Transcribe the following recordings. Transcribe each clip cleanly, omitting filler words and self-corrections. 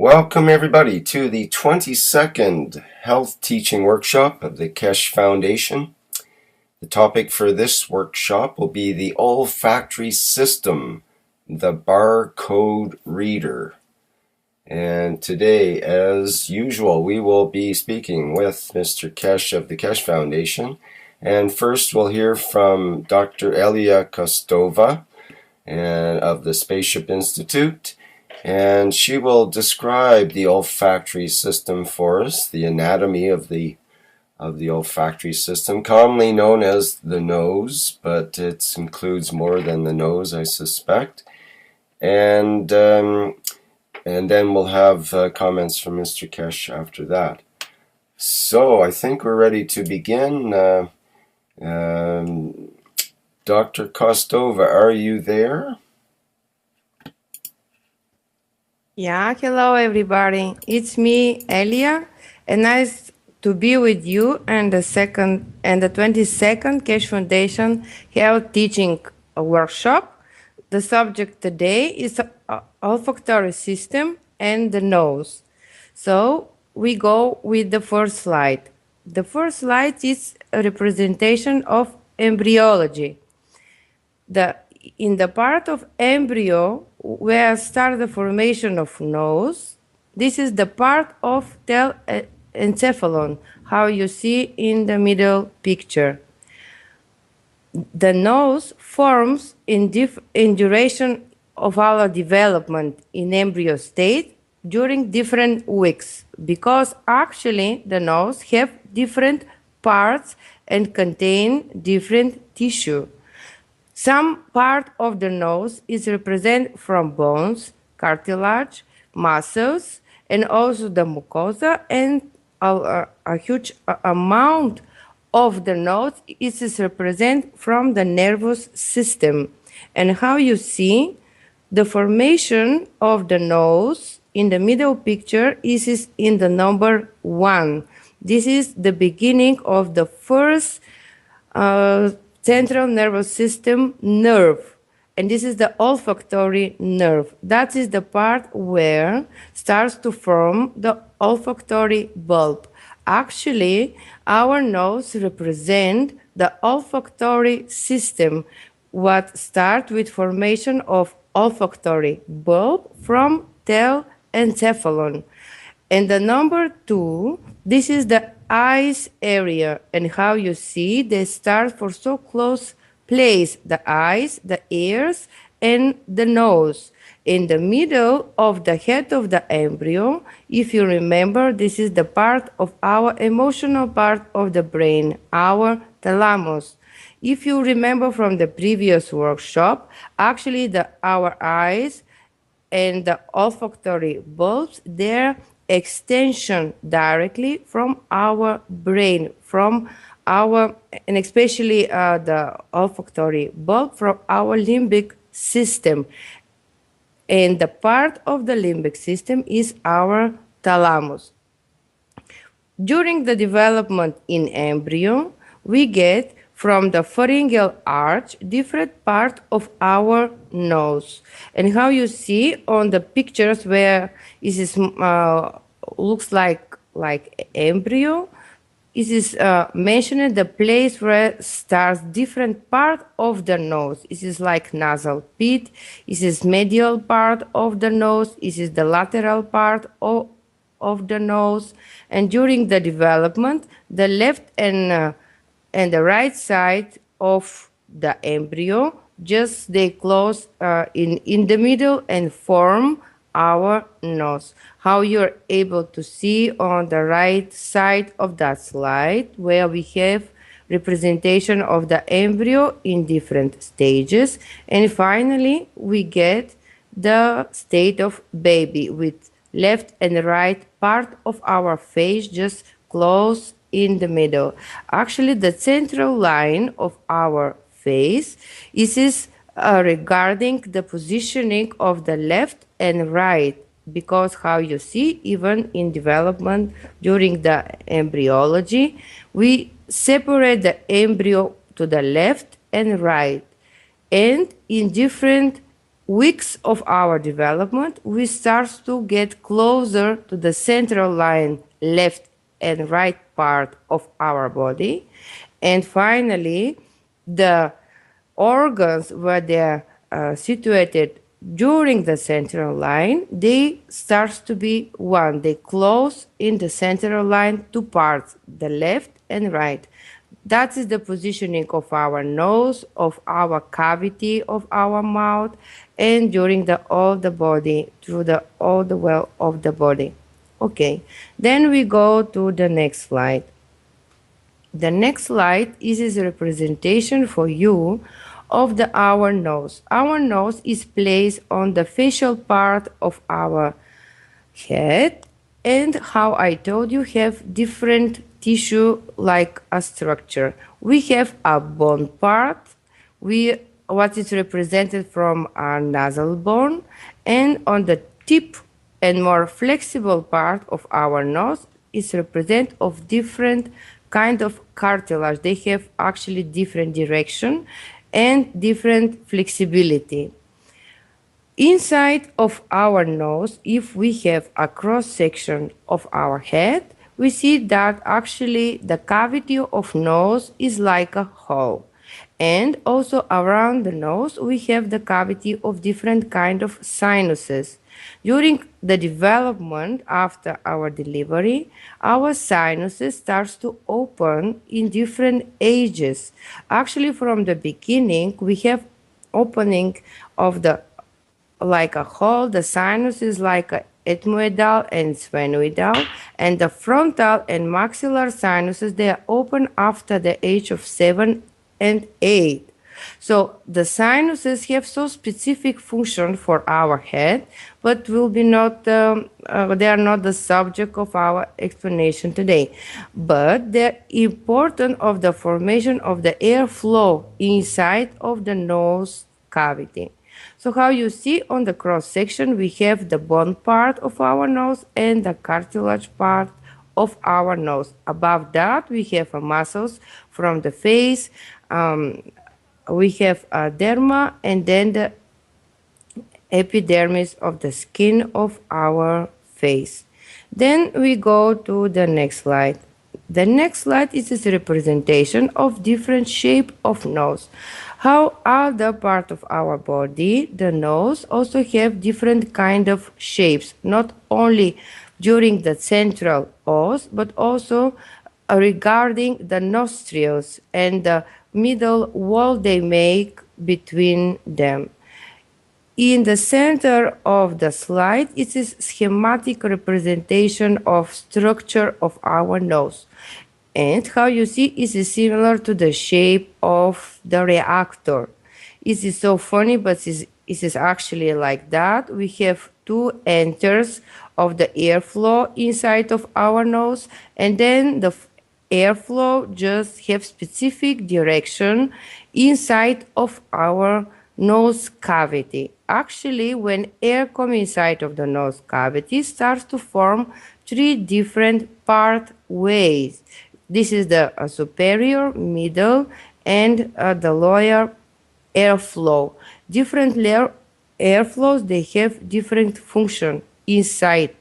Welcome everybody to the 22nd Health Teaching Workshop of the Kesh Foundation. The topic for this workshop will be the olfactory system, the barcode reader. And today, as usual, we will be speaking with Mr. Kesh of the Kesh Foundation. And first we'll hear from Dr. Elia Kostova of the Spaceship Institute. And she will describe the olfactory system for us, the anatomy of the olfactory system, commonly known as the nose, but it includes more than the nose, I suspect. And then we'll have comments from Mr. Kesh after that. So I think we're ready to begin. Dr. Kostova, are you there? Yeah, hello everybody. It's me, Elia, and nice to be with you and the 22nd Kesh Foundation Health Teaching Workshop. The subject today is olfactory system and the nose. So we go with the first slide. The first slide is a representation of embryology. In the part of embryo where start the formation of nose, this is the part of encephalon, how you see in the middle picture. The nose forms in duration of our development in embryo state during different weeks, because actually the nose have different parts and contain different tissue. Some part of the nose is represented from bones, cartilage, muscles, and also the mucosa, and a huge amount of the nose is represented from the nervous system. And how you see the formation of the nose in the middle picture is in the number 1. This is the beginning of the first central nervous system nerve, and this is the olfactory nerve. That is the part where starts to form the olfactory bulb. Actually, our nose represents the olfactory system, what starts with formation of olfactory bulb from encephalon. And the number 2, this is the eyes area, and how you see they start for so close place, the eyes, the ears, and the nose. In the middle of the head of the embryo, if you remember, this is the part of our emotional part of the brain, our thalamus. If you remember from the previous workshop, actually our eyes and the olfactory bulbs, they're extension directly from our brain, and especially the olfactory bulb from our limbic system. And the part of the limbic system is our thalamus. During the development in embryo, we get from the pharyngeal arch different part of our nose. And how you see on the pictures where it is looks like embryo, it is mentioned the place where starts different part of the nose. It is like nasal pit, it is medial part of the nose, it is the lateral part of the nose. And during the development, the left and the right side of the embryo, just they close in the middle and form our nose. How you're able to see on the right side of that slide, where we have representation of the embryo in different stages. And finally, we get the state of baby with left and right part of our face just close in the middle. Actually, the central line of our face is regarding the positioning of the left and right, because how you see, even in development during the embryology, we separate the embryo to the left and right, and in different weeks of our development, we start to get closer to the central line, left and right part of our body. And finally, the organs where they're situated during the central line, they start to be one. They close in the central line two parts, the left and right. That is the positioning of our nose, of our cavity of our mouth, and during the all the body, through the all the well of the body. Okay, then we go to the next slide. The next slide is a representation for you of our nose. Our nose is placed on the facial part of our head, and how I told you, have different tissue like a structure. We have a bone part, what is represented from our nasal bone, and on the tip and more flexible part of our nose is represent of different kind of cartilage. They have actually different direction and different flexibility. Inside of our nose, if we have a cross section of our head, we see that actually the cavity of nose is like a hole. And also around the nose, we have the cavity of different kind of sinuses. During the development after our delivery, our sinuses starts to open in different ages. Actually, from the beginning, we have opening of the like a hole. The sinus is like a ethmoidal and sphenoidal, and the frontal and maxillar sinuses, they are open after the age of 7 and 8. So the sinuses have so specific function for our head, but will be not they are not the subject of our explanation today. But they're important of the formation of the airflow inside of the nose cavity. So how you see on the cross section, we have the bone part of our nose and the cartilage part of our nose. Above that, we have muscles from the face. We have a derma, and then the epidermis of the skin of our face. Then we go to the next slide. The next slide is a representation of different shape of nose. How other part of our body, the nose, also have different kind of shapes, not only during the central os, but also regarding the nostrils and the middle wall they make between them. In the center of the slide, it is schematic representation of structure of our nose. And how you see it is similar to the shape of the reactor. It is so funny, but it is actually like that. We have two enters of the airflow inside of our nose, and then the airflow just have specific direction inside of our nose cavity. Actually, when air comes inside of the nose cavity, starts to form three different pathways. This is the superior, middle, and the lower airflow. Different airflows, they have different function inside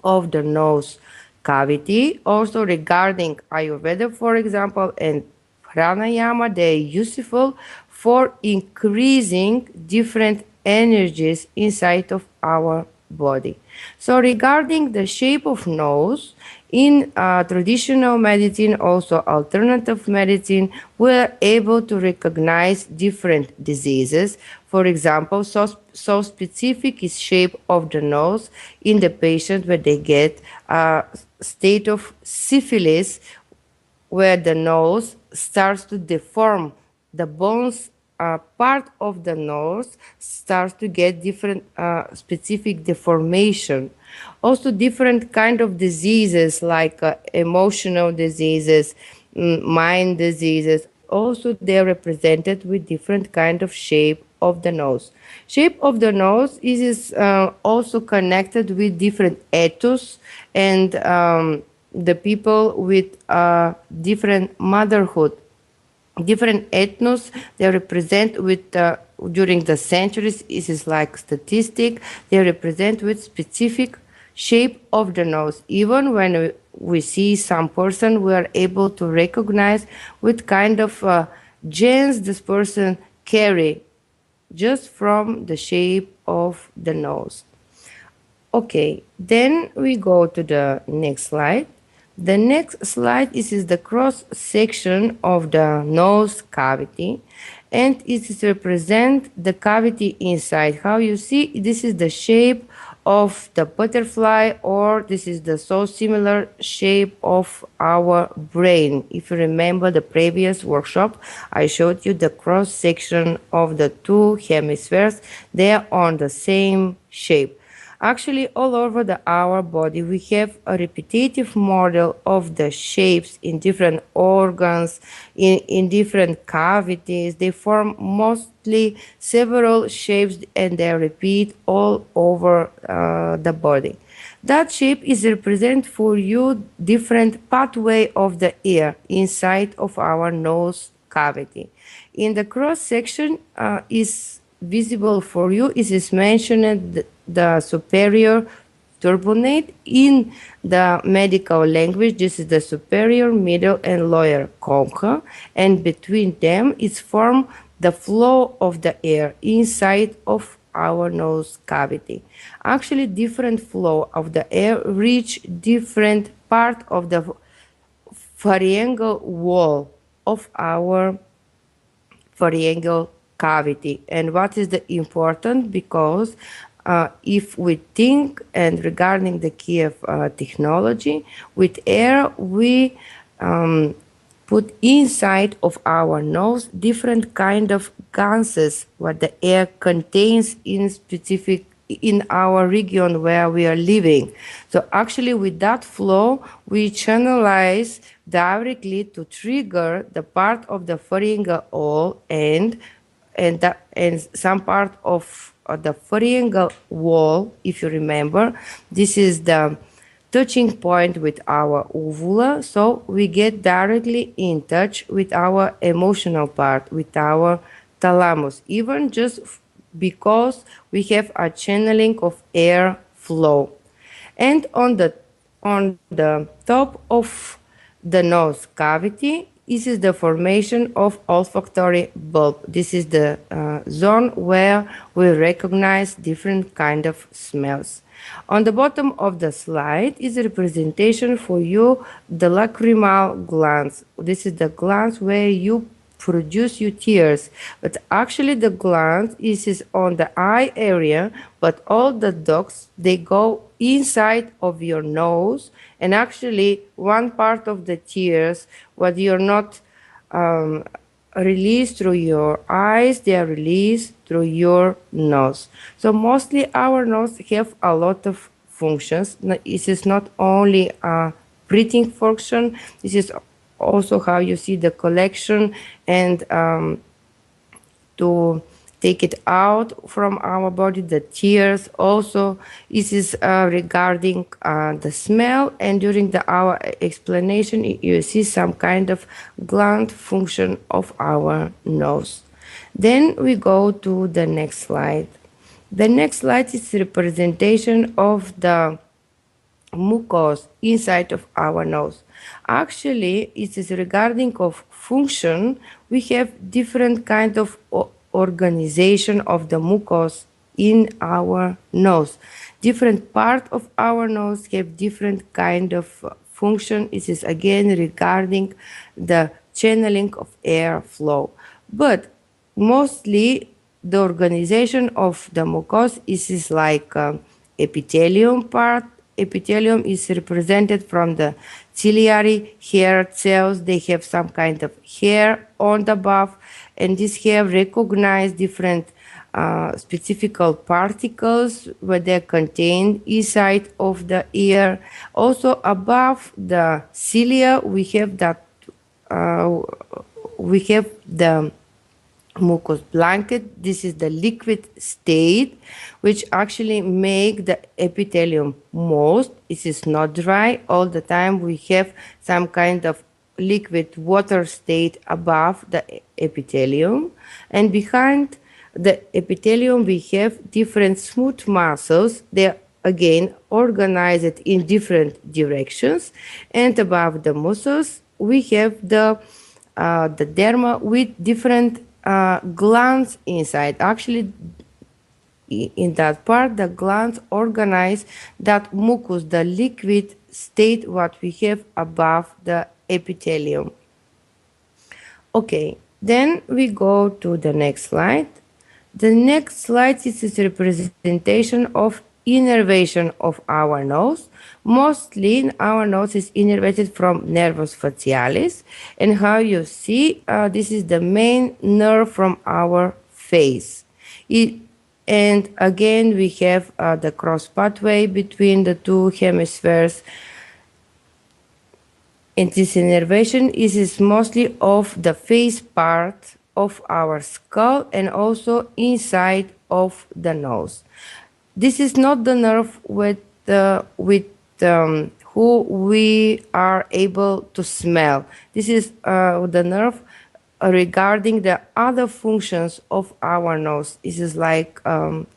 of the nose cavity. Also regarding Ayurveda, for example, and pranayama, they are useful for increasing different energies inside of our body. So regarding the shape of nose, in traditional medicine, also alternative medicine, we're able to recognize different diseases. For example, so specific is shape of the nose in the patient where they get a state of syphilis, where the nose starts to deform. The bones part of the nose starts to get different specific deformation. Also different kind of diseases like emotional diseases, mind diseases, also they're represented with different kind of shape of the nose. Shape of the nose is also connected with different ethos and the people with different motherhood different ethnos they represent with during the centuries. This is like statistic. They represent with specific shape of the nose. Even when we see some person, we are able to recognize what kind of genes this person carry just from the shape of the nose. Okay, then we go to the next slide. The next slide is the cross section of the nose cavity, and it is represent the cavity inside. How you see, this is the shape of the butterfly, or this is the so similar shape of our brain. If you remember the previous workshop, I showed you the cross section of the two hemispheres. They are on the same shape. Actually, all over our body, we have a repetitive model of the shapes in different organs, in different cavities. They form mostly several shapes and they repeat all over the body. That shape is represent for you different pathway of the air inside of our nose cavity. In the cross section is visible for you. It is mentioned the superior turbinate. In the medical language, this is the superior, middle, and lower concha, and between them is formed the flow of the air inside of our nose cavity. Actually, different flow of the air reach different part of the pharyngeal wall of our pharyngeal cavity. And what is the important? Because if we think and regarding the key of technology, with air we put inside of our nose different kind of gases what the air contains in specific in our region where we are living. So actually with that flow we channelize directly to trigger the part of the pharyngeal wall and some part of the pharyngeal wall. If you remember, this is the touching point with our uvula, so we get directly in touch with our emotional part, with our thalamus, even just because we have a channeling of air flow. And on the top of the nose cavity, this is the formation of olfactory bulb. This is the zone where we recognize different kind of smells. On the bottom of the slide is a representation for you the lacrimal glands. This is the glands where you produce your tears, but actually the gland is on the eye area, but all the ducts they go inside of your nose, and actually one part of the tears what you're not released through your eyes, they are released through your nose. So mostly our nose have a lot of functions. This is not only a breathing function, this is also how you see the collection and to take it out from our body, the tears. Also, this is regarding the smell, and during our explanation, you see some kind of gland function of our nose. Then we go to the next slide. The next slide is representation of the mucus inside of our nose. Actually, it is regarding of function. We have different kind of organization of the mucus in our nose. Different part of our nose have different kind of function. It is again regarding the channeling of air flow. But mostly the organization of the mucus is like epithelium part. Epithelium is represented from the ciliary hair cells. They have some kind of hair on the above, and this hair recognize different specific particles where they're contained inside of the ear. Also above the cilia, we have that we have the mucous blanket. This is the liquid state which actually make the epithelium moist. It is not dry all the time. We have some kind of liquid water state above the epithelium, and behind the epithelium we have different smooth muscles. They again organized in different directions, and above the muscles we have the derma with different glands inside. Actually, in that part, the glands organize that mucus, the liquid state what we have above the epithelium. Okay, then we go to the next slide. The next slide is a representation of innervation of our nose. Mostly our nose is innervated from nervus facialis, and how you see, this is the main nerve from our face. And again, we have the cross pathway between the two hemispheres. And this innervation is mostly of the face part of our skull and also inside of the nose. This is not the nerve with who we are able to smell. This is the nerve regarding the other functions of our nose. This is like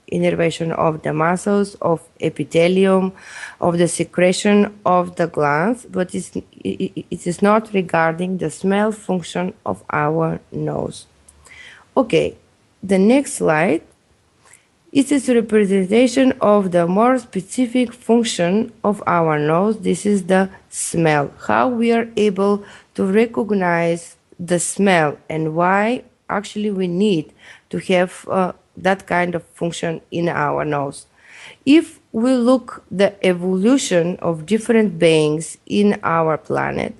innervation of the muscles, of epithelium, of the secretion of the glands, but it is not regarding the smell function of our nose. Okay, the next slide. It is a representation of the more specific function of our nose. This is the smell, how we are able to recognize the smell and why actually we need to have that kind of function in our nose. If we look the evolution of different beings in our planet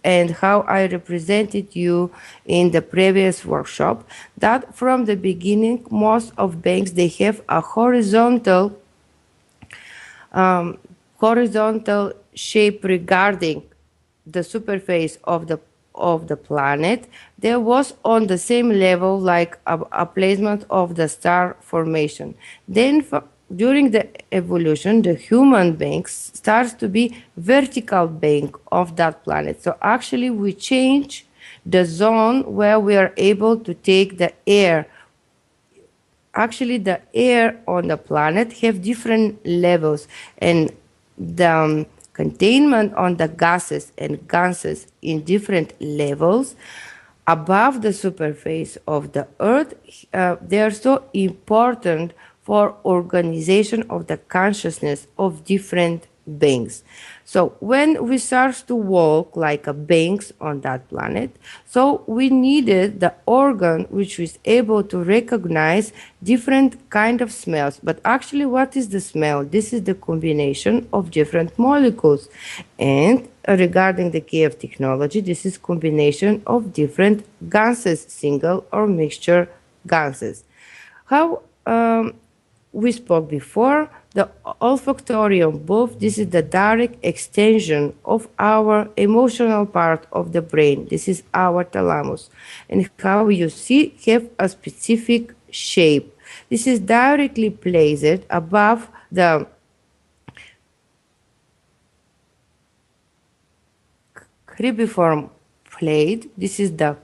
and how I represented you in the previous workshop, that from the beginning most of beings they have a horizontal shape regarding the surface of the planet. There was on the same level like a placement of the star formation. Then during the evolution, the human beings starts to be vertical being of that planet. So actually we change the zone where we are able to take the air. Actually, the air on the planet have different levels, and the containment on the gases and gases in different levels above the surface of the earth, they are so important for organization of the consciousness of different beings. So when we start to walk like a beings on that planet, so we needed the organ which was able to recognize different kind of smells. But actually, what is the smell? This is the combination of different molecules. And regarding the key of technology, this is combination of different gases, single or mixture gases. How we spoke before, the olfactorium bulb, this is the direct extension of our emotional part of the brain. This is our thalamus. And how you see, have a specific shape. This is directly placed above the cribriform plate. This is the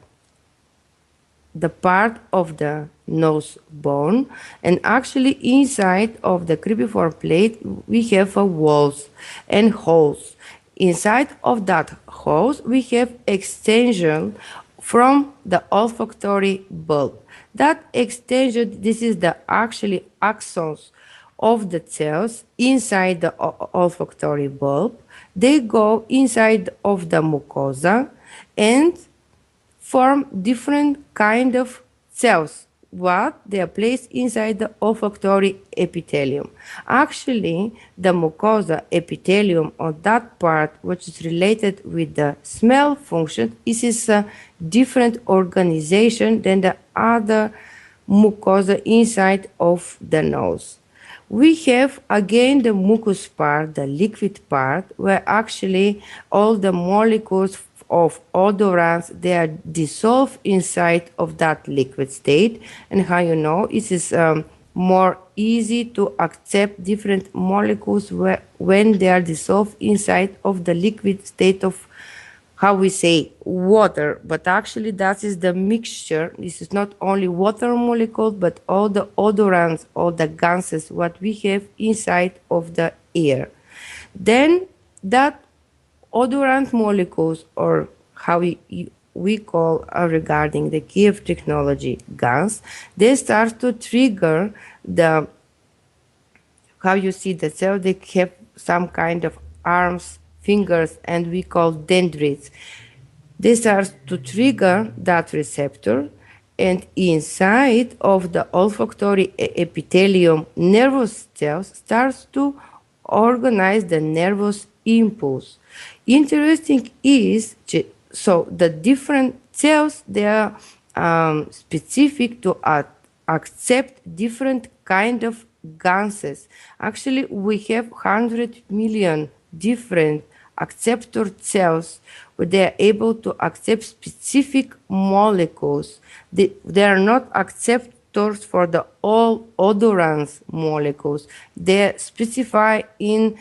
part of the nose bone, and actually inside of the cribriform plate we have walls and holes. Inside of that holes we have extension from the olfactory bulb. That extension, this is the actually axons of the cells inside the olfactory bulb. They go inside of the mucosa and form different kind of cells. What? They are placed inside the olfactory epithelium. Actually, the mucosa epithelium on that part, which is related with the smell function, is a different organization than the other mucosa inside of the nose. We have again the mucus part, the liquid part, where actually all the molecules of odorants, they are dissolved inside of that liquid state. And how you know, it is more easy to accept different molecules when they are dissolved inside of the liquid state of how we say water, but actually that is the mixture. This is not only water molecule, but all the odorants, all the gases, what we have inside of the air. Then that odorant molecules, or how we call regarding the Kiev technology gas, they start to trigger the, how you see the cell, they have some kind of arms, fingers, and we call dendrites. They start to trigger that receptor, and inside of the olfactory epithelium, nervous cells starts to organize the nervous impulse. Interesting is, so the different cells, they are specific to accept different kind of gases. Actually, we have 100 million different acceptor cells where they are able to accept specific molecules. They are not acceptors for the all odorants molecules. They specify in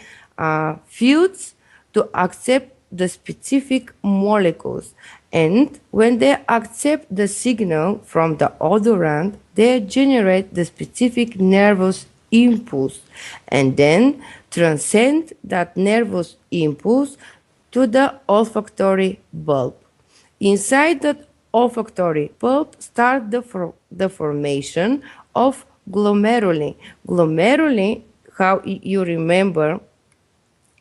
fields to accept the specific molecules. And when they accept the signal from the odorant, they generate the specific nervous impulse and then transcend that nervous impulse to the olfactory bulb. Inside that olfactory bulb start the formation of glomeruli. Glomeruli, how you remember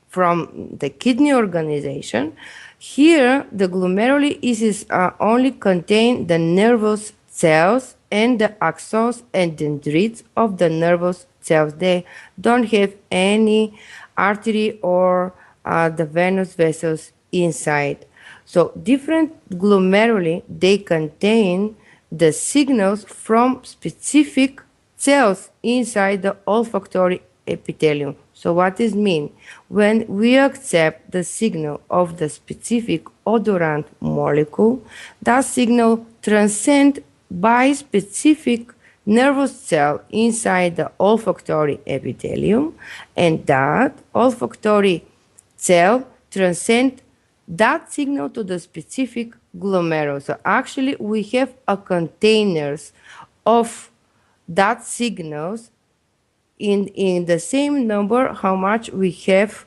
from the kidney organization, here the glomeruli is only contain the nervous cells and the axons and dendrites of the nervous cells. They don't have any artery or the venous vessels inside. So different glomeruli, they contain the signals from specific cells inside the olfactory epithelium. So what does mean? When we accept the signal of the specific odorant molecule, that signal transcends by specific nervous cell inside the olfactory epithelium, and that olfactory cell transcends that signal to the specific glomerule. So actually we have a containers of that signals in the same number how much we have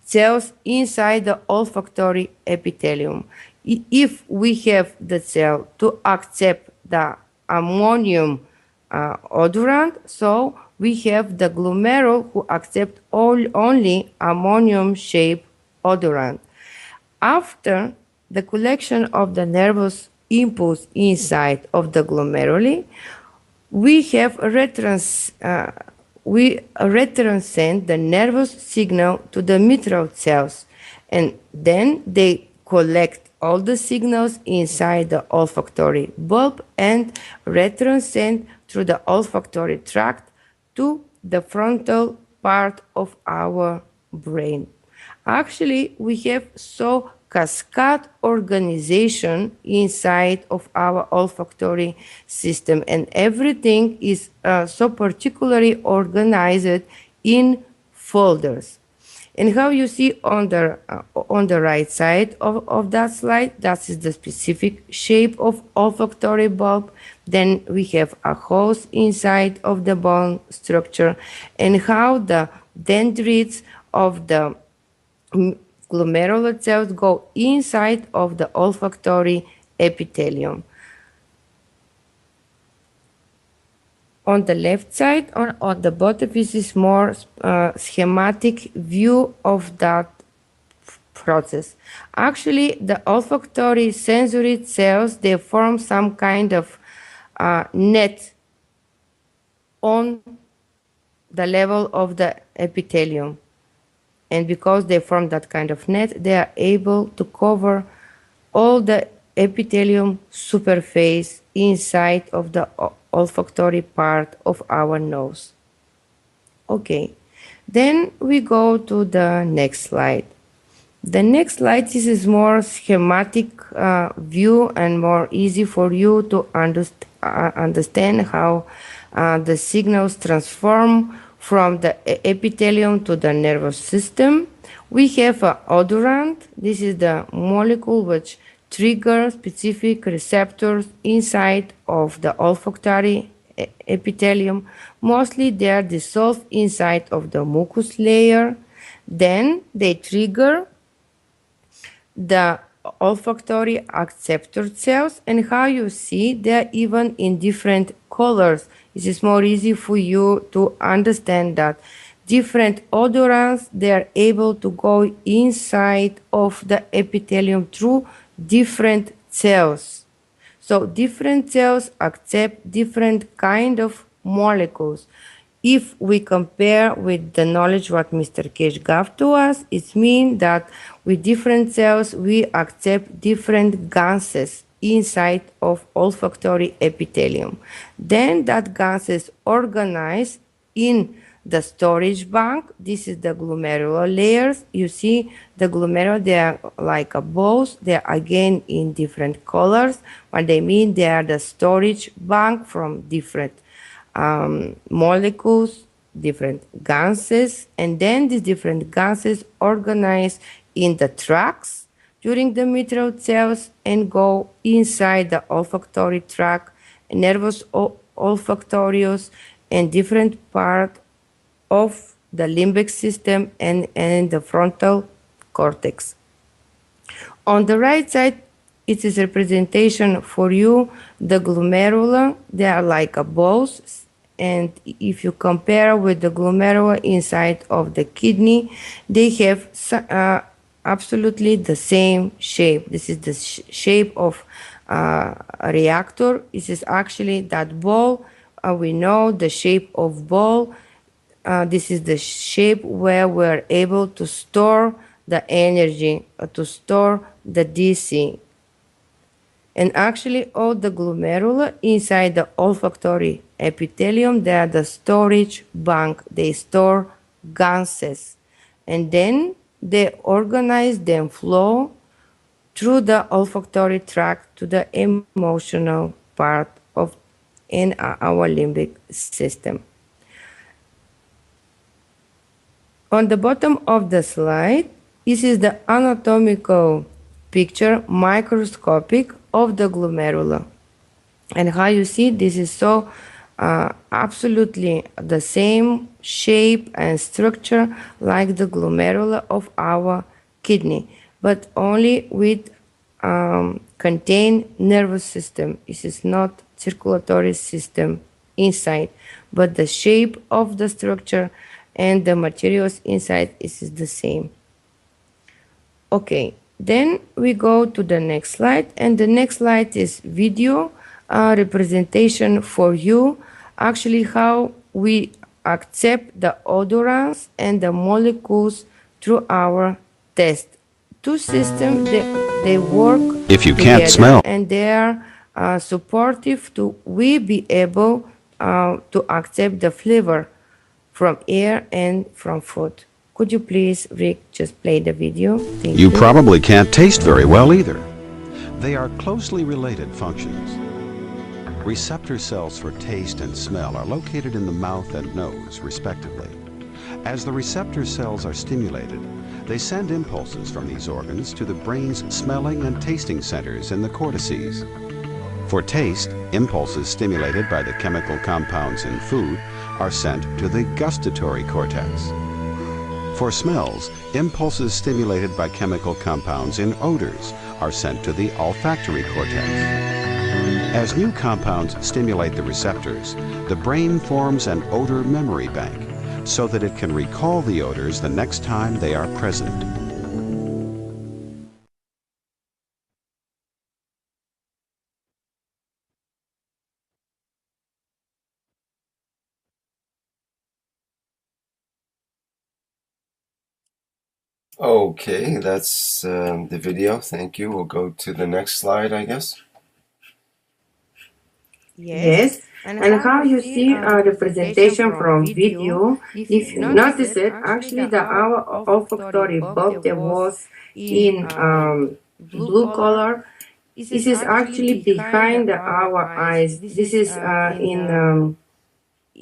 cells inside the olfactory epithelium. If we have the cell to accept the ammonium odorant, so we have the glomerule who accept only ammonium-shaped odorant. After the collection of the nervous impulse inside of the glomeruli, we have we retranscend the nervous signal to the mitral cells, and then they collect all the signals inside the olfactory bulb and retranscend through the olfactory tract to the frontal part of our brain. Actually, we have so cascade organization inside of our olfactory system, and everything is so particularly organized in folders. And how you see on the right side of that slide, that is the specific shape of olfactory bulb. Then we have a hose inside of the bone structure, and how the dendrites of the glomerular cells go inside of the olfactory epithelium. On the left side, on the bottom, this is more schematic view of that process. Actually, the olfactory sensory cells, they form some kind of net on the level of the epithelium. And because they form that kind of net, they are able to cover all the epithelium surface inside of the olfactory part of our nose. Okay, then we go to the next slide. The next slide, this is more schematic view and more easy for you to understand how the signals transform from the epithelium to the nervous system. We have an odorant. This is the molecule which triggers specific receptors inside of the olfactory epithelium. Mostly they are dissolved inside of the mucus layer. Then they trigger the olfactory acceptor cells, and how you see they're even in different colors. It is more easy for you to understand that different odorants, they are able to go inside of the epithelium through different cells. So different cells accept different kind of molecules. If we compare with the knowledge what Mr. Cash gave to us, it means that with different cells we accept different gases inside of olfactory epithelium. Then that gases organize in the storage bank. This is the glomerular layers. You see the glomerular, they are like a balls. They are again in different colors. What they mean, they are the storage bank from different molecules, different gases, and then these different gases organize in the tracts during the mitral cells and go inside the olfactory tract, nervus olfactorius, and different part of the limbic system and the frontal cortex. On the right side, it is representation for you, the glomerula. They are like a balls, and if you compare with the glomerula inside of the kidney, they have absolutely the same shape. This is the shape of a reactor. This is actually that ball. We know the shape of ball. This is the shape where we're able to store the energy, to store the DC. And actually all the glomerula inside the olfactory epithelium, they are the storage bank. They store gases. And then they organize, then flow through the olfactory tract to the emotional part of in our limbic system. On the bottom of the slide, this is the anatomical picture, microscopic, of the glomerula. And how you see, this is so absolutely the same shape and structure like the glomerula of our kidney, but only with contained nervous system. This is not circulatory system inside, but the shape of the structure and the materials inside is the same. Okay, then we go to the next slide, and the next slide is video representation for you, actually how we accept the odorants and the molecules through our test. Two systems, they work if you together, can't smell, and they are supportive to we be able to accept the flavor from air and from food. Could you please, Rick, just play the video? Thank you. You probably can't taste very well either. They are closely related functions. Receptor cells for taste and smell are located in the mouth and nose, respectively. As the receptor cells are stimulated, they send impulses from these organs to the brain's smelling and tasting centers in the cortices. For taste, impulses stimulated by the chemical compounds in food are sent to the gustatory cortex. For smells, impulses stimulated by chemical compounds in odors are sent to the olfactory cortex. As new compounds stimulate the receptors, the brain forms an odor memory bank so that it can recall the odors the next time they are present. Okay, that's the video. Thank you. We'll go to the next slide, I guess. Yes, and how you see a representation from video, if you notice it, actually the our olfactory bulb that was in blue color, this is actually behind our eyes. This is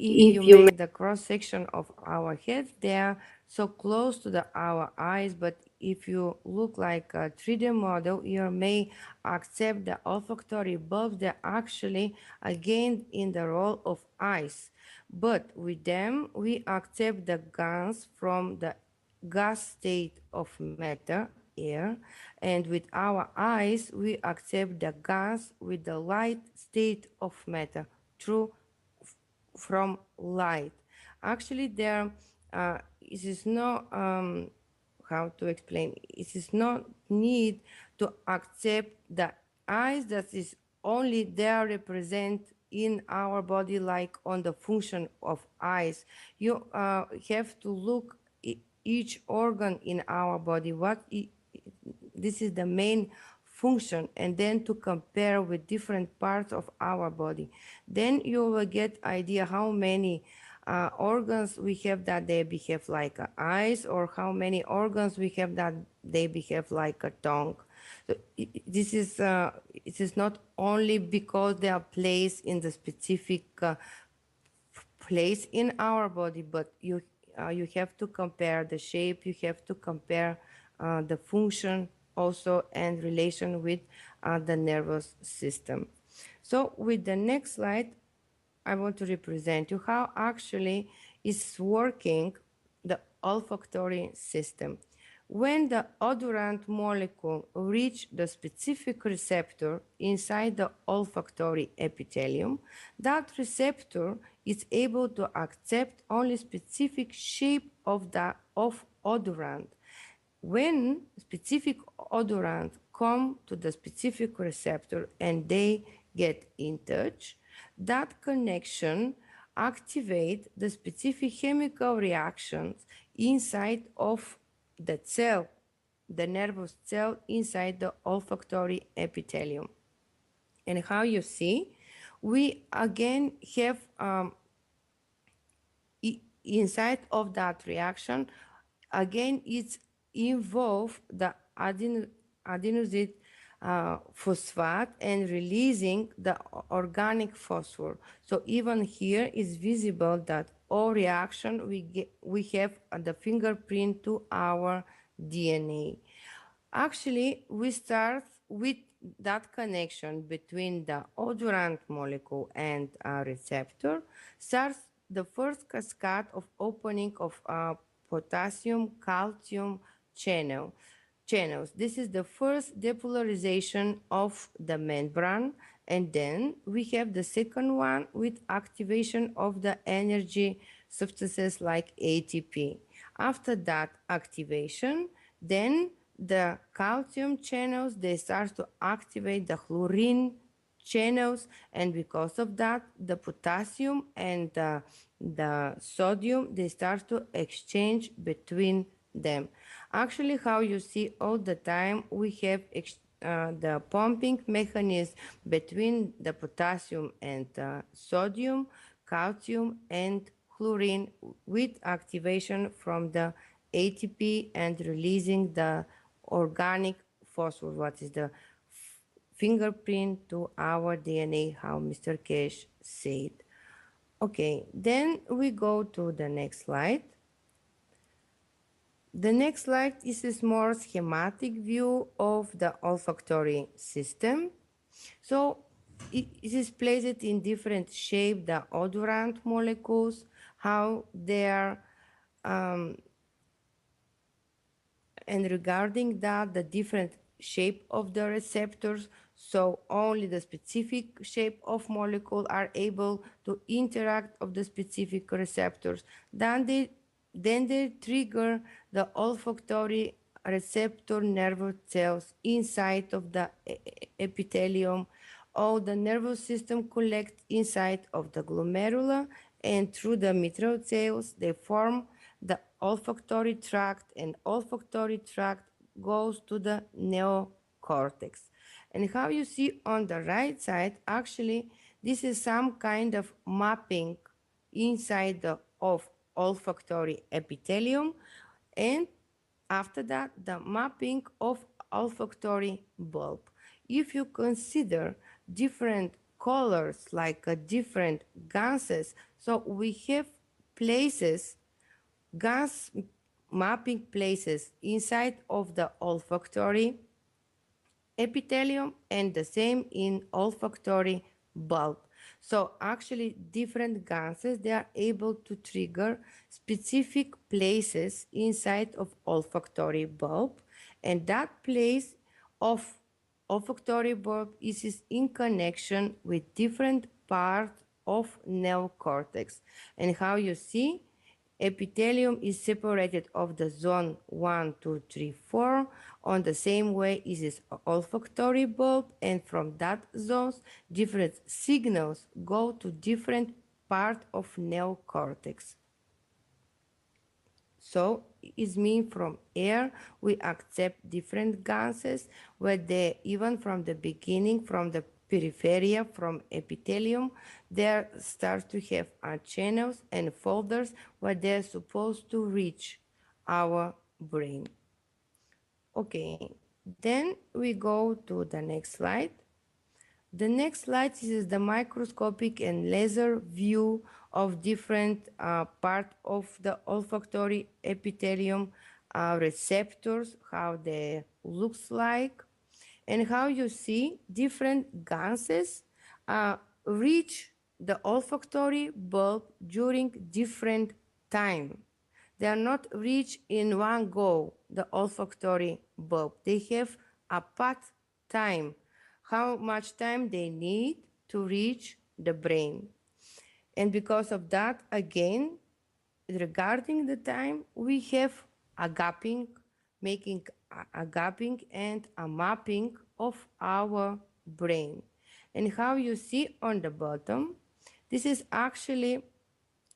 if you make the cross section of our head, they are so close to our eyes, but if you look like a 3D model, you may accept the olfactory bulbs. They're actually again in the role of eyes. But with them, we accept the gas from the gas state of matter, air, and with our eyes, we accept the gas with the light state of matter, through from light. Actually, there it is no how to explain. It is not need to accept the eyes that is only there represent in our body, like on the function of eyes. You have to look each organ in our body. This is the main function, and then to compare with different parts of our body. Then you will get idea how many organs we have that they behave like eyes, or how many organs we have that they behave like a tongue. So this is it is not only because they are placed in the specific place in our body, but you have to compare the shape, you have to compare the function also, and relation with the nervous system. So with the next slide, I want to represent you how actually is working the olfactory system. When the odorant molecule reach the specific receptor inside the olfactory epithelium, that receptor is able to accept only specific shape of odorant. When specific odorant come to the specific receptor and they get in touch, that connection activate the specific chemical reactions inside of the cell, the nervous cell inside the olfactory epithelium. And how you see, we again have inside of that reaction, again it's involve the adenosine phosphate and releasing the organic phosphor. So even here is visible that all reaction we have the fingerprint to our DNA. Actually, we start with that connection between the odorant molecule and a receptor, starts the first cascade of opening of potassium calcium channels. This is the first depolarization of the membrane, and then we have the second one with activation of the energy substances like ATP. After that activation, then the calcium channels, they start to activate the chlorine channels, and because of that, the potassium and the sodium, they start to exchange between them. Actually, how you see all the time, we have the pumping mechanism between the potassium and sodium, calcium, and chlorine, with activation from the ATP and releasing the organic phosphor, what is the fingerprint to our DNA, how Mr. Cash said. Okay, then we go to the next slide. The next slide is a more schematic view of the olfactory system. So it is placed in different shape, the odorant molecules, how they are and regarding that, the different shape of the receptors, so only the specific shape of molecule are able to interact of the specific receptors. Then they trigger the olfactory receptor nervous cells inside of the epithelium. All the nervous system collect inside of the glomerula, and through the mitral cells, they form the olfactory tract, and olfactory tract goes to the neocortex. And how you see on the right side, actually, this is some kind of mapping inside of olfactory epithelium, and after that, the mapping of olfactory bulb. If you consider different colors, like different gases. So we have places, gas mapping places inside of the olfactory epithelium and the same in olfactory bulb. So actually different gases, they are able to trigger specific places inside of olfactory bulb, and that place of olfactory bulb is in connection with different parts of neocortex. And how you see, epithelium is separated of the zone 1, 2, 3, 4 on the same way is this olfactory bulb, and from that zones different signals go to different part of neocortex. So it means from air we accept different gases where they even from the beginning, from the peripheria, from epithelium, there start to have channels and folders where they're supposed to reach our brain. Okay, then we go to the next slide. The next slide is the microscopic and laser view of different part of the olfactory epithelium receptors, how they looks like, and how you see different gases reach the olfactory bulb during different time. They are not reached in one go, the olfactory bulb. They have a path time, how much time they need to reach the brain. And because of that, again, regarding the time, we have a gapping, making a gapping and a mapping of our brain. And how you see on the bottom, this is actually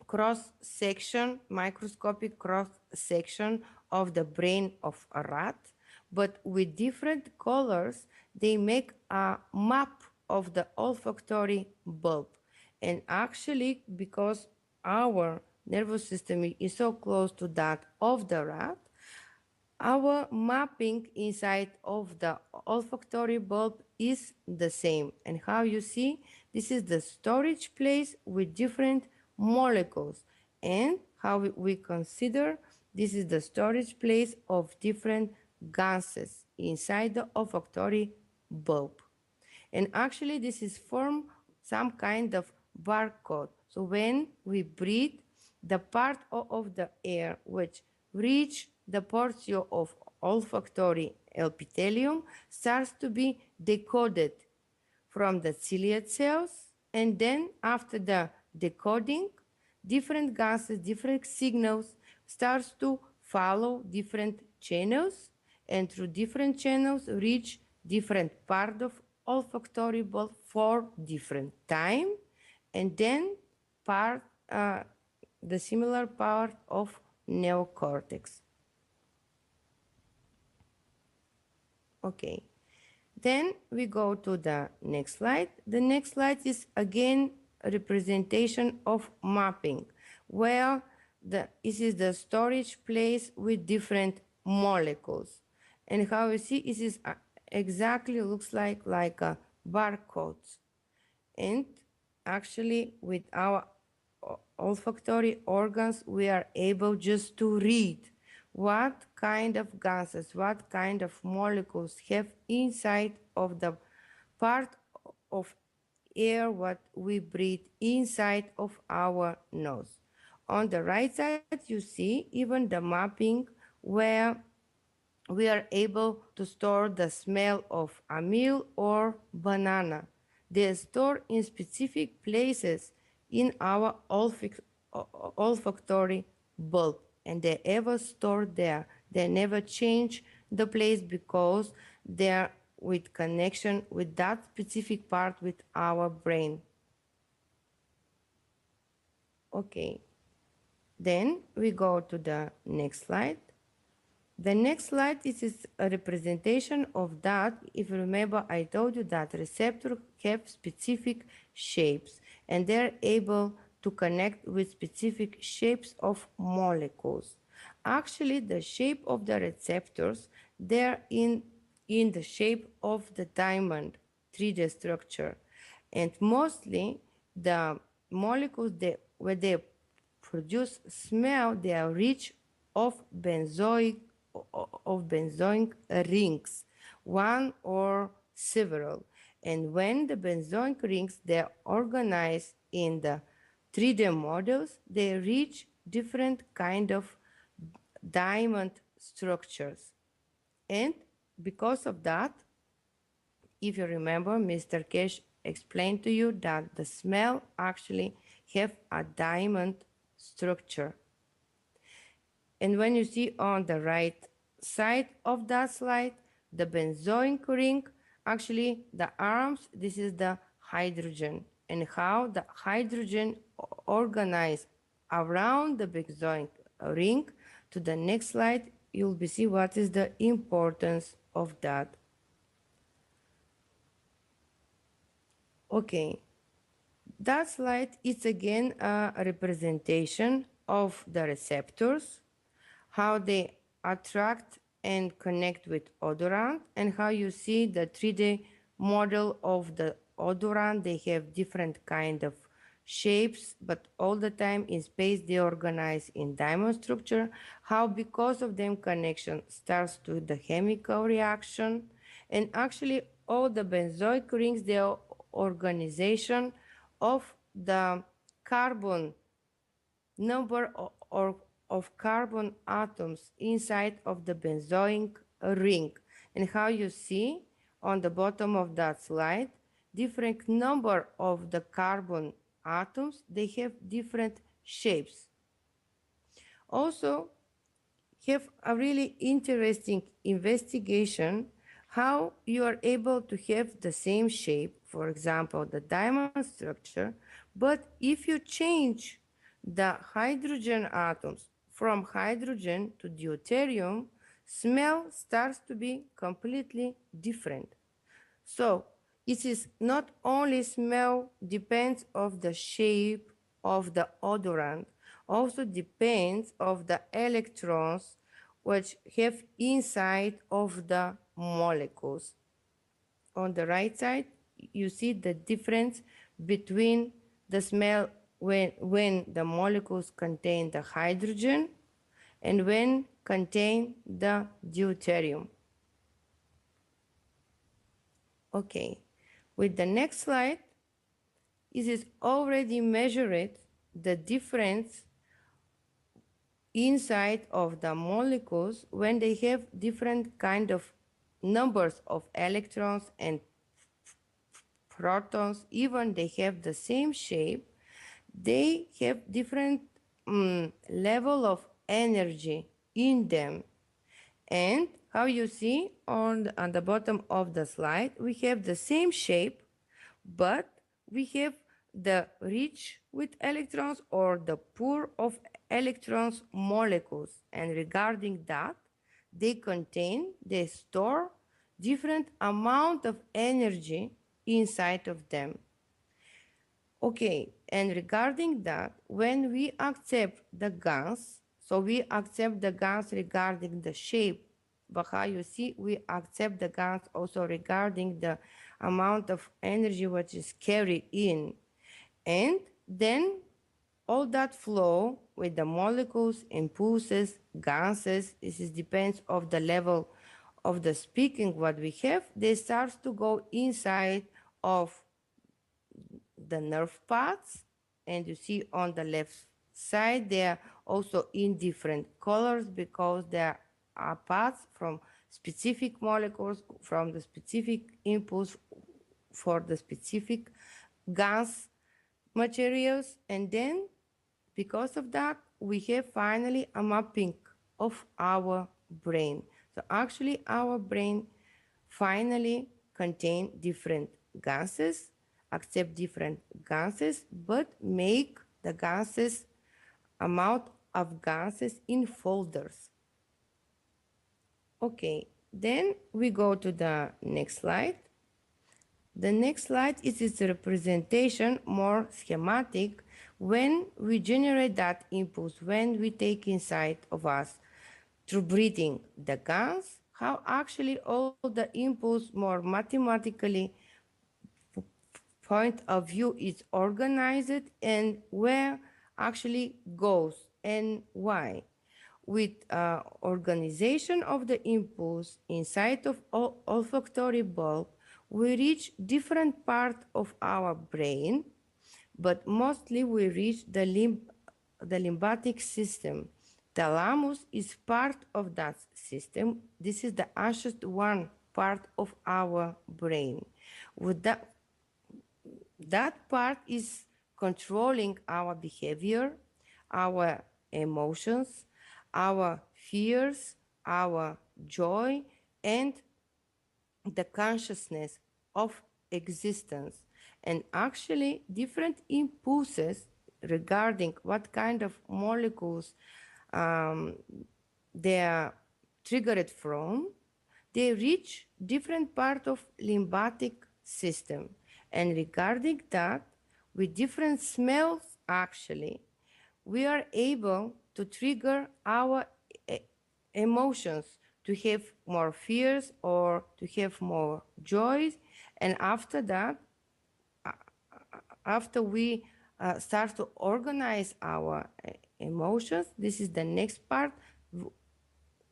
cross section, microscopic cross section of the brain of a rat, but with different colors, they make a map of the olfactory bulb. And actually, because our nervous system is so close to that of the rat, our mapping inside of the olfactory bulb is the same. And how you see, this is the storage place with different molecules. And how we consider this is the storage place of different gases inside the olfactory bulb. And actually this is form some kind of barcode. So when we breathe, the part of the air which reach the portion of olfactory epithelium starts to be decoded from the ciliate cells, and then after the decoding, different gases, different signals starts to follow different channels, and through different channels reach different part of olfactory bulb for different time, and then part the similar part of neocortex. Okay. Then we go to the next slide. The next slide is again a representation of mapping, where this is the storage place with different molecules. And how you see, this is exactly looks like a barcode. And actually with our olfactory organs, we are able just to read what kind of gases, what kind of molecules have inside of the part of air what we breathe inside of our nose. On the right side, you see even the mapping where we are able to store the smell of a meal or banana. They are stored in specific places in our olfactory bulb, and they ever stored there. They never change the place because they are with connection with that specific part with our brain. Okay, then we go to the next slide. The next slide is a representation of that. If you remember, I told you that receptors have specific shapes, and they're able to connect with specific shapes of molecules. Actually, the shape of the receptors, they're in the shape of the diamond 3D structure. And mostly the molecules that when they produce smell, they are rich of benzoic rings, one or several. And when the benzoic rings they are organized in the 3D models, they reach different kind of diamond structures. And because of that, if you remember, Mr. Kesh explained to you that the smell actually have a diamond structure. And when you see on the right side of that slide, the benzoic ring, actually the arms, this is the hydrogen, and how the hydrogen organize around the benzoic ring. To the next slide, you'll be see what is the importance of that. Okay, that slide is again a representation of the receptors, how they attract and connect with odorant, and how you see the 3D model of the odorant. They have different kind of shapes, but all the time in space they organize in diamond structure. How because of them connection starts to the chemical reaction, and actually all the benzoic rings, they are organization of the carbon number of carbon atoms inside of the benzoic ring. And how you see on the bottom of that slide, different number of the carbon atoms, they have different shapes. Also, have a really interesting investigation how you are able to have the same shape, for example, the diamond structure, but if you change the hydrogen atoms from hydrogen to deuterium, smell starts to be completely different. So it is not only smell depends of the shape of the odorant, also depends of the electrons which have inside of the molecules. On the right side, you see the difference between the smell when the molecules contain the hydrogen and when contain the deuterium. Okay, with the next slide, it is already measured the difference inside of the molecules when they have different kind of numbers of electrons and protons, even they have the same shape, they have different level of energy in them. And how you see on the bottom of the slide, we have the same shape, but we have the rich with electrons or the poor of electrons molecules. And regarding that, they store different amount of energy inside of them. Okay, and regarding that, when we accept the GANs, so we accept the GANs regarding the shape, but how you see, we accept the GANs also regarding the amount of energy which is carried in. And then all that flow with the molecules, impulses, gases, this is depends of the level of the speaking what we have, they start to go inside of the nerve paths, and you see on the left side they are also in different colors because there are paths from specific molecules, from the specific impulse for the specific gas materials, and then because of that we have finally a mapping of our brain. So actually our brain finally contain different gases, accept different gases, but make the gases, amount of gases in folders. Okay, then we go to the next slide. The next slide is its representation, more schematic, when we generate that impulse, when we take inside of us through breathing the gas, how actually all the impulse more mathematically point of view is organized and where actually goes and why. With organization of the impulse inside of olfactory bulb, we reach different part of our brain, but mostly we reach the lymphatic system. Thalamus is part of that system. This is the anxious one part of our brain. With that part is controlling our behavior, our emotions, our fears, our joy, and the consciousness of existence. And actually, different impulses regarding what kind of molecules they are triggered from, they reach different part of lymphatic system. And regarding that, with different smells, actually, we are able to trigger our emotions, to have more fears or to have more joys. And after that, after we start to organize our emotions, this is the next part,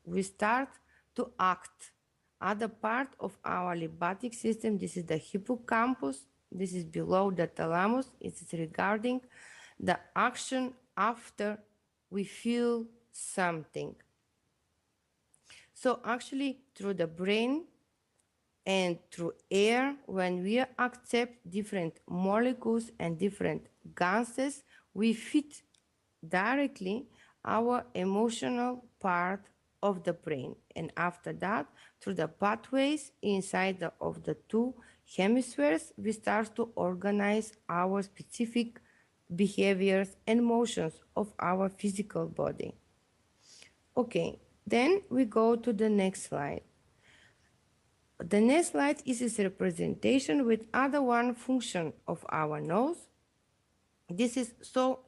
we start to act. Other part of our lymphatic system, this is the hippocampus, this is below the thalamus, it is regarding the action after we feel something. So actually, through the brain and through air, when we accept different molecules and different gases, we feed directly our emotional part of the brain. And after that, through the pathways inside of the two hemispheres, we start to organize our specific behaviors and motions of our physical body. Okay, then we go to the next slide. The next slide is a representation with other one function of our nose. This is so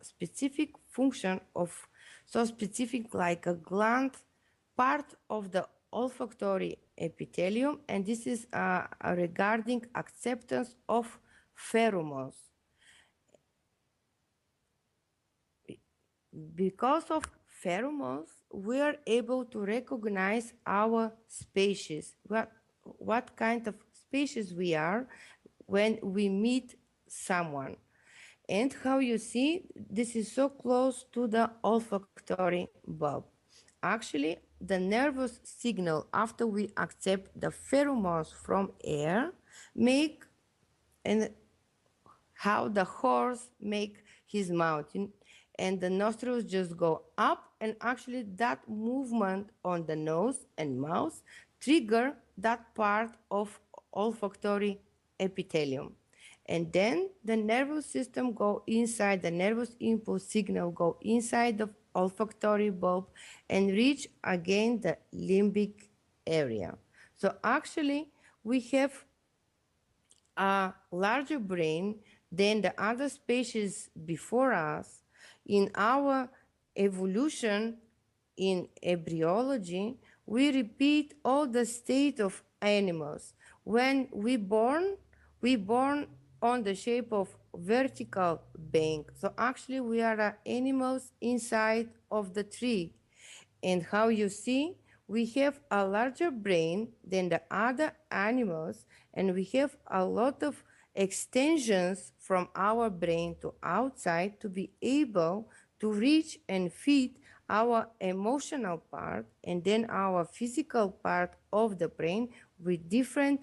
specific function of, so specific like a gland, part of the olfactory epithelium, and this is regarding acceptance of pheromones. Because of pheromones, we are able to recognize our species, what kind of species we are when we meet someone. And how you see, this is so close to the olfactory bulb. Actually, the nervous signal after we accept the pheromones from air make, and how the horse make his mouth, and the nostrils just go up, and actually that movement on the nose and mouth trigger that part of olfactory epithelium. And then the nervous system go inside, the nervous impulse signal go inside the olfactory bulb and reach again the limbic area. So actually we have a larger brain than the other species before us. In our evolution in embryology, we repeat all the state of animals. When we born on the shape of vertical bank. So actually we are animals inside of the tree. And how you see, we have a larger brain than the other animals, and we have a lot of extensions from our brain to outside to be able to reach and feed our emotional part and then our physical part of the brain with different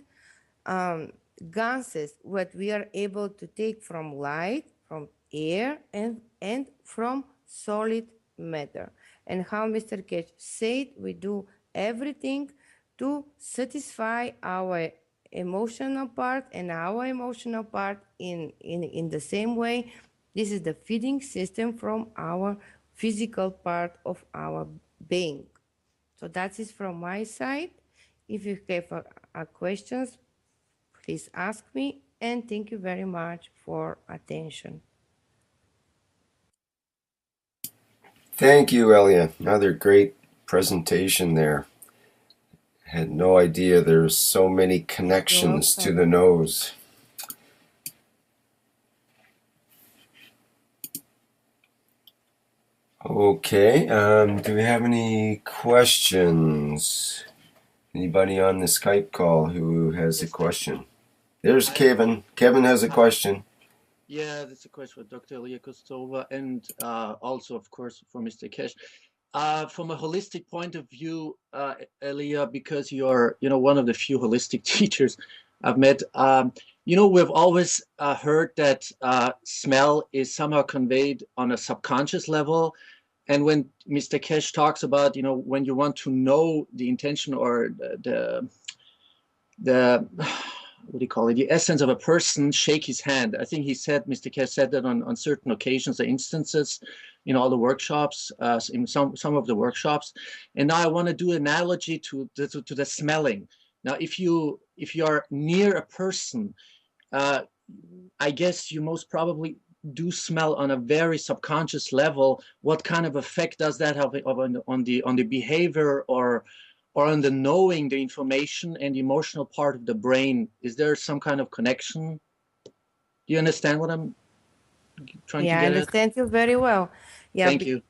gases, what we are able to take from light, from air, and from solid matter. And how Mr. Ketch said, we do everything to satisfy our emotional part and our emotional part in the same way. This is the feeding system from our physical part of our being. So that is from my side. If you have a questions, please ask me, and thank you very much for attention. Thank you, Elia. Another great presentation there. Had no idea there's so many connections to the nose. Okay, do we have any questions? Anybody on the Skype call who has a question? There's Kevin. Kevin has a question. Yeah, that's a question for Dr. Elia Kostova and also, of course, for Mr. Kesh. From a holistic point of view, Elia, because you're, one of the few holistic teachers I've met, we've always heard that smell is somehow conveyed on a subconscious level. And when Mr. Kesh talks about, when you want to know the intention or the what do you call it, the essence of a person, shake his hand. I think Mr. Kesh said that on certain occasions or instances in all the workshops, in some of the workshops. And now I want to do an analogy to the smelling. Now, if you are near a person, I guess you most probably do smell on a very subconscious level. What kind of effect does that have on the behavior or on the knowing the information and the emotional part of the brain? Is there some kind of connection? Do you understand what I'm trying to Yeah, I get at? understand you very well. Yeah, Thank you.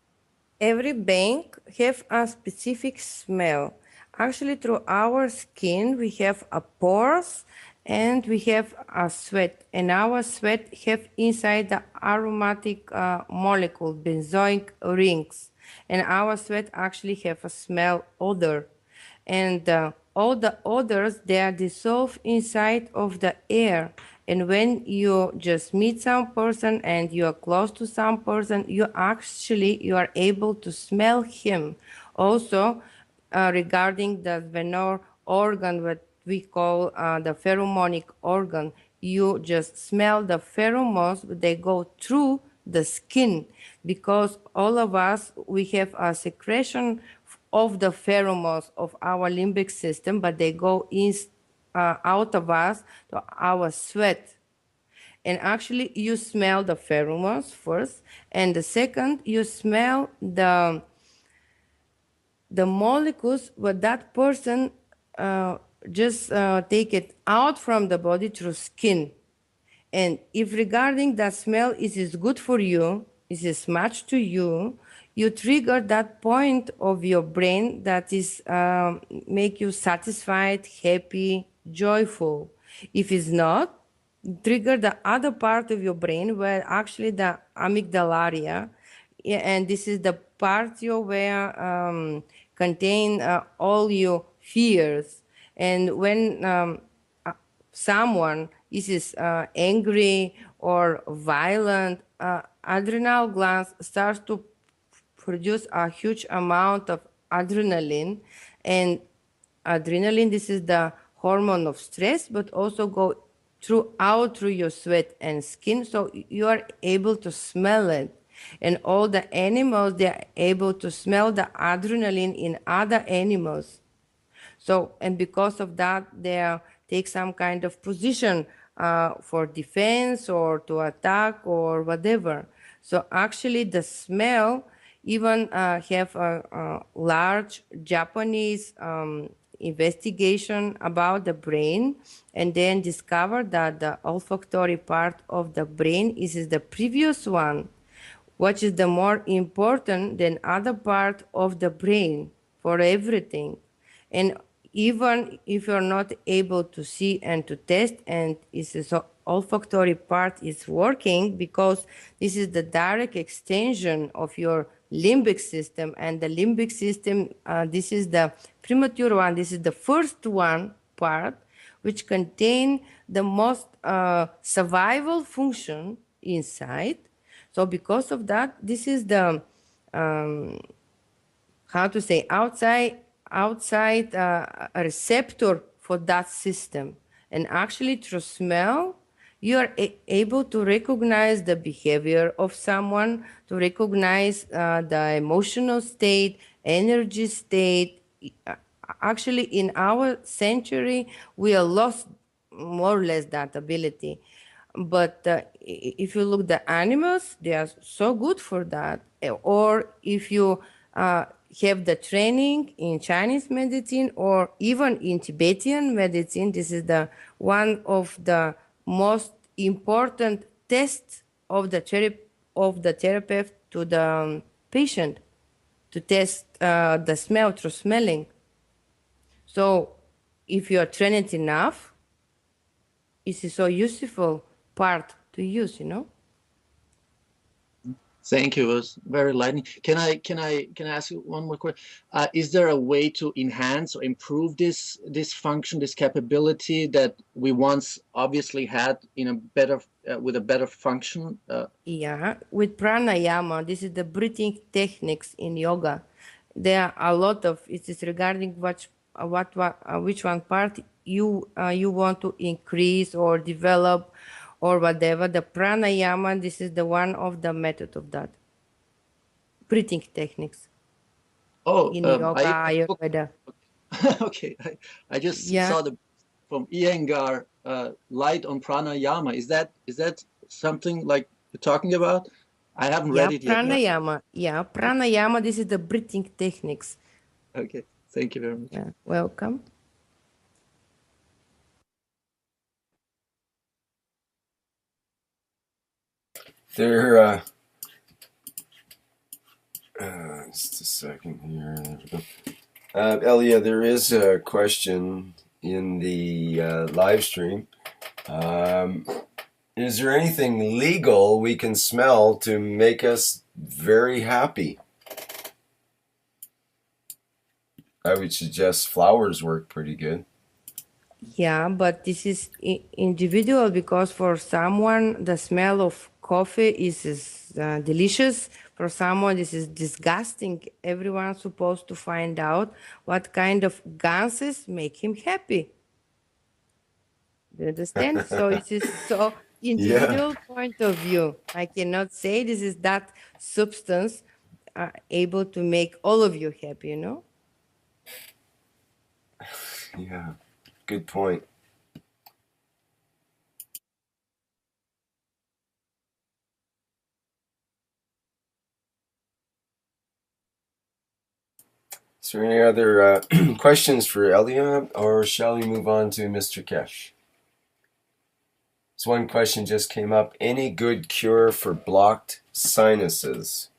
every bank have a specific smell. Actually, through our skin, we have a pores and we have a sweat. And our sweat have inside the aromatic molecule, benzoic rings. And our sweat actually have a smell odor. And all the odors, they are dissolved inside of the air. And when you just meet some person and you are close to some person, you are able to smell him. Also, regarding the venor organ, what we call the pheromonic organ, you just smell the pheromones, they go through the skin, because all of us, we have a secretion of the pheromones of our limbic system, but they go out of us to our sweat. And actually, you smell the pheromones first, and the second, you smell the molecules what that person just take it out from the body through skin. And if regarding that smell is good for you, is matched to you, you trigger that point of your brain that is make you satisfied, happy, joyful. If it's not, trigger the other part of your brain where actually the amygdala, and this is the part where contain all your fears. And when someone is angry or violent, adrenal glands starts to produce a huge amount of adrenaline. And adrenaline, this is the hormone of stress, but also go through your sweat and skin, so you are able to smell it. And all the animals, they are able to smell the adrenaline in other animals. So, and because of that, they take some kind of position for defense or to attack or whatever. So actually the smell even have a large Japanese investigation about the brain, and then discovered that the olfactory part of the brain is the previous one, which is the more important than other part of the brain for everything. And even if you're not able to see and to test, and so olfactory part is working, because this is the direct extension of your limbic system. And the limbic system, this is the premature one, this is the first one part, which contain the most survival function inside. So because of that, this is the how to say, outside a receptor for that system. And actually through smell, you are able to recognize the behavior of someone, to recognize the emotional state, energy state. Actually, in our century, we are lost more or less that ability. But if you look the animals, they are so good for that. Or if you have the training in Chinese medicine or even in Tibetan medicine, this is the one of the most important tests of the therapist to patient to test the smell through smelling. So if you are trained enough, it's a so useful part to use, you know? Thank you. It was very enlightening. Can I ask you one more question? Is there a way to enhance or improve this function, this capability that we once obviously had in a better with a better function? Yeah, with pranayama, this is the breathing techniques in yoga. There are a lot of it is regarding which one part you want to increase or develop or whatever. The pranayama, this is the one of the method of that breathing techniques Oh, in yoga I Ayurveda. okay. I just Yeah, saw the from Iyengar light on pranayama. Is that something like you're talking about? I haven't yeah, read it yet. Yeah. pranayama. Yeah, pranayama. This is the breathing techniques. Okay. Thank you very much. Yeah, welcome. There, just a second here. There we go. Elia, there is a question in the live stream. Is there anything legal we can smell to make us very happy? I would suggest flowers work pretty good. Yeah, but this is individual because for someone the smell of coffee is delicious. For someone this is disgusting. Everyone's supposed to find out what kind of gases make him happy. Do you understand? So it is so Yeah, individual point of view. I cannot say this is that substance able to make all of you happy, you know? yeah, good point. Is there any other questions for Elia, or shall we move on to Mr. Kesh? So one question just came up. Any good cure for blocked sinuses?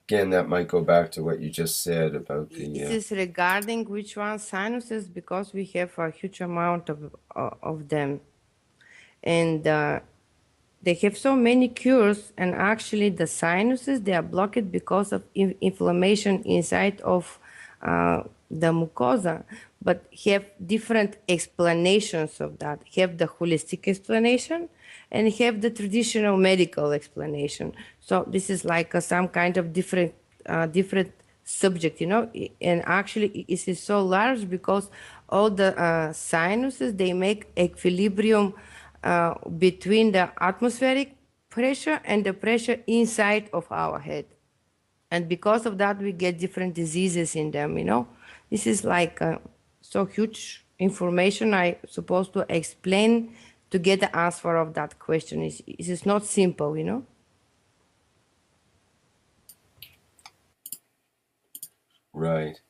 Again, that might go back to what you just said about the... This is regarding which one sinuses, because we have a huge amount of them. And they have so many cures, and actually the sinuses, they are blocked because of inflammation inside of the mucosa, but have different explanations of that. Have the holistic explanation and have the traditional medical explanation. So this is like some kind of different subject, you know, and actually it is so large because all the sinuses, they make equilibrium between the atmospheric pressure and the pressure inside of our head. And because of that, we get different diseases in them, you know. This is like so huge information I supposed to explain to get the answer of that question. It is not simple, you know. Right.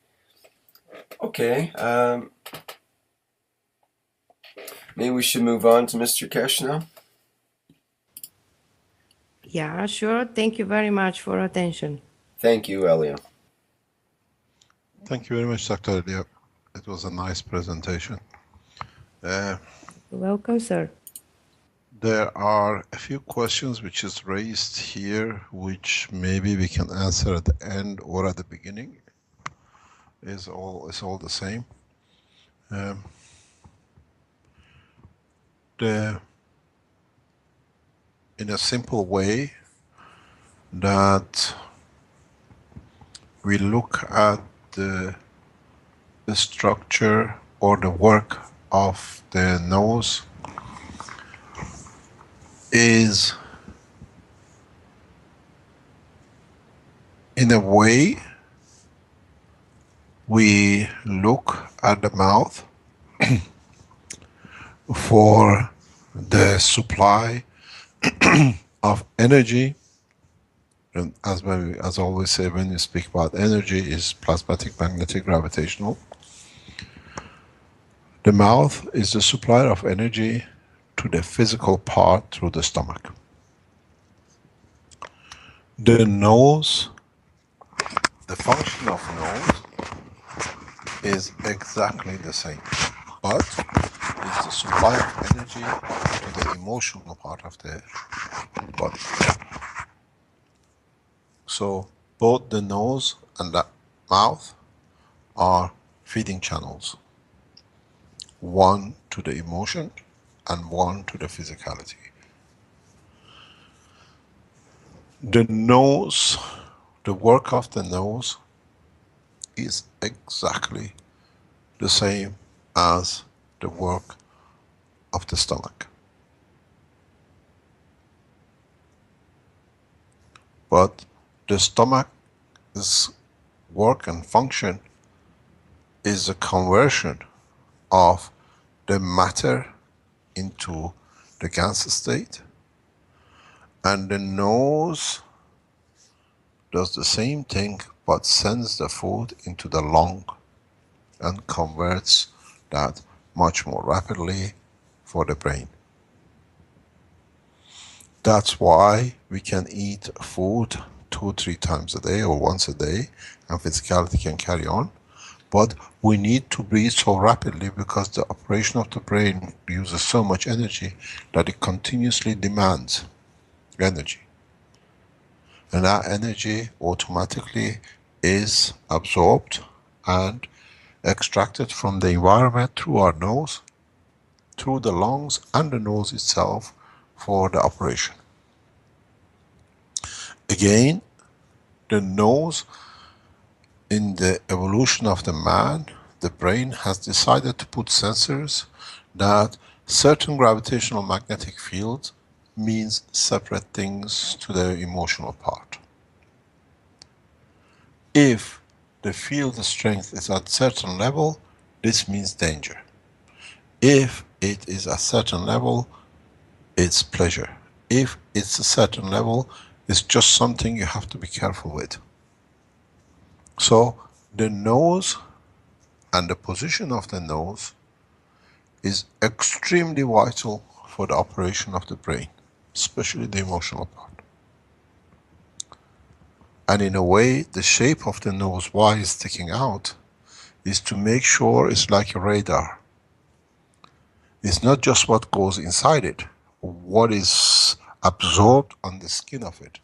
Okay. Maybe we should move on to Mr. Kesh now. Yeah, sure. Thank you very much for attention. Thank you, Elia. Thank you very much, Dr. Elia. It was a nice presentation. You're welcome, sir. There are a few questions which is raised here, which maybe we can answer at the end or at the beginning. It's all the same. In a simple way, that we look at the structure or the work of the nose is, in a way, we look at the mouth for the supply of energy. And as I always say, when you speak about energy, is plasmatic, magnetic, gravitational. The mouth is the supplier of energy to the physical part through the stomach. The nose, the function of nose is exactly the same, but it's the supply of energy to the emotional part of the body. So both the nose and the mouth are feeding channels. One to the emotion and one to the physicality. The nose, the work of the nose is exactly the same as the work of the stomach. But the stomach's work and function is a conversion of the matter into the gas state, and the nose does the same thing but sends the food into the lung and converts that much more rapidly for the brain. That's why we can eat food 2-3 times a day or once a day and physicality can carry on. But we need to breathe so rapidly because the operation of the brain uses so much energy that it continuously demands energy. And that energy automatically is absorbed and extracted from the environment through our nose, through the lungs and the nose itself for the operation. Again, the nose, in the evolution of the man, the brain has decided to put sensors that certain gravitational magnetic fields means separate things to the emotional part. If the field strength is at certain level, this means danger. If it is a certain level, it's pleasure. If it's a certain level, it's just something you have to be careful with. So the nose and the position of the nose is extremely vital for the operation of the brain, especially the emotional part. And in a way, the shape of the nose, why it's sticking out, is to make sure it's like a radar. It's not just what goes inside it, what is absorbed on the skin of it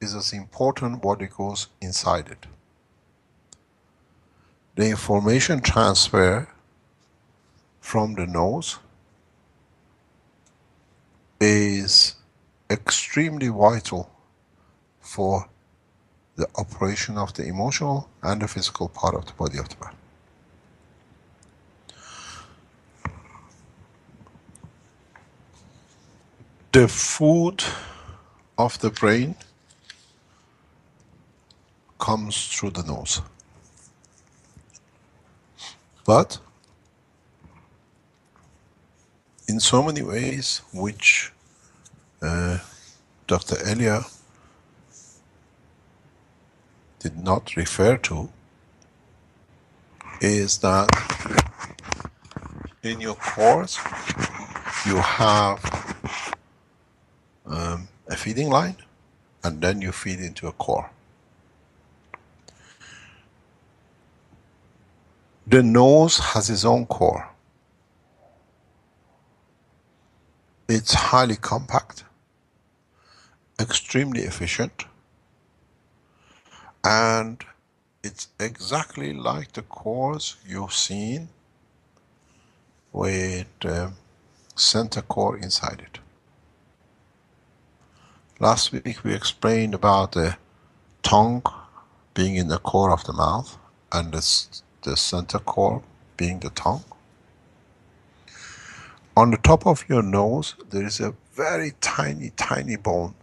is as important what it goes inside it. The information transfer from the nose is extremely vital for the operation of the emotional and the physical part of the body of the man. The food of the brain comes through the nose. But in so many ways, which Dr. Elia did not refer to, is that in your cores you have a feeding line and then you feed into a core. The nose has its own core. It's highly compact, extremely efficient, and it's exactly like the cores you've seen with center core inside it. Last week we explained about the tongue being in the core of the mouth and the center core being the tongue. On the top of your nose there is a very tiny bone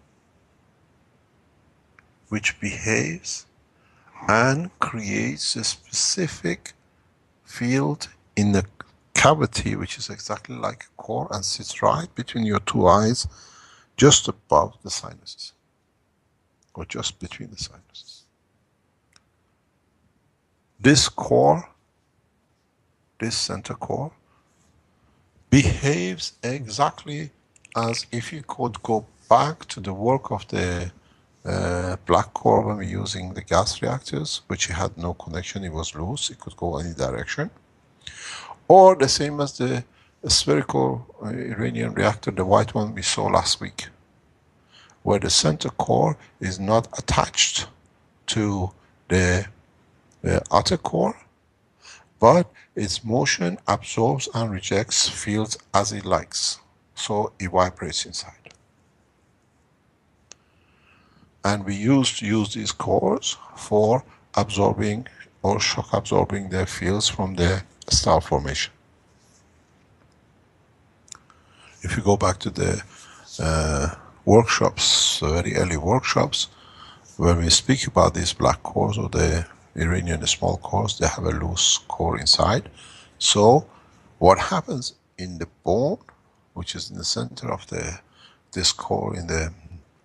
which behaves and creates a specific field in the cavity which is exactly like a core and sits right between your two eyes, just above the sinuses or just between the sinuses. This core, this center core, behaves exactly as if you could go back to the work of the black core when we're using the gas reactors, which had no connection, it was loose, it could go any direction. Or the same as the spherical uranium reactor, the white one we saw last week, where the center core is not attached to the outer core, but its motion absorbs and rejects fields as it likes. So it vibrates inside. And we used to use these cores for absorbing or shock absorbing the fields from the star formation. If you go back to the workshops, the very early workshops, when we speak about these black cores or the Iranian small cores, they have a loose core inside. So what happens in the bone, which is in the center of this core in the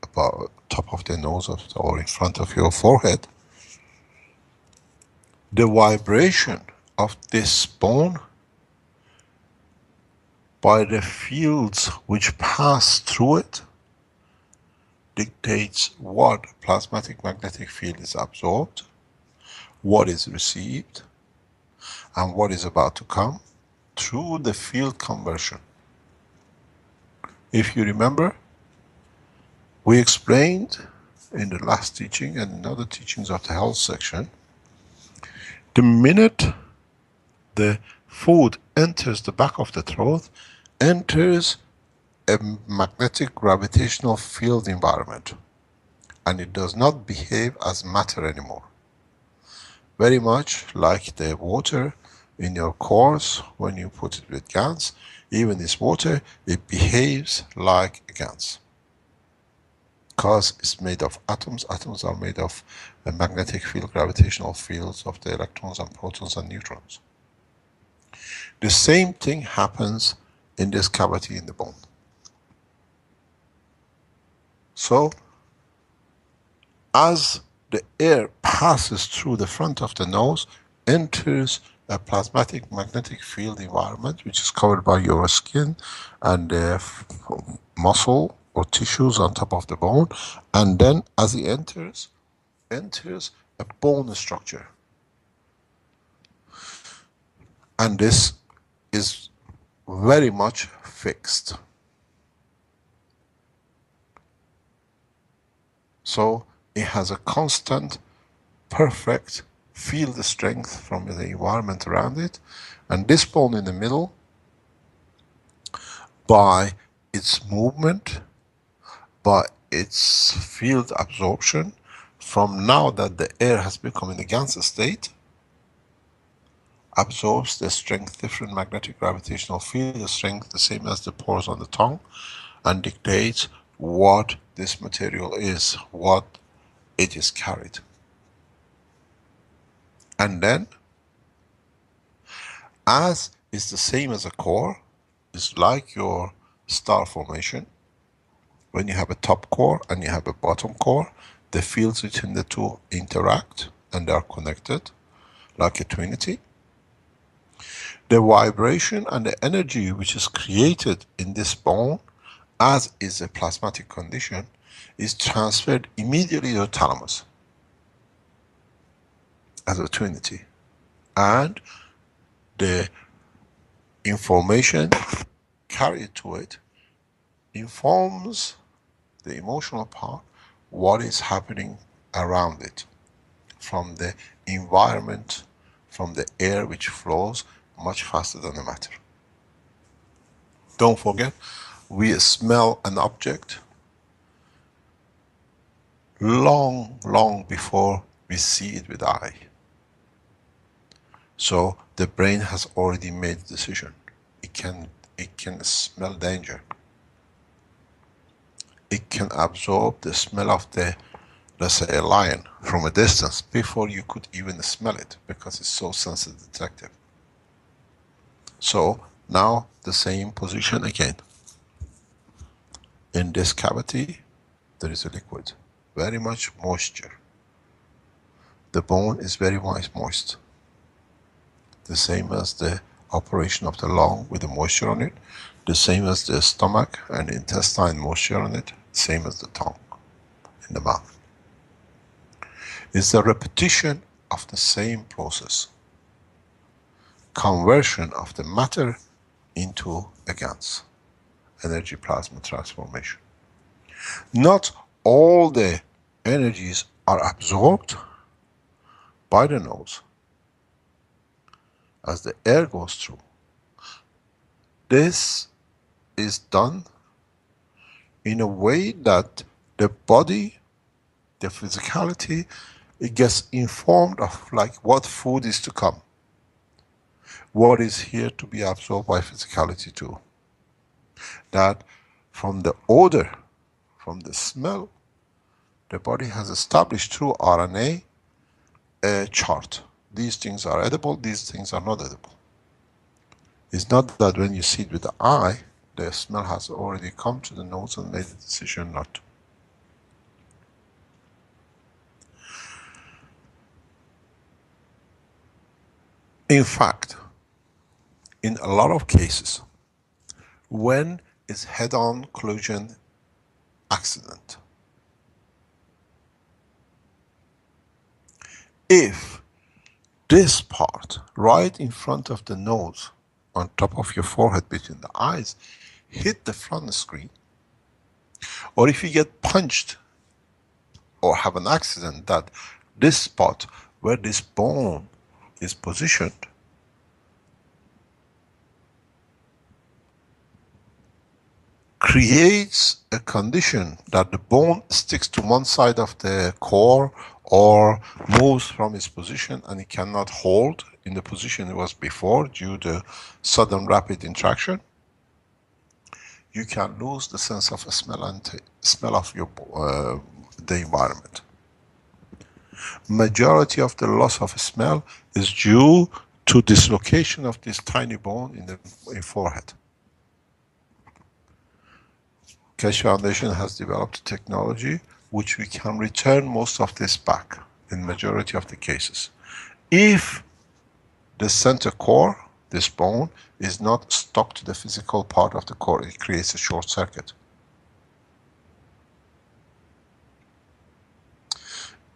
about top of the nose or in front of your forehead, the vibration of this bone by the fields which pass through it dictates what plasmatic magnetic field is absorbed, what is received, and what is about to come through the field conversion. If you remember, we explained in the last teaching and in other teachings of the health section, the minute the food enters the back of the throat, enters a magnetic gravitational field environment, and it does not behave as matter anymore. Very much like the water in your cores, when you put it with GANs, even this water, it behaves like a GANs. Because it's made of atoms. Atoms are made of a magnetic field, gravitational fields of the electrons and protons and neutrons. The same thing happens in this cavity in the bone. So, as the air passes through the front of the nose, enters a plasmatic magnetic field environment, which is covered by your skin and the muscle or tissues on top of the bone, and then as it enters a bone structure. And this is very much fixed. So it has a constant, perfect field strength from the environment around it, and this bone in the middle, by its movement, by its field absorption, from now that the air has become in the GANs state, absorbs the strength, different magnetic gravitational field strength, the same as the pores on the tongue, and dictates what this material is, what it is carried. And then, as is the same as a core, it's like your star formation. When you have a top core and you have a bottom core, the fields between the two interact and they are connected like a trinity. The vibration and the energy which is created in this bone, as is a plasmatic condition, is transferred immediately to the thalamus as a trinity. And the information carried to it informs the emotional part what is happening around it, from the environment, from the air which flows much faster than the matter. Don't forget, we smell an object long before we see it with the eye. So the brain has already made a decision. It can smell danger. It can absorb the smell of the, let's say, a lion from a distance before you could even smell it, because it's so sensitive detective. So now the same position again. In this cavity there is a liquid, very much moisture. The bone is very much moist. The same as the operation of the lung with the moisture on it, the same as the stomach and intestine moisture on it, same as the tongue in the mouth. It's the repetition of the same process. Conversion of the matter into a GANS, energy plasma transformation. Not all the energies are absorbed by the nose as the air goes through. This is done in a way that the body, the physicality, it gets informed of like what food is to come, what is here to be absorbed by physicality too. That from the odor, from the smell, the body has established through RNA a chart. These things are edible, these things are not edible. It's not that when you see it with the eye, the smell has already come to the nose and made the decision not to. In fact, in a lot of cases, when it's head-on collision accident, if this part right in front of the nose, on top of your forehead between the eyes, hit the front screen, or if you get punched or have an accident that this spot where this bone is positioned creates a condition that the bone sticks to one side of the core or moves from its position and it cannot hold in the position it was before due to sudden rapid interaction, you can lose the sense of smell and smell of your the environment. Majority of the loss of smell is due to dislocation of this tiny bone in the forehead. Keshe Foundation has developed a technology which we can return most of this back in majority of the cases. If the center core, this bone, is not stuck to the physical part of the core, it creates a short circuit.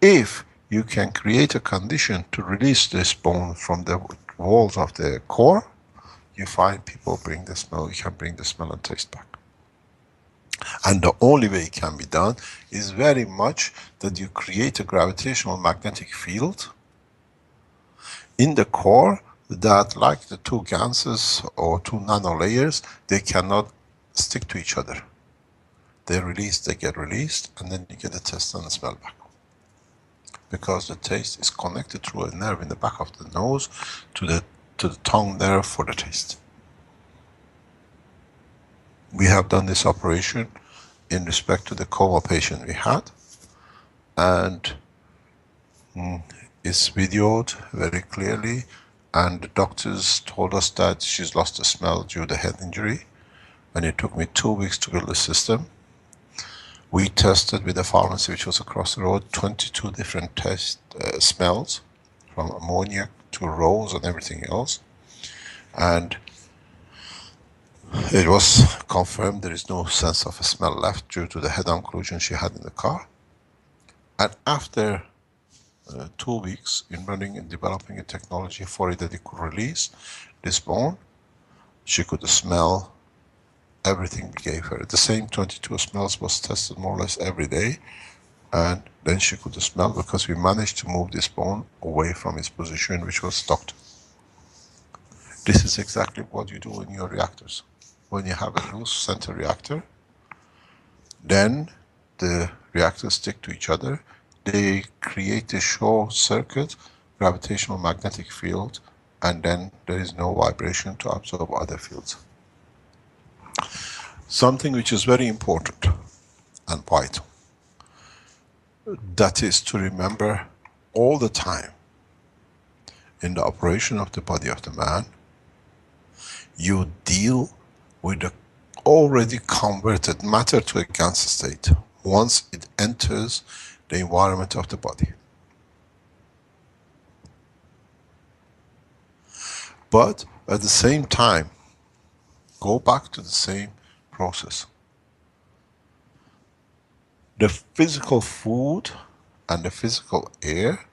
If you can create a condition to release this bone from the walls of the core, you find people bring the smell, you can bring the smell and taste back. And the only way it can be done is very much that you create a gravitational magnetic field in the core that, like the two ganses or two nanolayers, they cannot stick to each other. They release, they get released, and then you get the taste and the smell back. Because the taste is connected through a nerve in the back of the nose to the tongue nerve for the taste. We have done this operation in respect to the coma patient we had, and it's videoed very clearly, and the doctors told us that she's lost the smell due to the head injury, and it took me 2 weeks to build the system. We tested with the pharmacy which was across the road 22 different smells, from ammonia to rose and everything else, and it was confirmed there is no sense of a smell left due to the head-on collision she had in the car. And after 2 weeks in running and developing a technology for it that it could release this bone, she could smell everything we gave her. The same 22 smells was tested more or less every day, and then she could smell because we managed to move this bone away from its position which was stopped. This is exactly what you do in your reactors. When you have a loose center reactor, then the reactors stick to each other, they create a short circuit, gravitational magnetic field, and then there is no vibration to absorb other fields. Something which is very important and vital, that is to remember all the time in the operation of the body of the man, you deal with the already converted matter to a GANS state once it enters the environment of the body. But at the same time, go back to the same process. The physical food and the physical air,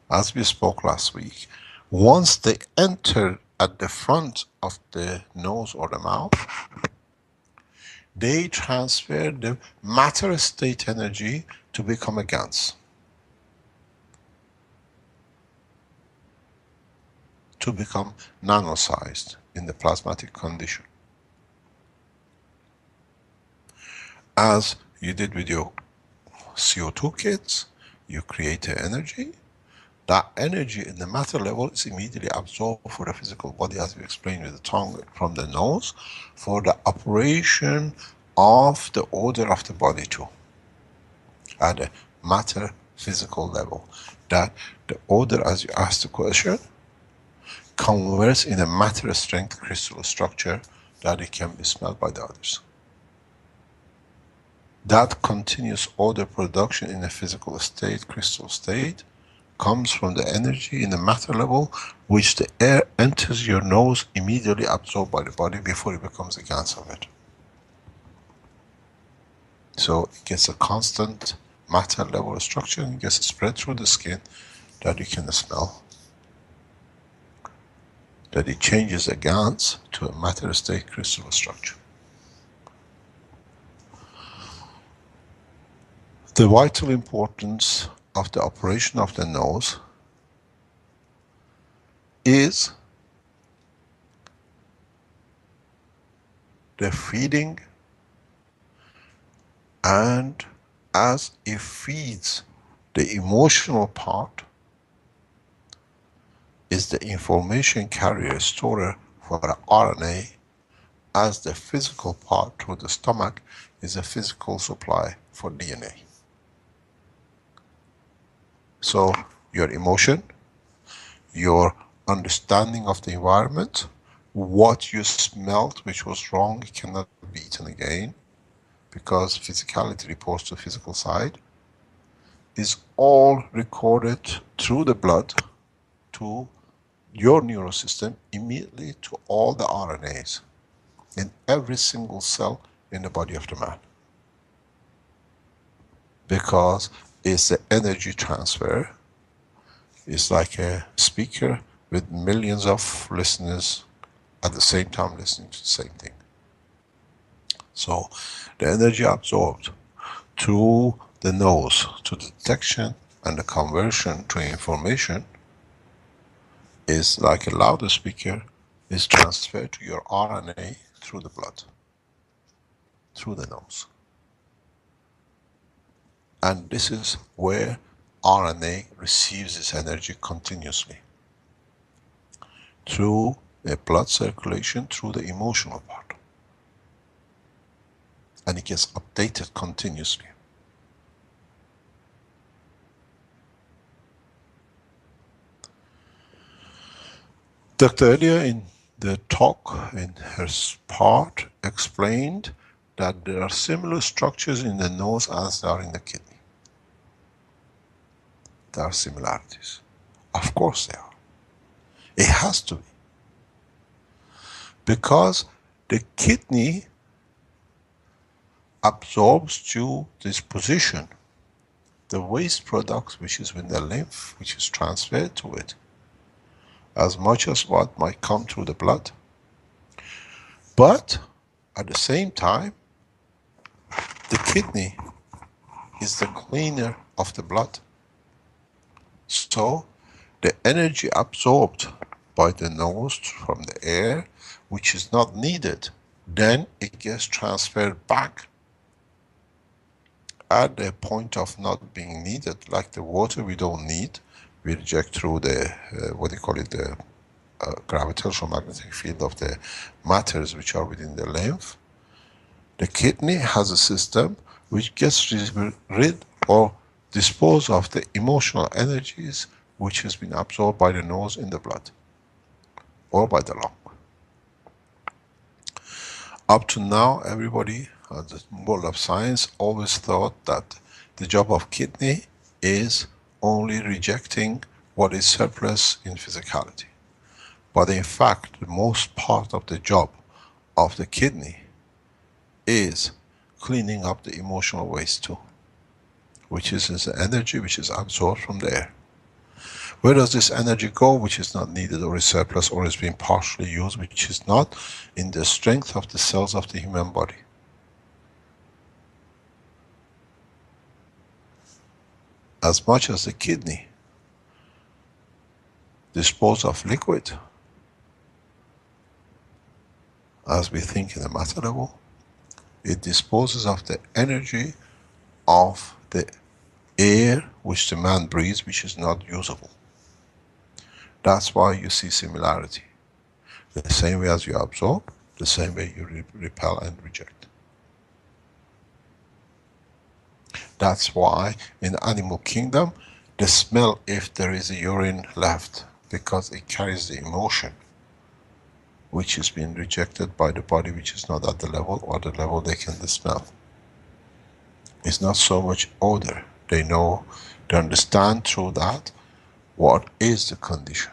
as we spoke last week, once they enter at the front of the nose or the mouth, they transfer the matter state energy to become a gans, to become nano-sized in the plasmatic condition. As you did with your CO2 kits, you create the energy. That energy in the matter level is immediately absorbed for the physical body, as we explained with the tongue from the nose, for the operation of the order of the body too, at a matter physical level. That the order, as you asked the question, converts in a matter strength crystal structure that it can be smelled by the others. That continuous order production in a physical state, crystal state, comes from the energy in the matter level, which the air enters your nose, immediately absorbed by the body before it becomes a gans of it. So it gets a constant matter level structure and it gets spread through the skin that you can smell. That it changes a gans to a matter state crystal structure. The vital importance of the operation of the nose is the feeding, and as it feeds the emotional part, is the information carrier storer for the RNA, as the physical part through the stomach is a physical supply for DNA. So your emotion, your understanding of the environment, what you smelled which was wrong, it cannot be eaten again, because physicality reports to physical side, is all recorded through the blood to your neurosystem, immediately to all the RNAs in every single cell in the body of the man. Because it's the energy transfer. It's like a speaker with millions of listeners at the same time listening to the same thing. So the energy absorbed through the nose to the detection and the conversion to information is like a loudspeaker, is transferred to your RNA through the blood, through the nose. And this is where RNA receives its energy continuously, through a blood circulation, through the emotional part. And it gets updated continuously. Dr. Elia in the talk, in her part, explained that there are similar structures in the nose as there are in the kidney. There are similarities. Of course there are. It has to be. Because the kidney absorbs to this position the waste products which is in the lymph, which is transferred to it, as much as what might come through the blood. But at the same time, the kidney is the cleaner of the blood. So the energy absorbed by the nose from the air, which is not needed, then it gets transferred back at the point of not being needed, like the water we don't need, we reject through the, what do you call it, the gravitational magnetic field of the matters which are within the lymph. The kidney has a system which gets rid or dispose of the emotional energies which has been absorbed by the nose in the blood or by the lung. Up to now, everybody in the world of science always thought that the job of kidney is only rejecting what is surplus in physicality. But in fact, the most part of the job of the kidney is cleaning up the emotional waste too. which is the energy which is absorbed from the air. Where does this energy go, which is not needed or is surplus or is being partially used, which is not in the strength of the cells of the human body? As much as the kidney dispose of liquid, as we think in the matter level, it disposes of the energy of the air which the man breathes, which is not usable. That's why you see similarity. The same way as you absorb, the same way you repel and reject. That's why in the animal kingdom, the smell, if there is a urine left, because it carries the emotion, which is being rejected by the body, which is not at the level or the level they can smell. It's not so much odor. They know, they understand through that what is the condition.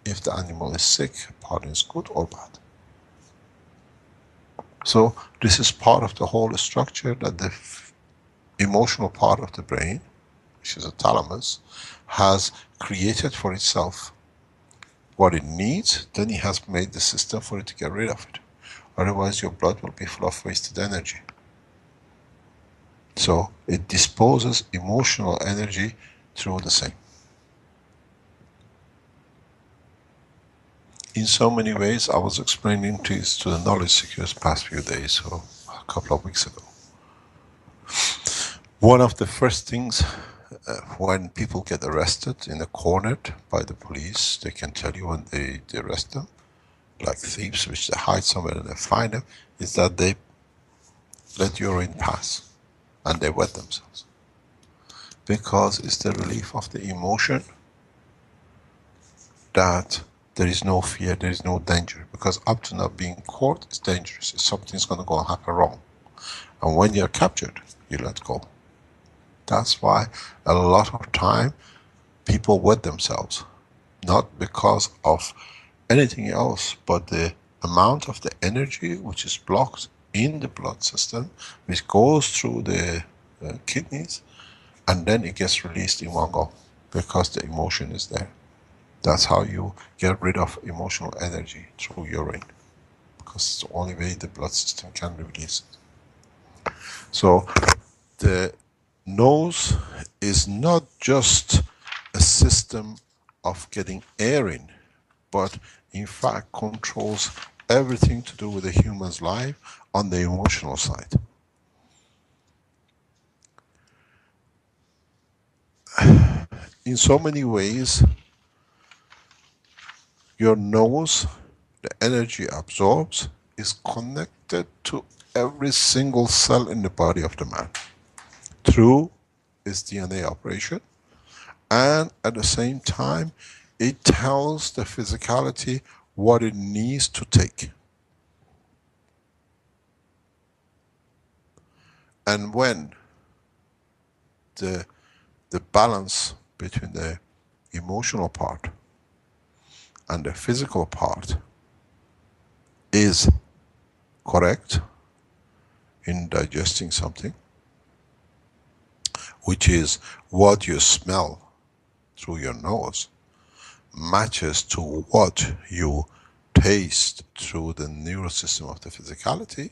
If the animal is sick, pardon is good or bad. So this is part of the whole structure that the emotional part of the brain, which is a thalamus, has created for itself what it needs, then it has made the system for it to get rid of it. Otherwise your blood will be full of wasted energy. So it disposes emotional energy through the same. In so many ways, I was explaining this to the knowledge seekers past few days, or a couple of weeks ago. One of the first things when people get arrested and cornered by the police, they can tell you when they arrest them, like thieves which they hide somewhere and they find them, is that they let urine pass and they wet themselves. Because it's the relief of the emotion that there is no fear, there is no danger. Because up to now being caught is dangerous. If something's going to go and happen wrong. And when you're captured, you let go. That's why a lot of time people wet themselves. Not because of anything else, but the amount of the energy which is blocked in the blood system, which goes through the kidneys, and then it gets released in one go, because the emotion is there. That's how you get rid of emotional energy, through urine, because it's the only way the blood system can release it. So the nose is not just a system of getting air in, but in fact controls everything to do with the human's life on the emotional side. In so many ways, your nose, the energy absorbs, is connected to every single cell in the body of the man through its DNA operation, and at the same time it tells the physicality what it needs to take. And when the balance between the emotional part and the physical part is correct in digesting something, which is what you smell through your nose, matches to what you taste through the neural system of the physicality,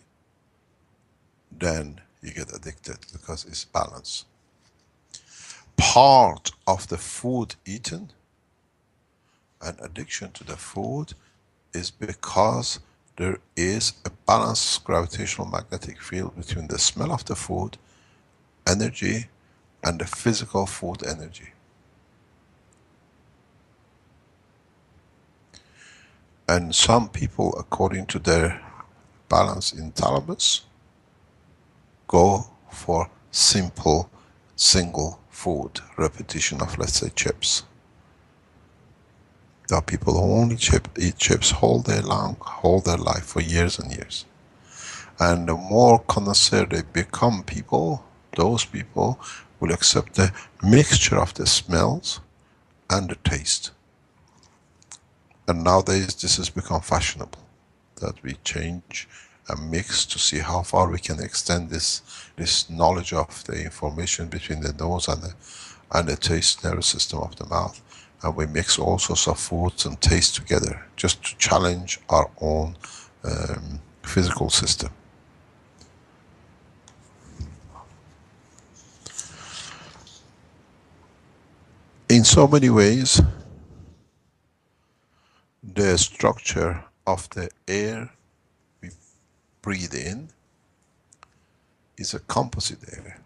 then you get addicted, because it's balance. Part of the food eaten and addiction to the food is because there is a balanced gravitational magnetic field between the smell of the food energy and the physical food energy. And some people, according to their balance in thalamus, go for simple, single food, repetition of, let's say, chips. There are people who only eat chips whole day long, whole their life, for years and years. And the more connoisseur they become people, those people will accept the mixture of the smells and the taste. And nowadays this has become fashionable, that we change and mix to see how far we can extend this knowledge of the information between the nose and the taste nervous system of the mouth. And we mix all sorts of foods and taste together just to challenge our own physical system. In so many ways, the structure of the air we breathe in is a composite air.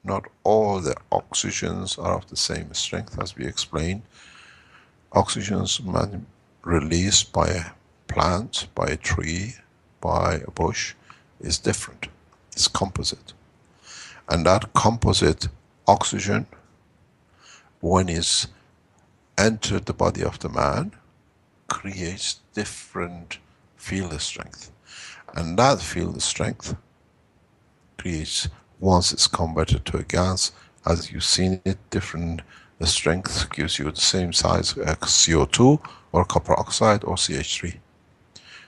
Not all the oxygens are of the same strength, as we explained. Oxygens released by a plant, by a tree, by a bush is different. It's composite. And that composite oxygen, when it's entered the body of the man, creates different field strength. And that field strength creates, once it's converted to a gas, as you've seen it, different strength gives you the same size CO2 or copper oxide or CH3.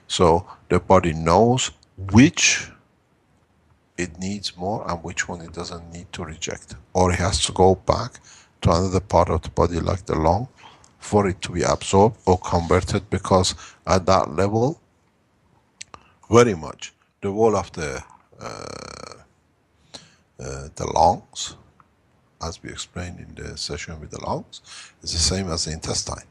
So the body knows which it needs more and which one it doesn't need to reject. Or it has to go back to another part of the body like the lung for it to be absorbed or converted, because at that level, very much, the wall of the lungs, as we explained in the session with the lungs, is the same as the intestine.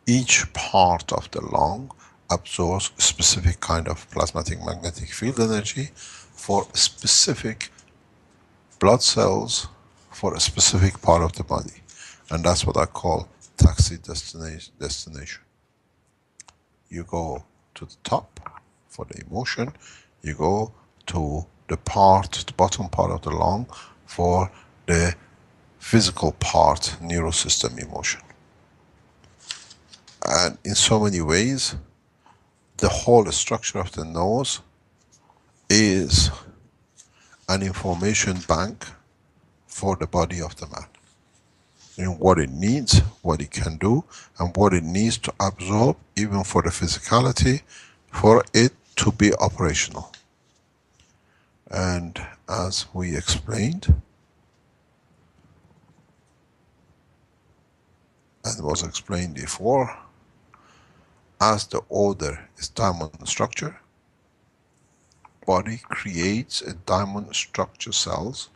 Each part of the lung absorbs a specific kind of plasmatic magnetic field energy for specific blood cells for a specific part of the body. And that's what I call taxi destination. You go to the top for the emotion, you go to the bottom part of the lung for the physical part, neurosystem emotion. And in so many ways, the whole structure of the nose is an information bank for the body of the man. In what it needs, what it can do, and what it needs to absorb, even for the physicality, for it to be operational. And as we explained, and was explained before, as the odor is diamond structure, body creates a diamond structure cells,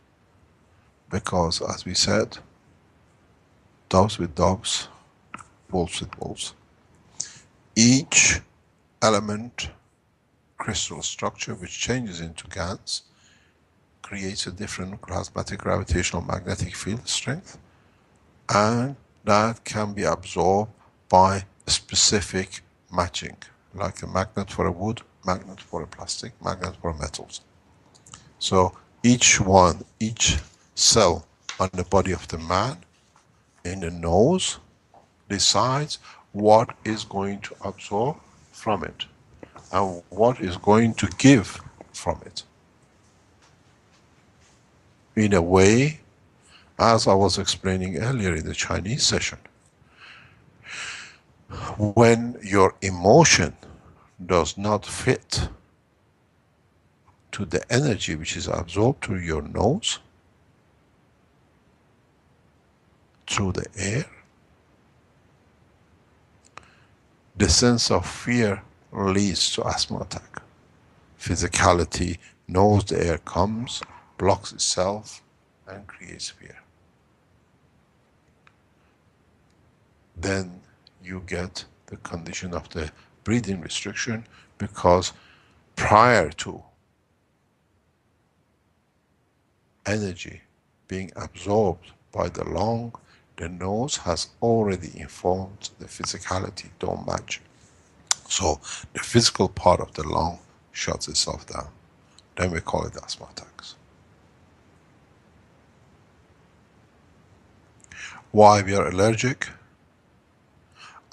because as we said, doves with doves, wolves with wolves. Each element, crystal structure which changes into GANs, creates a different plasmatic gravitational magnetic field strength, and that can be absorbed by a specific matching, like a magnet for a wood, magnet for a plastic, magnet for metals. So each cell on the body of the man, in the nose, decides what is going to absorb from it and what is going to give from it. In a way, as I was explaining earlier in the Chinese session, when your emotion does not fit to the energy which is absorbed through your nose, through the air, the sense of fear leads to asthma attack. Physicality knows the air comes, blocks itself, and creates fear. Then you get the condition of the breathing restriction, because prior to energy being absorbed by the lung, the nose has already informed the physicality don't match. So the physical part of the lung shuts itself down. Then we call it asthma attacks. Why we are allergic,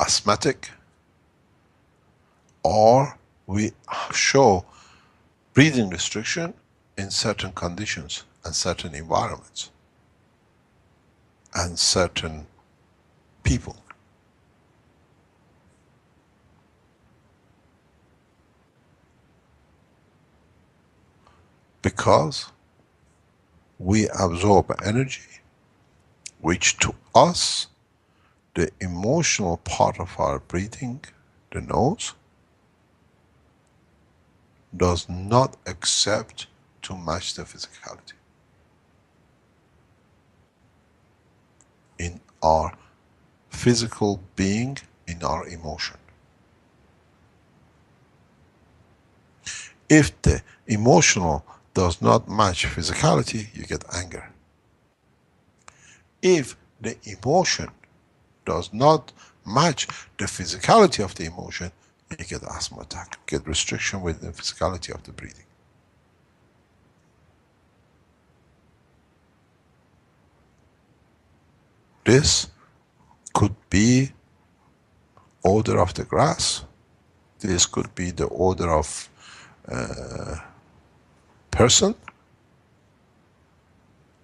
asthmatic, or we show breathing restriction in certain conditions and certain environments and certain people. Because we absorb energy, which to us, the emotional part of our breathing, the nose, does not accept to match the physicality. In our physical being, in our emotion. If the emotional does not match physicality, you get anger. If the emotion does not match the physicality of the emotion, you get asthma attack, get restriction with the physicality of the breathing. This could be odor of the grass. This could be the odor of person,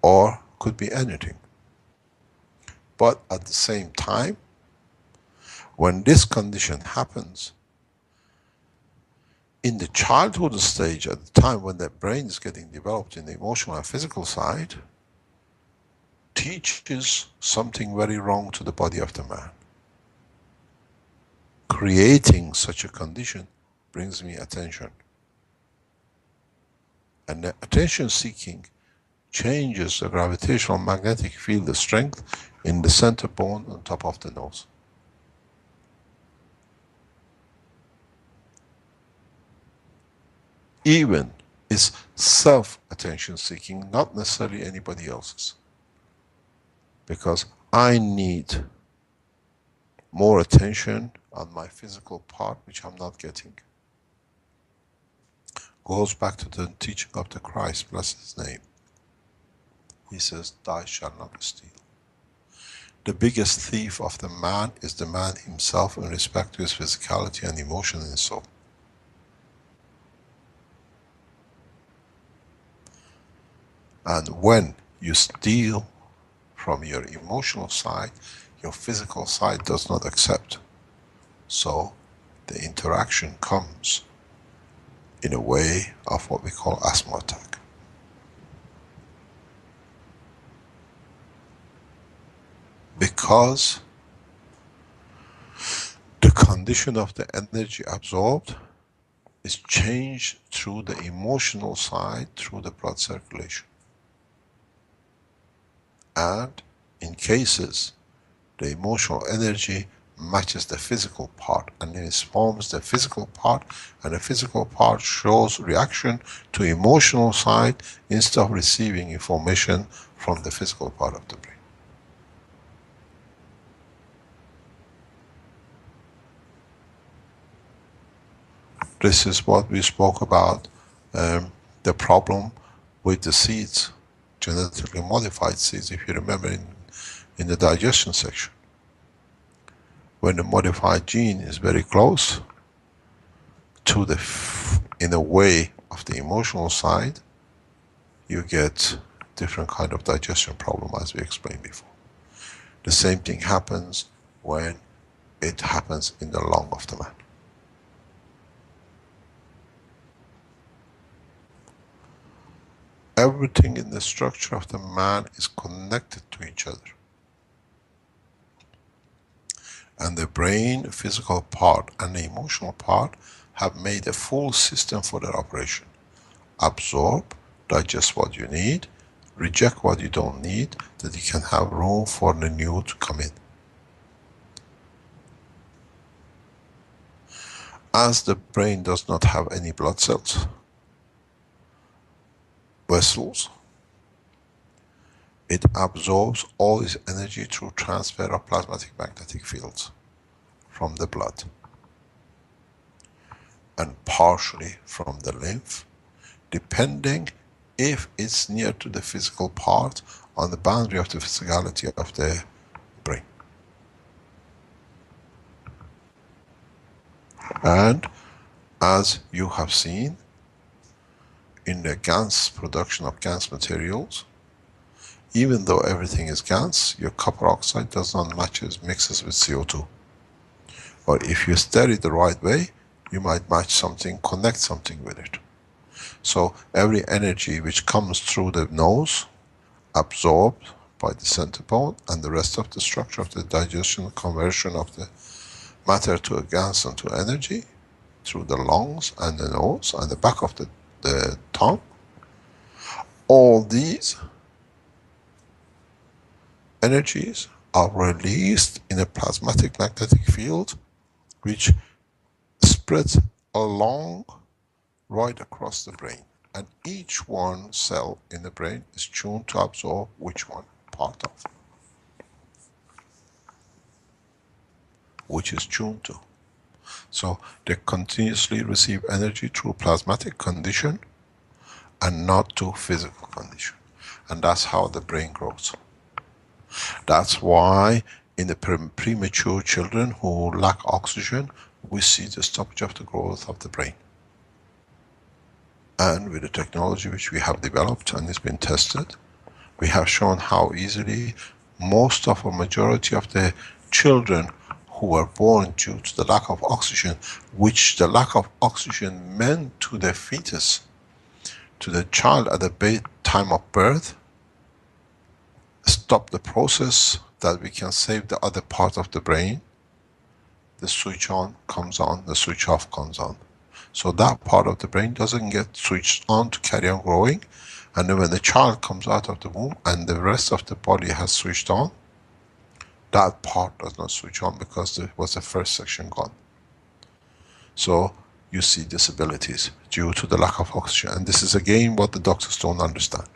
or could be anything. But at the same time, when this condition happens, in the childhood stage, at the time when the brain is getting developed in the emotional and physical side, teaches something very wrong to the body of the man. Creating such a condition brings me attention. And the attention seeking changes the gravitational magnetic field strength in the center bone on top of the nose. Even is self-attention seeking, not necessarily anybody else's. Because I need more attention on my physical part, which I'm not getting. Goes back to the teaching of the Christ, bless his name. He says, thou shalt not steal. The biggest thief of the man is the man himself in respect to his physicality and emotion and soul. And when you steal from your emotional side, your physical side does not accept. So the interaction comes in a way of what we call asthma attack. Because the condition of the energy absorbed is changed through the emotional side, through the blood circulation. And in cases, the emotional energy matches the physical part, and it informs the physical part, and the physical part shows reaction to emotional side instead of receiving information from the physical part of the brain. This is what we spoke about, the problem with the seeds, genetically modified seeds, if you remember in the digestion section. When the modified gene is very close to the, in a way of the emotional side, you get different kind of digestion problem, as we explained before. The same thing happens when it happens in the lung of the man. Everything in the structure of the man is connected to each other. And the brain, physical part, and the emotional part have made a full system for their operation. Absorb, digest what you need, reject what you don't need, that you can have room for the new to come in. As the brain does not have any blood cells, vessels, it absorbs all its energy through transfer of plasmatic magnetic fields from the blood and partially from the lymph, depending if it's near to the physical part on the boundary of the physicality of the brain. And as you have seen in the GANS production of GANS materials, even though everything is GANS, your copper oxide does not mixes with CO2. But if you stir it the right way, you might match something, connect something with it. So every energy which comes through the nose, absorbed by the center bone, and the rest of the structure of the digestion, conversion of the matter to a gas and to energy, through the lungs and the nose and the back of the tongue, all these energies are released in a plasmatic magnetic field which spreads along right across the brain. And each one cell in the brain is tuned to absorb which one part of, which is tuned to. So they continuously receive energy through plasmatic condition and not to physical condition. And that's how the brain grows. That's why in the premature children who lack oxygen, we see the stoppage of the growth of the brain. And with the technology which we have developed and it's been tested, we have shown how easily most of a majority of the children who were born due to the lack of oxygen, which the lack of oxygen meant to the fetus, to the child at the time of birth, stop the process that we can save the other part of the brain. The switch on comes on, the switch off comes on. So that part of the brain doesn't get switched on to carry on growing, and then when the child comes out of the womb and the rest of the body has switched on, that part does not switch on because it was the first section gone. So you see disabilities due to the lack of oxygen. And this is again what the doctors don't understand.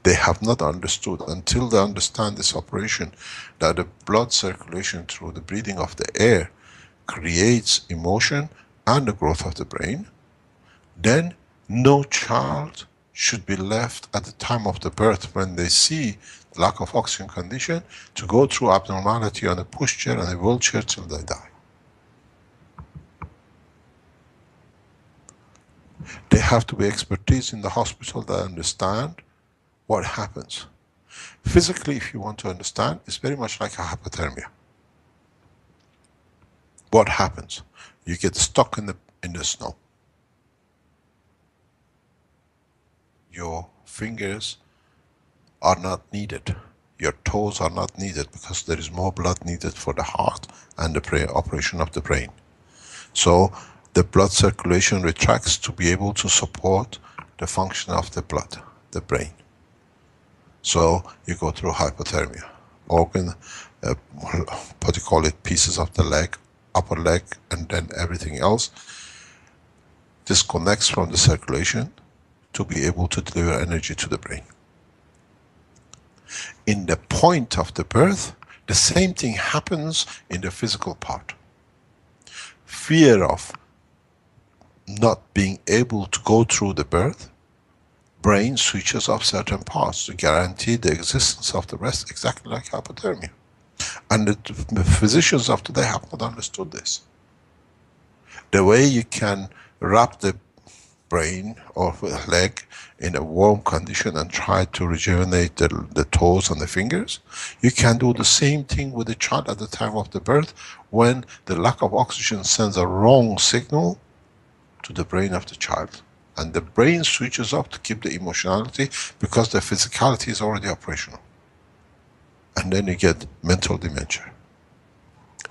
They have not understood until they understand this operation, that the blood circulation through the breathing of the air creates emotion and the growth of the brain. Then no child should be left at the time of the birth, when they see the lack of oxygen condition, to go through abnormality on a pushchair and a wheelchair till they die. They have to be expertise in the hospital that understand what happens. Physically, if you want to understand, it's very much like a hypothermia. What happens? You get stuck in the snow. Your fingers are not needed. Your toes are not needed because there is more blood needed for the heart and the operation of the brain. So the blood circulation retracts to be able to support the function of the blood, the brain. So you go through hypothermia. Organ, what do you call it, pieces of the leg, upper leg, and then everything else disconnects from the circulation to be able to deliver energy to the brain. In the point of the birth, the same thing happens in the physical part. Fear of not being able to go through the birth, brain switches off certain parts to guarantee the existence of the rest, exactly like hypothermia. And the physicians of today have not understood this. The way you can wrap the brain or leg in a warm condition and try to rejuvenate the toes and the fingers, you can do the same thing with the child at the time of the birth, when the lack of oxygen sends a wrong signal to the brain of the child. And the brain switches off to keep the emotionality because the physicality is already operational. And then you get mental dementia.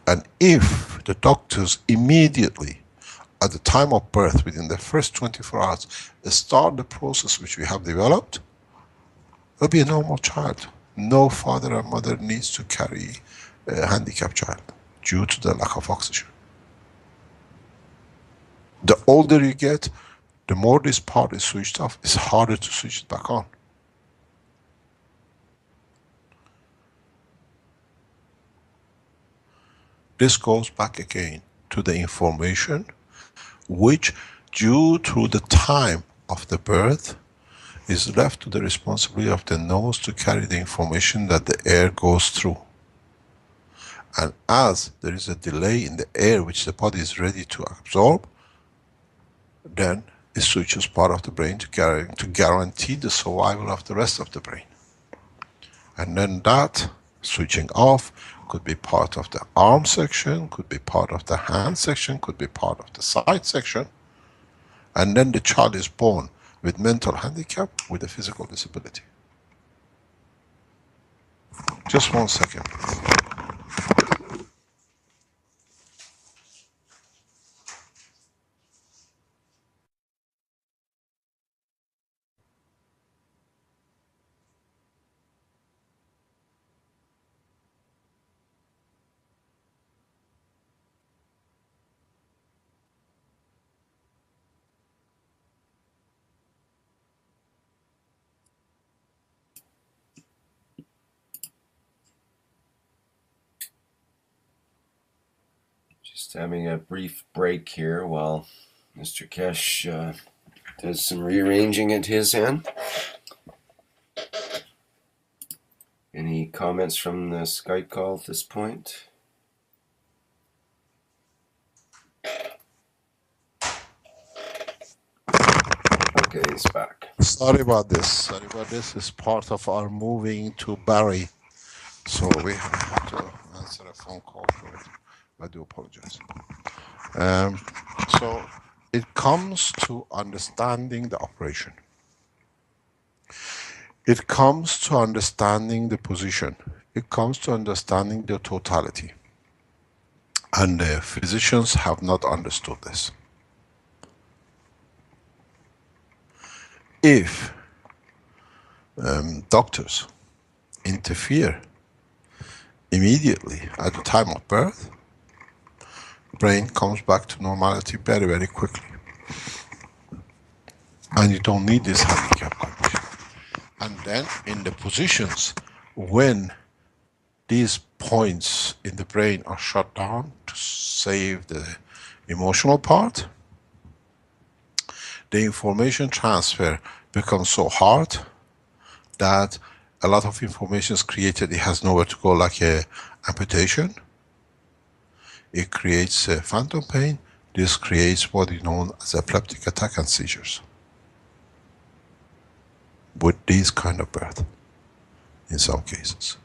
And if the doctors immediately, at the time of birth, within the first 24 hours, start the process which we have developed, it'll be a normal child. No father or mother needs to carry a handicapped child due to the lack of oxygen. The older you get, the more this part is switched off, it's harder to switch it back on. This goes back again to the information which, due to the time of the birth, is left to the responsibility of the nose to carry the information that the air goes through. And as there is a delay in the air which the body is ready to absorb, then it switches part of the brain to guarantee the survival of the rest of the brain. And then that switching off could be part of the arm section, could be part of the hand section, could be part of the side section. And then the child is born with mental handicap, with a physical disability. Just 1 second. Just having a brief break here while Mr. Kesh does some rearranging at his end. Any comments from the Skype call at this point? Okay, he's back. Sorry about this. Sorry about this. It's part of our moving to Barry. So we have to answer a phone call for it. I do apologize. So it comes to understanding the operation. It comes to understanding the position. It comes to understanding the totality. And the physicians have not understood this. If doctors interfere immediately at the time of birth, brain comes back to normality very, very quickly. And you don't need this handicap condition. And then in the positions when these points in the brain are shut down to save the emotional part, the information transfer becomes so hard that a lot of information is created. It has nowhere to go, like a amputation. It creates a phantom pain. This creates what is known as epileptic attack and seizures with these kind of birth in some cases.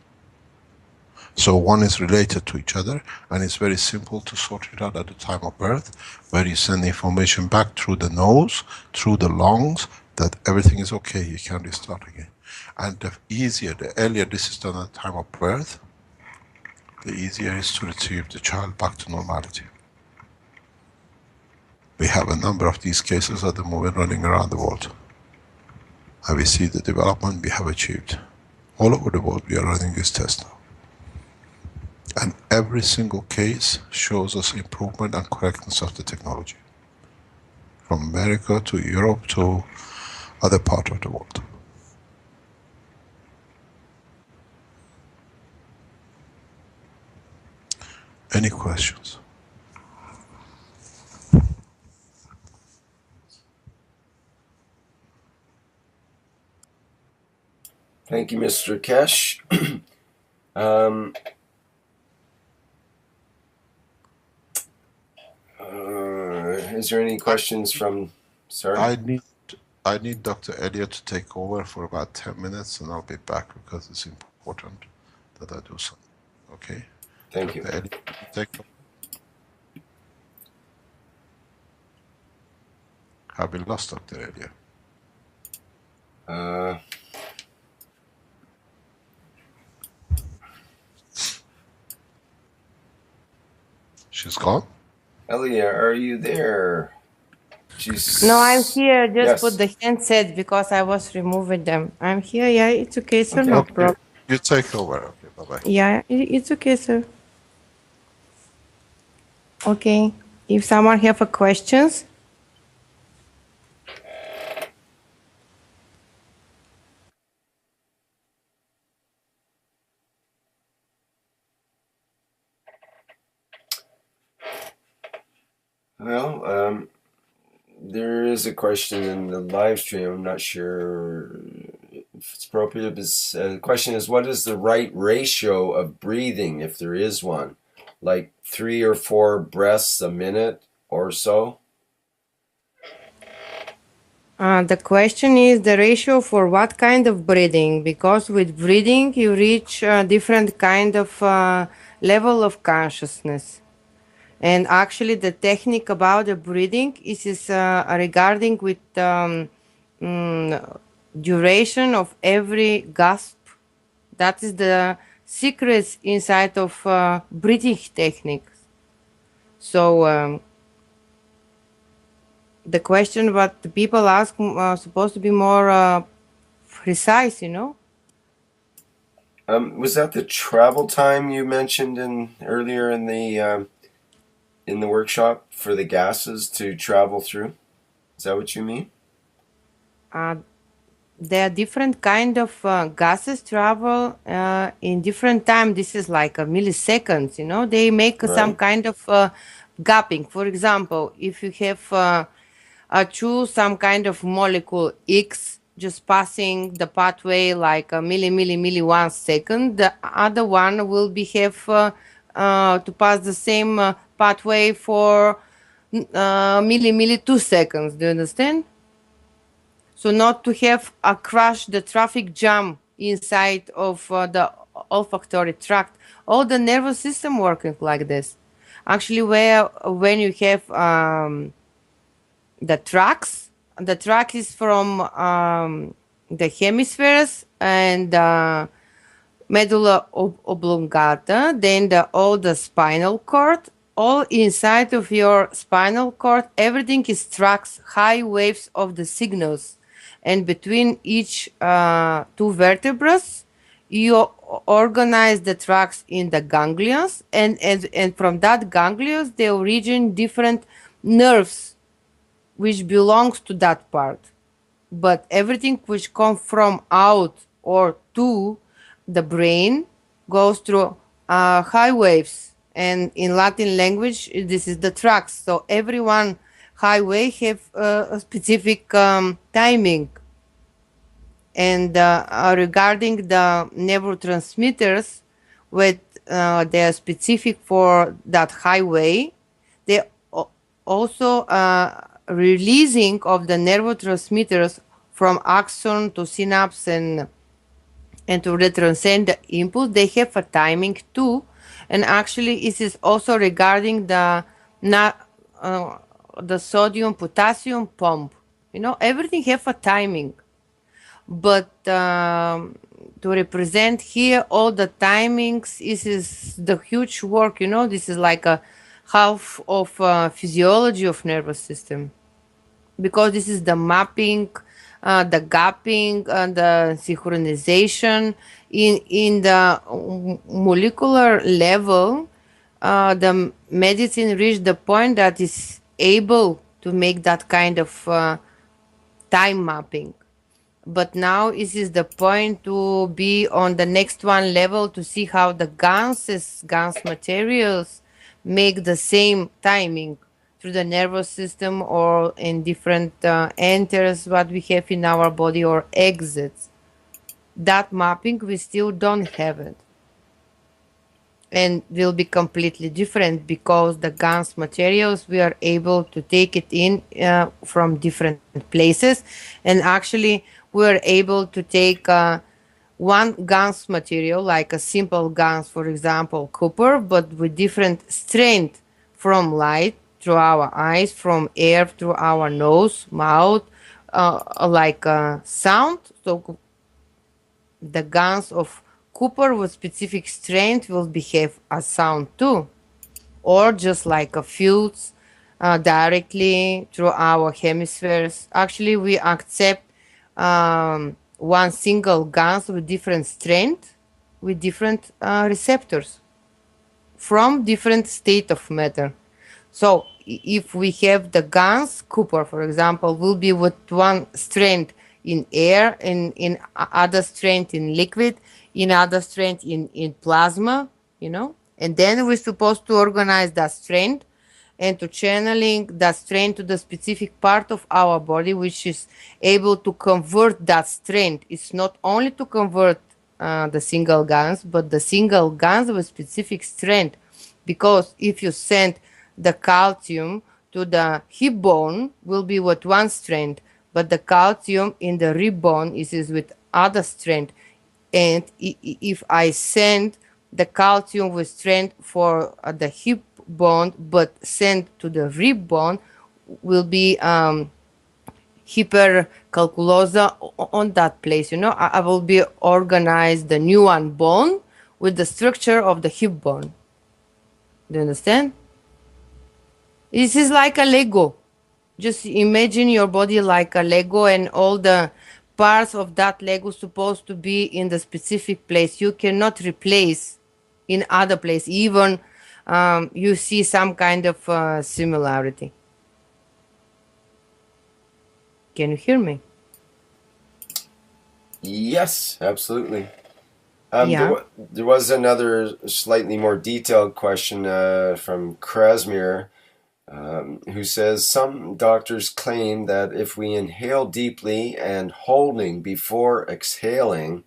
So one is related to each other, and it's very simple to sort it out at the time of birth, where you send information back through the nose, through the lungs, that everything is okay, you can restart again. And the easier, the earlier this is done at the time of birth, the easier it is to retrieve the child back to normality. We have a number of these cases at the moment running around the world. And we see the development we have achieved. All over the world we are running this test now. And every single case shows us improvement and correctness of the technology. From America to Europe to other parts of the world. Any questions? Thank you, Mr. Kesh. Is there any questions from, sorry? I need Dr. Elliot to take over for about 10 minutes and I'll be back because it's important that I do something. Okay? Thank you. Dr. Elliot, take over. Have we lost Dr. Elliot? She's gone? Elia, are you there? No, I'm here. Just Yes. put the handset because I was removing them. I'm here. Yeah, it's okay, sir. Okay. No problem. You take over. Okay, bye-bye. Yeah, it's okay, sir. Okay. If someone have a questions. Well, there is a question in the live stream. I'm not sure if it's appropriate. The question is, what is the right ratio of breathing, if there is one? Like 3 or 4 breaths a minute or so? The question is the ratio for what kind of breathing? Because with breathing, you reach a different kind of level of consciousness. And actually, the technique about the breathing is regarding with duration of every gasp. That is the secrets inside of breathing techniques. So the question what the people ask are supposed to be more precise, you know. Was that the travel time you mentioned earlier in the workshop for the gases to travel through? Is that what you mean? There are different kind of gases travel in different time. This is like a milliseconds, you know. They make some Right. kind of gapping. For example, if you have choose some kind of molecule X just passing the pathway like a milli 1 second, the other one will behave to pass the same pathway for milli 2 seconds. Do you understand? So not to have a crash, the traffic jam inside of the olfactory tract. All the nervous system working like this. Actually, where when you have the tracks. The track is from the hemispheres and medulla oblongata, then all the spinal cord. All inside of your spinal cord, everything is tracks, high waves of the signals. And between each two vertebrae, you organize the tracks in the ganglions, and from that ganglions, they origin different nerves which belongs to that part. But everything which comes from out or to the brain goes through high waves. And in Latin language, this is the tracks. So every one highway have a specific timing. And regarding the neurotransmitters, with they are specific for that highway, they also releasing of the neurotransmitters from axon to synapse and to retranscend the impulse. They have a timing too, and actually this is also regarding the sodium potassium pump. You know, everything have a timing, but to represent here all the timings, this is the huge work. You know, this is like a half of physiology of nervous system, because this is the mapping, the gapping, the synchronization in the molecular level. The medicine reached the point that is able to make that kind of time mapping. But now this is the point to be on the next one level to see how the GANs materials make the same timing through the nervous system or in different enters what we have in our body or exits. That mapping, we still don't have it. And will be completely different because the GANs materials, we are able to take it in from different places. And actually, we are able to take one GANs material, like a simple GANs, for example, copper, but with different strength from light through our eyes, from air through our nose, mouth, like sound. So the GANs of copper with specific strength will behave as sound too, or just like a fields directly through our hemispheres. Actually, we accept one single GANs with different strength, with different receptors from different state of matter. So if we have the GANs, copper, for example, will be with one strength in air, in other strength in liquid, in other strength in plasma, you know. And then we're supposed to organize that strength and to channeling that strength to the specific part of our body, which is able to convert that strength. It's not only to convert the single GANs, but the single GANs with specific strength. Because if you send the calcium to the hip bone, will be with one strength, but the calcium in the rib bone is with other strength. And if I send the calcium with strength for the hip bone, but send to the rib bone, will be hypercalculosa on that place. I will be organized the new one bone with the structure of the hip bone. Do you understand? This is like a Lego. Just imagine your body like a Lego, and all the parts of that Lego supposed to be in the specific place. You cannot replace in other place. Even you see some kind of similarity. Can you hear me? Yes, absolutely. Yeah. There was another slightly more detailed question from Krasmir, who says some doctors claim that if we inhale deeply and holding before exhaling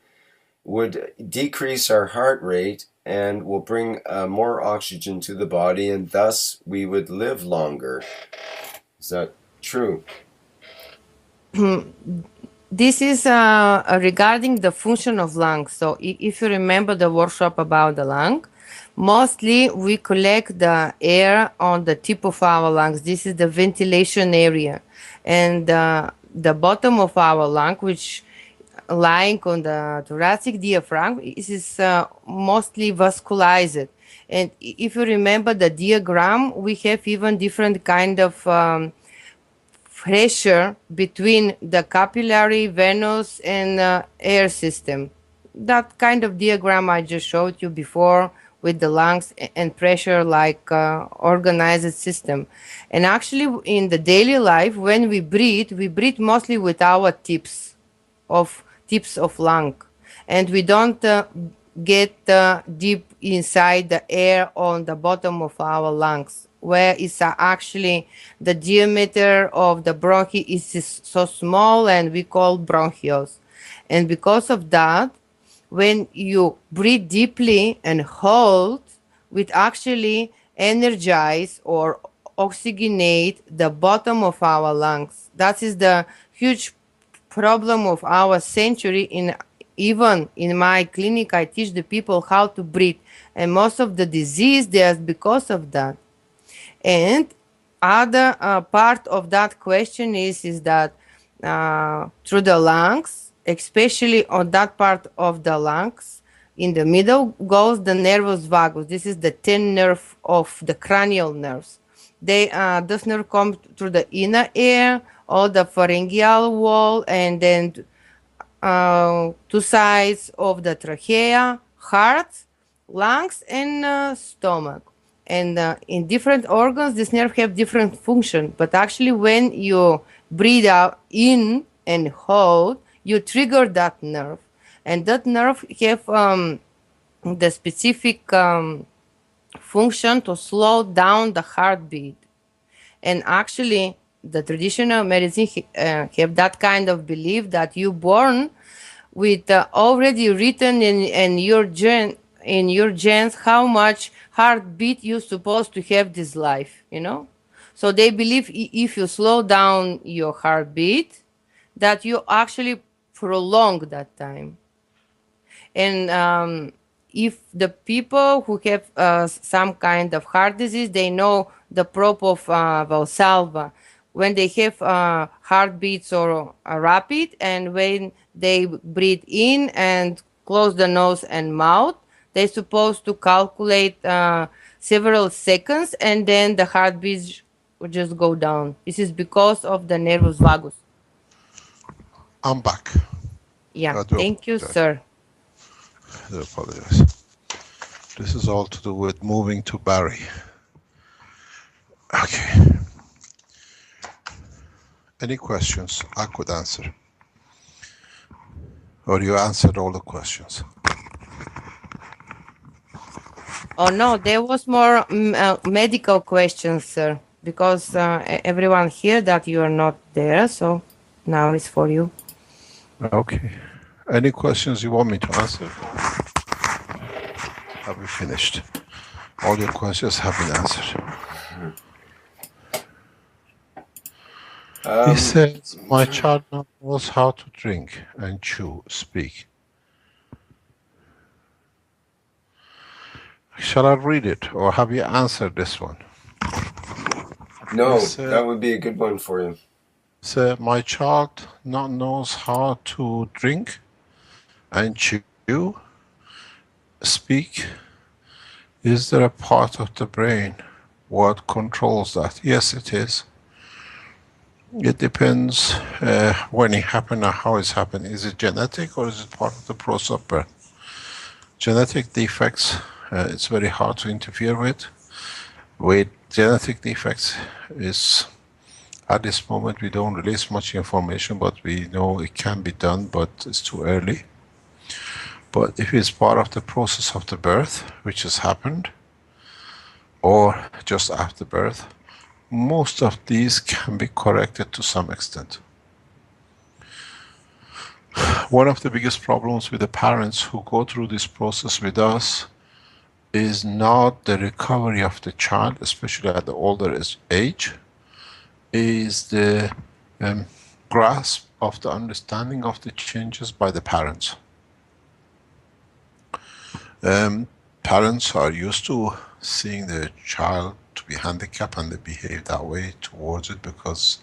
would decrease our heart rate and will bring more oxygen to the body, and thus we would live longer. Is that true? This is regarding the function of lungs. So if you remember the workshop about the lung, mostly we collect the air on the tip of our lungs. This is the ventilation area. And the bottom of our lung, which lying on the thoracic diaphragm, is mostly vascularized. And if you remember the diagram, we have even different kind of pressure between the capillary, venous, and air system. That kind of diagram I just showed you before with the lungs and pressure like organized system. And actually in the daily life, when we breathe mostly with our tips of lung, and we don't get deep inside the air on the bottom of our lungs, where is actually the diameter of the bronchi is so small, and we call bronchioles. And because of that, when you breathe deeply and hold, we actually energize or oxygenate the bottom of our lungs. That is the huge problem of our century. Even in my clinic, I teach the people how to breathe, and most of the disease there's because of that. And other part of that question is that through the lungs, especially on that part of the lungs, in the middle goes the nervus vagus. This is the 10th nerve of the cranial nerves. This nerve comes through the inner ear, or the pharyngeal wall, and then two sides of the trachea, heart, lungs, and stomach. And in different organs, this nerve have different function. But actually, when you breathe out in and hold, you trigger that nerve, and that nerve have the specific function to slow down the heartbeat. And actually, the traditional medicine have that kind of belief that you born with already written in your genes how much heartbeat you're supposed to have this life. So they believe if you slow down your heartbeat, that you actually prolong that time. And if the people who have some kind of heart disease, they know the prop of Valsalva. When they have heartbeats or rapid, and when they breathe in and close the nose and mouth, they're supposed to calculate several seconds, and then the heartbeats will just go down. This is because of the nervus vagus. I'm back. Yeah, thank you, sir. I do apologize. This is all to do with moving to Barry. Okay. Any questions I could answer? Or you answered all the questions? Oh no, there was more medical questions, sir, because everyone here that you are not there, so now it's for you. Okay. Any questions you want me to answer? Have we finished? All your questions have been answered. He says, my child knows how to drink and chew, speak. Shall I read it, or have you answered this one? No, that would be a good one for you. So my child not knows how to drink and chew, speak. Is there a part of the brain what controls that? Yes, it is. It depends when it happened and how it's happened. Is it genetic or is it part of the process of birth? Genetic defects, it's very hard to interfere with. With genetic defects is, at this moment we don't release much information, but we know it can be done, but it's too early. But if it's part of the process of the birth, which has happened, or just after birth, most of these can be corrected to some extent. One of the biggest problems with the parents who go through this process with us is not the recovery of the child, especially at the older age, is the grasp of the understanding of the changes by the parents. Parents are used to seeing their child to be handicapped and they behave that way towards it because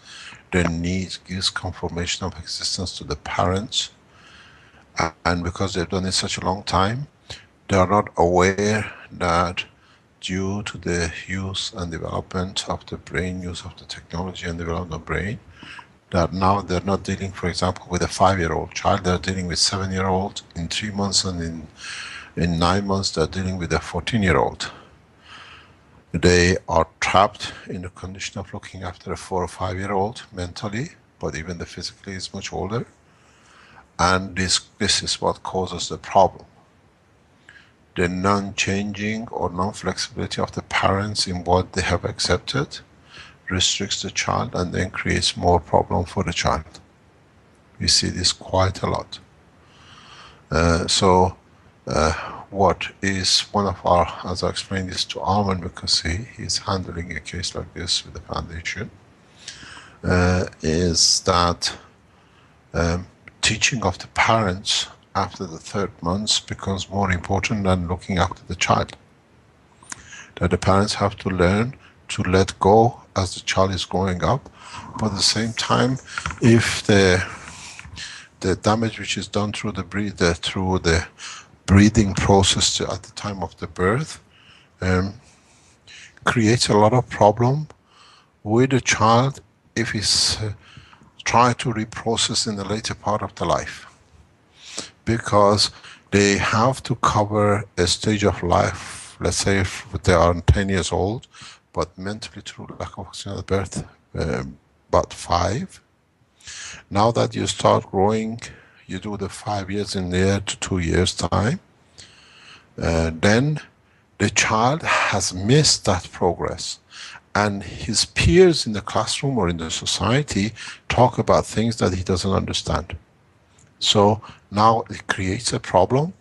their need gives confirmation of existence to the parents, and because they've done it such a long time, they are not aware that due to the use and development of the brain, use of the technology and development of brain, that now they're not dealing, for example, with a 5-year-old child, they're dealing with 7-year-old in 3 months, and in 9 months they're dealing with a 14-year-old. They are trapped in the condition of looking after a 4 or 5-year-old mentally, but even the physically is much older. And this is what causes the problem. The non-changing or non-flexibility of the parents in what they have accepted restricts the child and then creates more problem for the child. We see this quite a lot. What is one of our, as I explained this to Armin, because he's handling a case like this with the foundation, is that teaching of the parents after the 3rd month becomes more important than looking after the child. That the parents have to learn to let go as the child is growing up, but at the same time, if the damage which is done through the breathing process at the time of the birth creates a lot of problem with the child if he's trying to reprocess in the later part of the life. Because they have to cover a stage of life, let's say if they are 10 years old, but mentally through lack of oxygen at birth, about 5. Now that you start growing, you do the 5 years in there to 2 years time, then the child has missed that progress. And his peers in the classroom or in the society talk about things that he doesn't understand. So now it creates a problem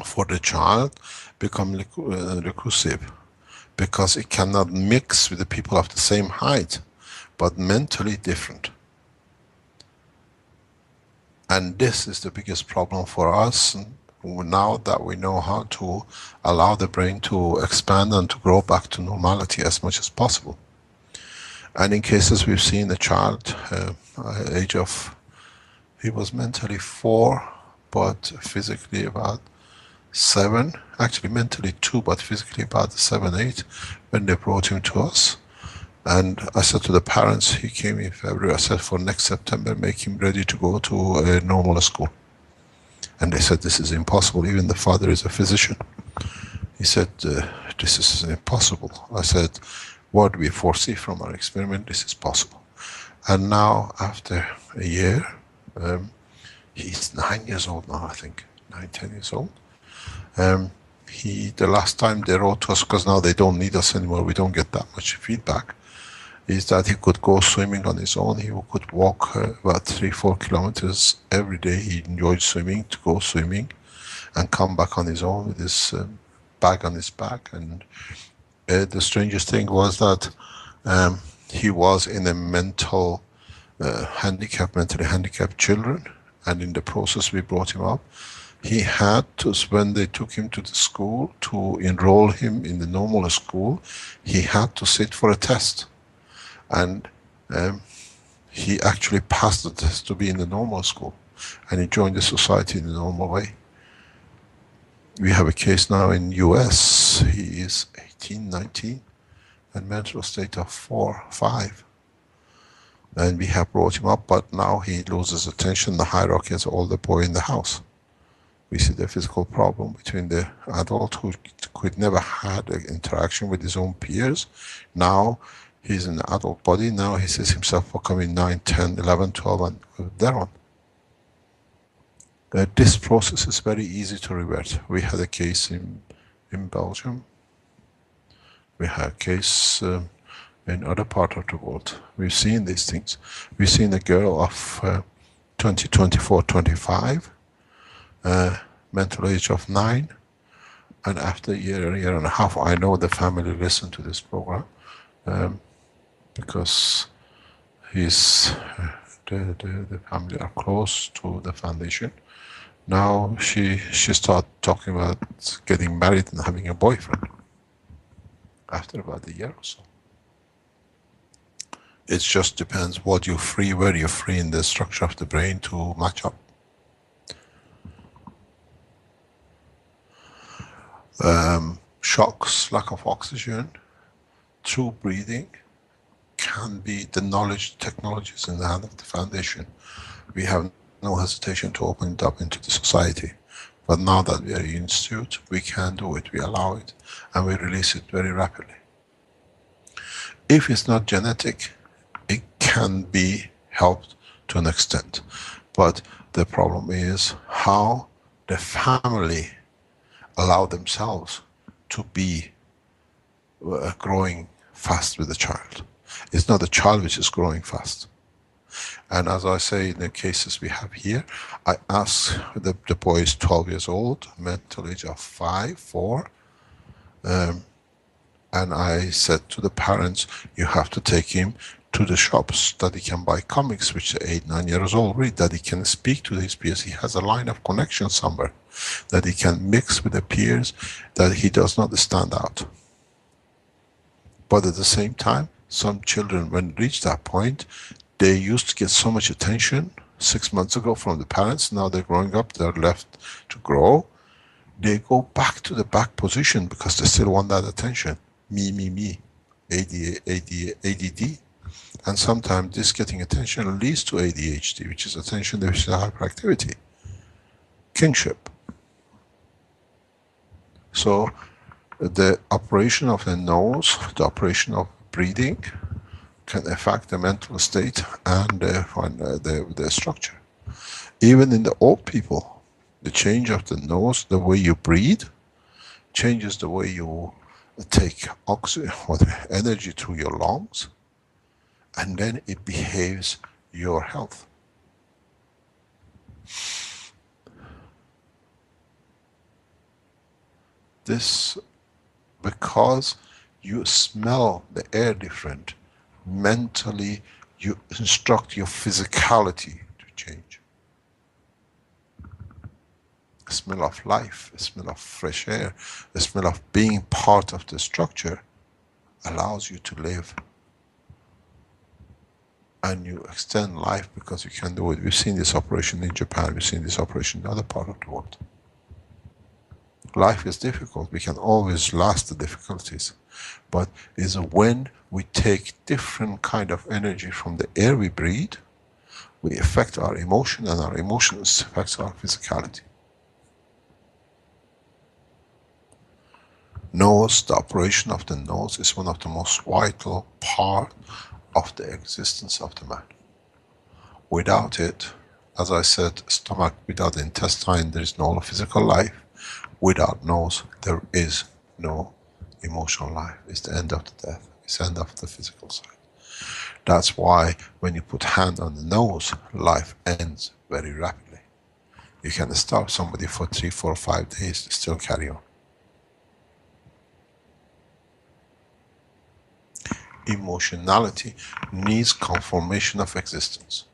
for the child, become reclusive, because it cannot mix with the people of the same height, but mentally different. And this is the biggest problem for us now that we know how to allow the brain to expand and to grow back to normality as much as possible. And in cases we've seen a child, age of, he was mentally 4, but physically about 7, actually mentally 2, but physically about 7, 8, when they brought him to us. And I said to the parents, he came in February, I said for next September, make him ready to go to a normal school. And they said, this is impossible, even the father is a physician. He said, this is impossible. I said, what we foresee from our experiment, this is possible. And now, after a year, he's 9 years old now, I think, 9, 10 years old. The last time they wrote to us, because now they don't need us anymore, we don't get that much feedback, is that he could go swimming on his own. He could walk about 3-4 kilometers every day. He enjoyed swimming, to go swimming and come back on his own with his bag on his back. And the strangest thing was that he was in a mentally handicapped children, and in the process we brought him up. He had to, when they took him to the school to enroll him in the normal school, he had to sit for a test. And he actually passed the test to be in the normal school, and he joined the society in the normal way. We have a case now in US. He is 18, 19, and mental state of 4, 5. And we have brought him up, but now he loses attention. The hierarchy is all the boy in the house. We see the physical problem between the adult who could never had an interaction with his own peers. Now he's in the adult body. Now he sees himself becoming 9, 10, 11, 12, and thereon. This process is very easy to revert. We had a case in Belgium. We had a case in other part of the world. We've seen these things. We've seen a girl of 20, 24, 25, mental age of 9, and after a year and a half, I know the family listened to this program because the family are close to the foundation. Now she started talking about getting married and having a boyfriend after about a year or so. It just depends what you're free, where you're free in the structure of the brain to match up. Shocks, lack of oxygen, through breathing can be the knowledge, technologies in the hand of the foundation. We have no hesitation to open it up into the society. But now that we are in institute, we can do it, we allow it, and we release it very rapidly. If it's not genetic, it can be helped to an extent. But the problem is how the family allow themselves to be growing fast with the child. It's not the child which is growing fast. And as I say, in the cases we have here, I ask the boy is 12 years old, mental age of 5, 4, and I said to the parents, you have to take him to the shops that he can buy comics, which 8, 9 years old read, that he can speak to his peers, he has a line of connection somewhere, that he can mix with the peers, that he does not stand out. But at the same time, some children, when reach that point, they used to get so much attention 6 months ago from the parents, now they're growing up, they're left to grow. They go back to the back position because they still want that attention. Me, ADD. And sometimes this getting attention leads to ADHD, which is attention deficit hyperactivity. Kinship. So the operation of the nose, the operation of breathing, can affect the mental state and the structure. Even in the old people, the change of the nose, the way you breathe, changes the way you take oxygen or the energy through your lungs, and then it behaves your health. This, because you smell the air different, mentally you instruct your physicality to change. The smell of life, the smell of fresh air, the smell of being part of the structure allows you to live. And you extend life because you can do it. We've seen this operation in Japan, we've seen this operation in other parts of the world. Life is difficult, we can always last the difficulties. But it's when we take different kind of energy from the air we breathe, we affect our emotion, and our emotions affect our physicality. Nose, the operation of the nose is one of the most vital part of the existence of the man. Without it, as I said, stomach without the intestine, there is no physical life. Without nose, there is no emotional life. It's the end of the death. It's the end of the physical side. That's why when you put hand on the nose, life ends very rapidly. You can starve somebody for 3, 4, 5 days to still carry on. Emotionality needs conformation of existence.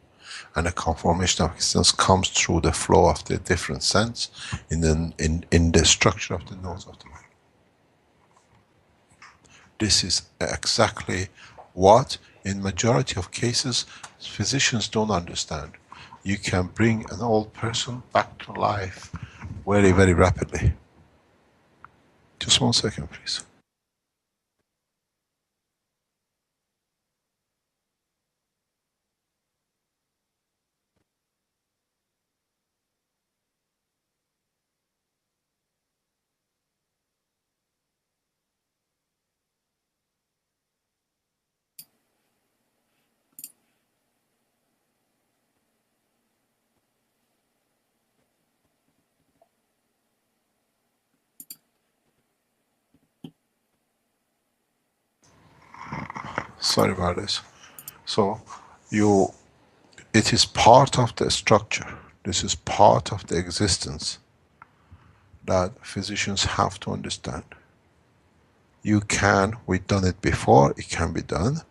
And a conformation of existence comes through the flow of the different sense in the structure of the nose of the man. This is exactly what In majority of cases, physicians don't understand. You can bring an old person back to life very, very rapidly. Just 1 second, please. Sorry about this. So, it is part of the structure. This is part of the existence that physicians have to understand. We've done it before, it can be done.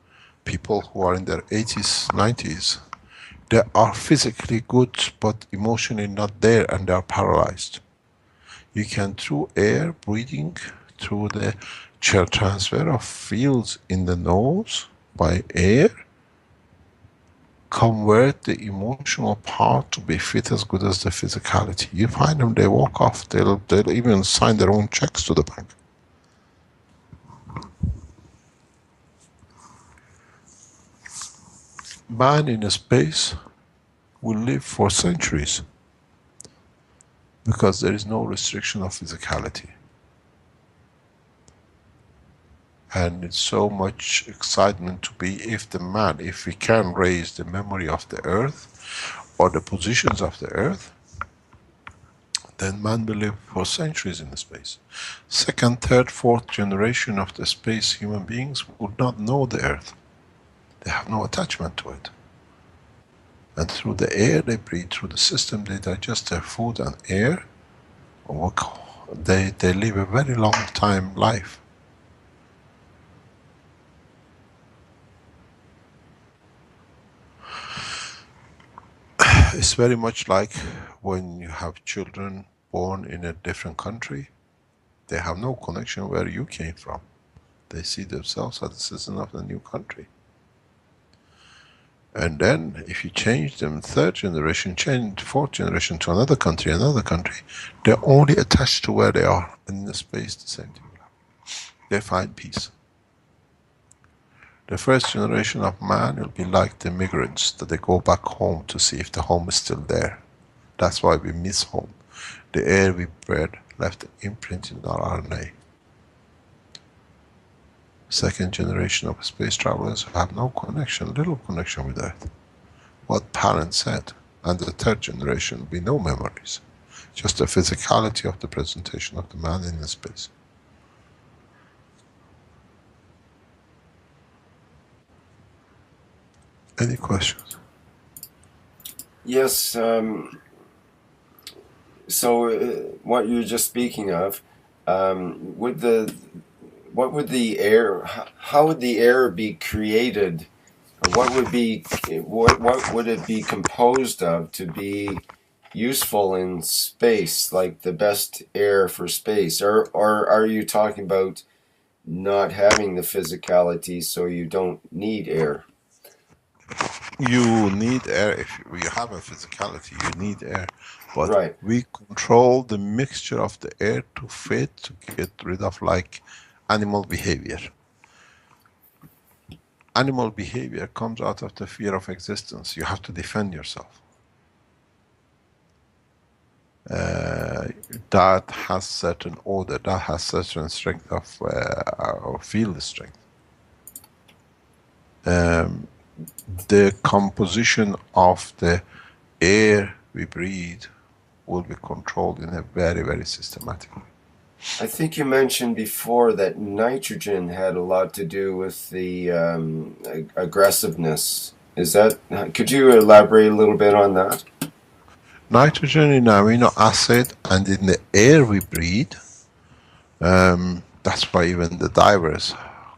People who are in their 80s, 90s, they are physically good, but emotionally not there, and they are paralyzed. You can, through air, breathing, through the transfer of fields in the nose by air, convert the emotional part to be fit as good as the physicality. You find them, they walk off, they'll even sign their own checks to the bank. Man in space will live for centuries because there is no restriction of physicality. And it's so much excitement to be, if we can raise the memory of the earth or the positions of the earth, then man will live for centuries in the space. Second, third, fourth generation of the space human beings would not know the earth. They have no attachment to it. And through the air they breathe, through the system they digest their food and air, they live a very long time life. It's very much like when you have children born in a different country, they have no connection where you came from. They see themselves as a citizen of the new country. And then if you change them third generation, change fourth generation to another country, they're only attached to where they are, and in the space the same thing will happen. They find peace. The first generation of man will be like the migrants, that they go back home to see if the home is still there. That's why we miss home. The air we breathed left an imprint in our RNA. Second generation of space travelers have no connection, little connection with Earth. What parents said. And the third generation will be no memories. Just the physicality of the presentation of the man in the space. Any questions? Yes. What you're just speaking of, what would the air? How would the air be created? What would it be composed of to be useful in space, like the best air for space? Or are you talking about not having the physicality, so you don't need air? You need air. If you have a physicality, you need air. But right. We control the mixture of the air to fit, to get rid of like animal behavior. Animal behavior comes out of the fear of existence. You have to defend yourself. That has certain order, that has certain strength of field strength. The composition of the air we breathe will be controlled in a very, very systematic way. I think you mentioned before that nitrogen had a lot to do with the aggressiveness. Could you elaborate a little bit on that? Nitrogen in amino acid and in the air we breathe, that's why even the divers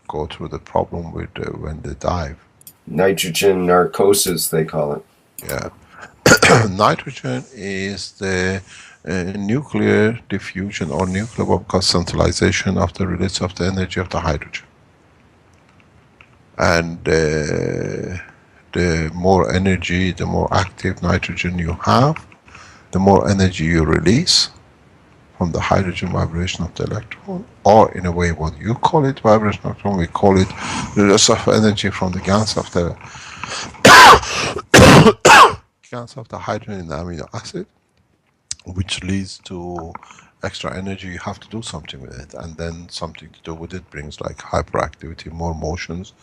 go through the problem with when they dive. Nitrogen narcosis, they call it. Yeah. Nitrogen is the nuclear diffusion or nuclear centralization of the release of the energy of the hydrogen. And the more energy, the more active nitrogen you have, the more energy you release from the hydrogen vibration of the electron, or in a way what you call it vibration electron, we call it the loss of energy from the gans of the hydrogen in the amino acid, which leads to extra energy. You have to do something with it, and then something to do with it brings like hyperactivity, more motions,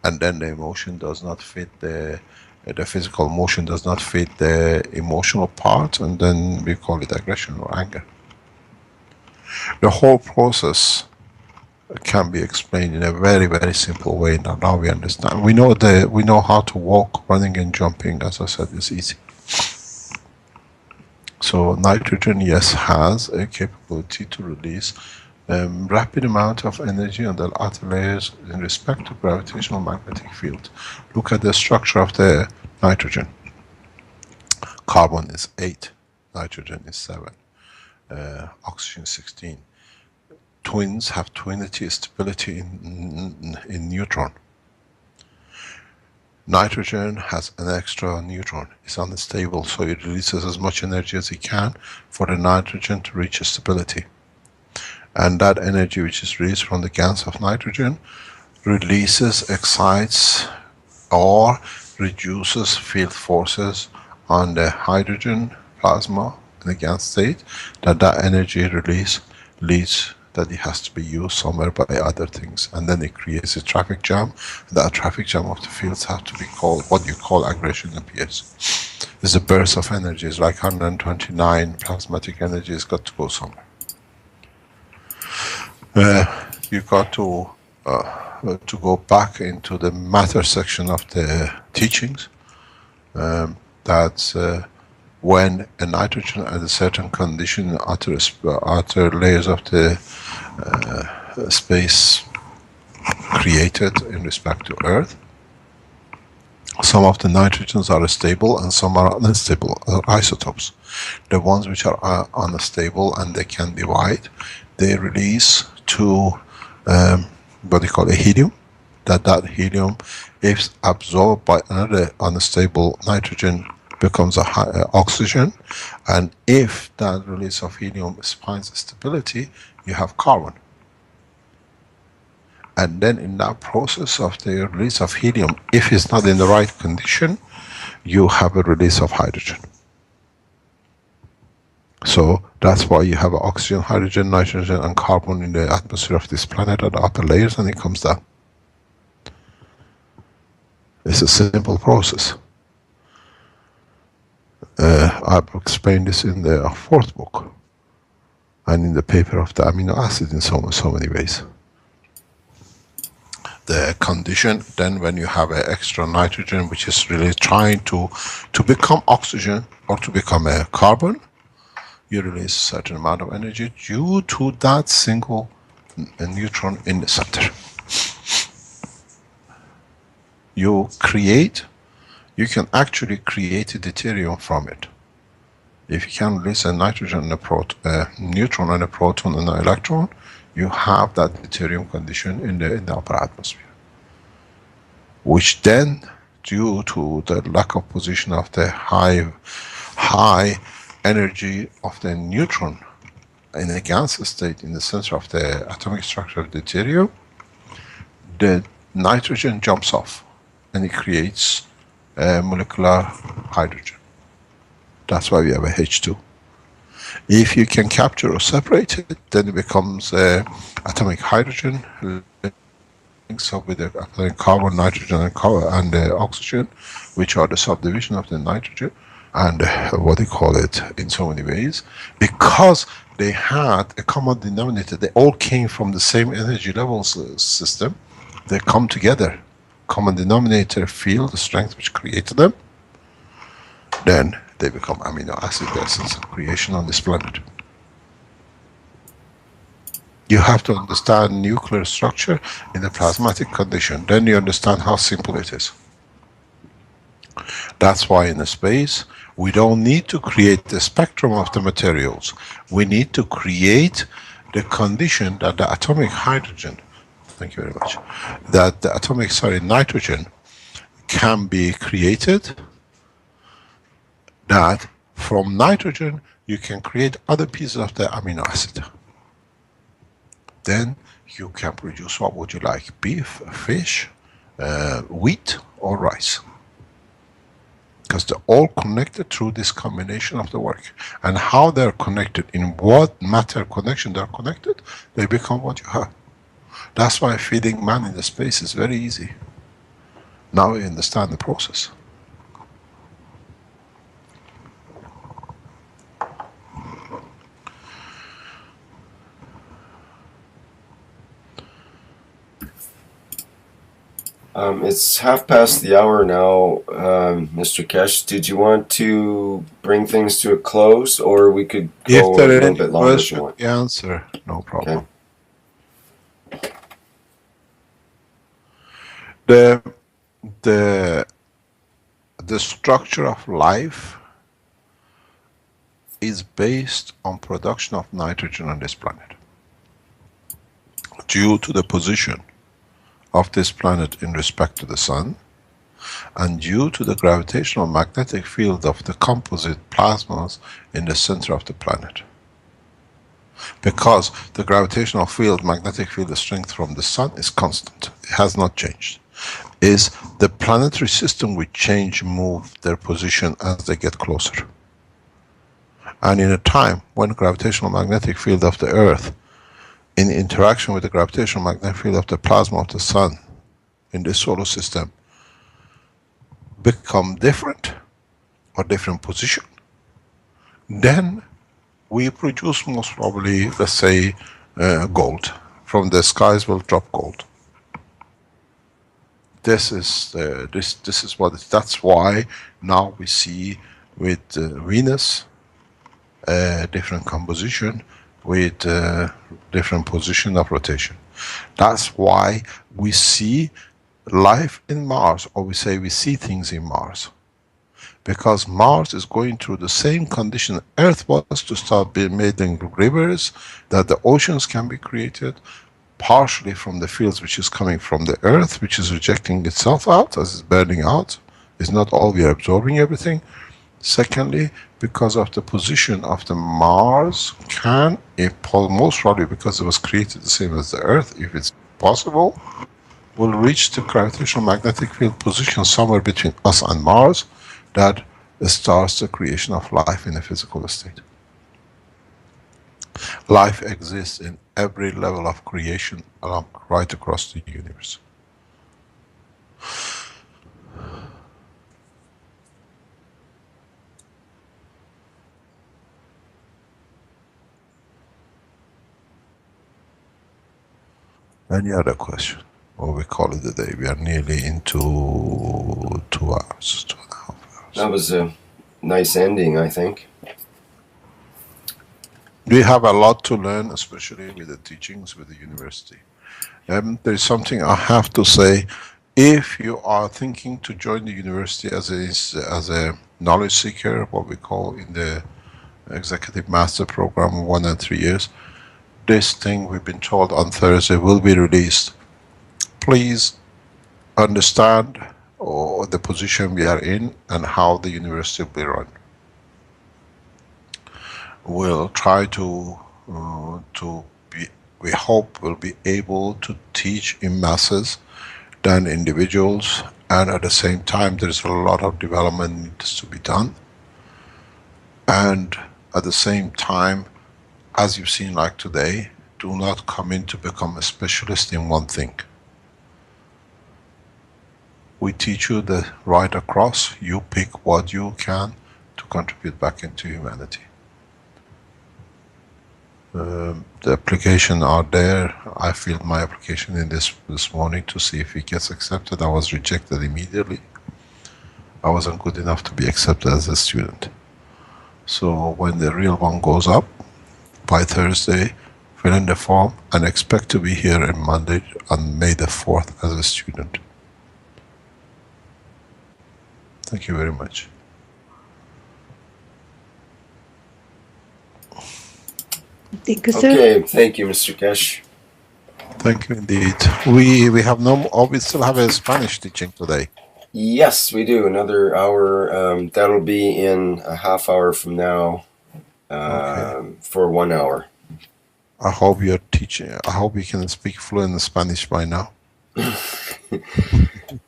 and then the emotion does not fit the physical motion does not fit the emotional part, and then we call it aggression or anger. The whole process can be explained in a very, very simple way. Now we understand. We know how to walk, running and jumping, as I said, is easy. So nitrogen, yes, has a capability to release rapid amount of energy on the outer layers in respect to gravitational magnetic field. Look at the structure of the nitrogen. Carbon is 8, nitrogen is 7, oxygen 16. Twins have twinity stability in neutron. Nitrogen has an extra neutron. It's unstable, so it releases as much energy as it can for the nitrogen to reach stability. And that energy which is released from the gans of nitrogen releases, excites, or reduces field forces on the hydrogen plasma in the gas state, that energy release leads that it has to be used somewhere by other things, and then it creates a traffic jam. That traffic jam of the fields have to be called what you call aggression in PS. It's a burst of energy. It's like 129 plasmatic energy. It's got to go somewhere. You got to go back into the matter section of the teachings. That's when a nitrogen at a certain condition, outer layers of the space created in respect to Earth, some of the nitrogens are stable and some are unstable, isotopes. The ones which are unstable and they can divide, they release to what they call a helium. That helium, if absorbed by another unstable nitrogen, becomes a oxygen, and if that release of helium finds stability, you have carbon. And then in that process of the release of helium, if it's not in the right condition, you have a release of hydrogen. So that's why you have oxygen, hydrogen, nitrogen and carbon in the atmosphere of this planet at the upper layers, and it comes down. It's a simple process. I've explained this in the 4th book and in the paper of the amino acid in so many ways. The condition then when you have an extra nitrogen which is really trying to become oxygen or to become a carbon, you release a certain amount of energy due to that single neutron in the center. You can actually create a deuterium from it. If you can release a nitrogen and a neutron and a proton and an electron, you have that deuterium condition in the upper atmosphere. Which then, due to the lack of position of the high energy of the neutron in the gas state in the center of the atomic structure of deuterium, the nitrogen jumps off and it creates molecular hydrogen. That's why we have a H2. If you can capture or separate it, then it becomes atomic hydrogen, links up with the atomic carbon, nitrogen and oxygen, which are the subdivision of the nitrogen, and what they call it in so many ways. Because they had a common denominator, they all came from the same energy levels system, they come together. Common denominator field, the strength which created them, then they become amino acid, the essence of creation on this planet. You have to understand nuclear structure in the plasmatic condition, then you understand how simple it is. That's why in space, we don't need to create the spectrum of the materials. We need to create the condition that the atomic hydrogen thank you very much, that the atomic, nitrogen can be created, that from nitrogen you can create other pieces of the amino acid. Then you can produce, what would you like, beef, fish, wheat or rice. Because they're all connected through this combination of the work. And how they're connected, in what matter connection they're connected, they become what you have. That's why feeding man in the space is very easy. Now we understand the process. It's half past the hour now, Mr. Kesh. Did you want to bring things to a close, or we could go a little bit longer if you want? Answer, no problem. Okay. The structure of life is based on production of nitrogen on this planet. Due to the position of this planet in respect to the sun, and due to the gravitational magnetic field of the composite plasmas in the center of the planet. Because the gravitational field, magnetic field, the strength from the sun is constant, it has not changed. Is the planetary system will change, move their position as they get closer. And in a time when gravitational magnetic field of the earth in interaction with the gravitational magnetic field of the plasma of the sun in this solar system become different or different position, then we produce most probably, let's say, gold. From the skies will drop gold. This is what that's why now we see with Venus different composition with different position of rotation. That's why we see life in Mars, or we say we see things in Mars. Because Mars is going through the same condition Earth was to start making rivers, that the oceans can be created, partially from the fields which is coming from the Earth, which is rejecting itself out as it's burning out. It's not all we are absorbing everything. Secondly, because of the position of the Mars, can, if most probably because it was created the same as the Earth, if it's possible, will reach the gravitational magnetic field position somewhere between us and Mars, that starts the creation of life in a physical state. Life exists in every level of creation right across the universe. Any other question? Or we call it a day. We are nearly into 2 hours, 2.5 hours. That was a nice ending, I think. We have a lot to learn, especially with the teachings with the university. There is something I have to say. If you are thinking to join the university as a knowledge seeker, what we call in the Executive Master Program 1 and 3 years, this thing we've been told on Thursday will be released. Please understand the position we are in and how the university will be run. We'll try to be, we hope we'll be able to teach in masses than individuals, and at the same time there's a lot of development needs to be done. And at the same time, as you've seen like today, do not come in to become a specialist in one thing. We teach you the right across, you pick what you can to contribute back into humanity. The application are there. I filled my application in this morning to see if it gets accepted. I was rejected immediately. I wasn't good enough to be accepted as a student. So when the real one goes up, by Thursday, fill in the form and expect to be here on Monday, on May the 4th as a student. Thank you very much. Thank you, sir. Okay, thank you, Mr. Kesh. Thank you indeed. We have we still have a Spanish teaching today. Yes, we do. Another hour. That'll be in a half hour from now. For 1 hour. I hope you're teaching. I hope you can speak fluent Spanish by now.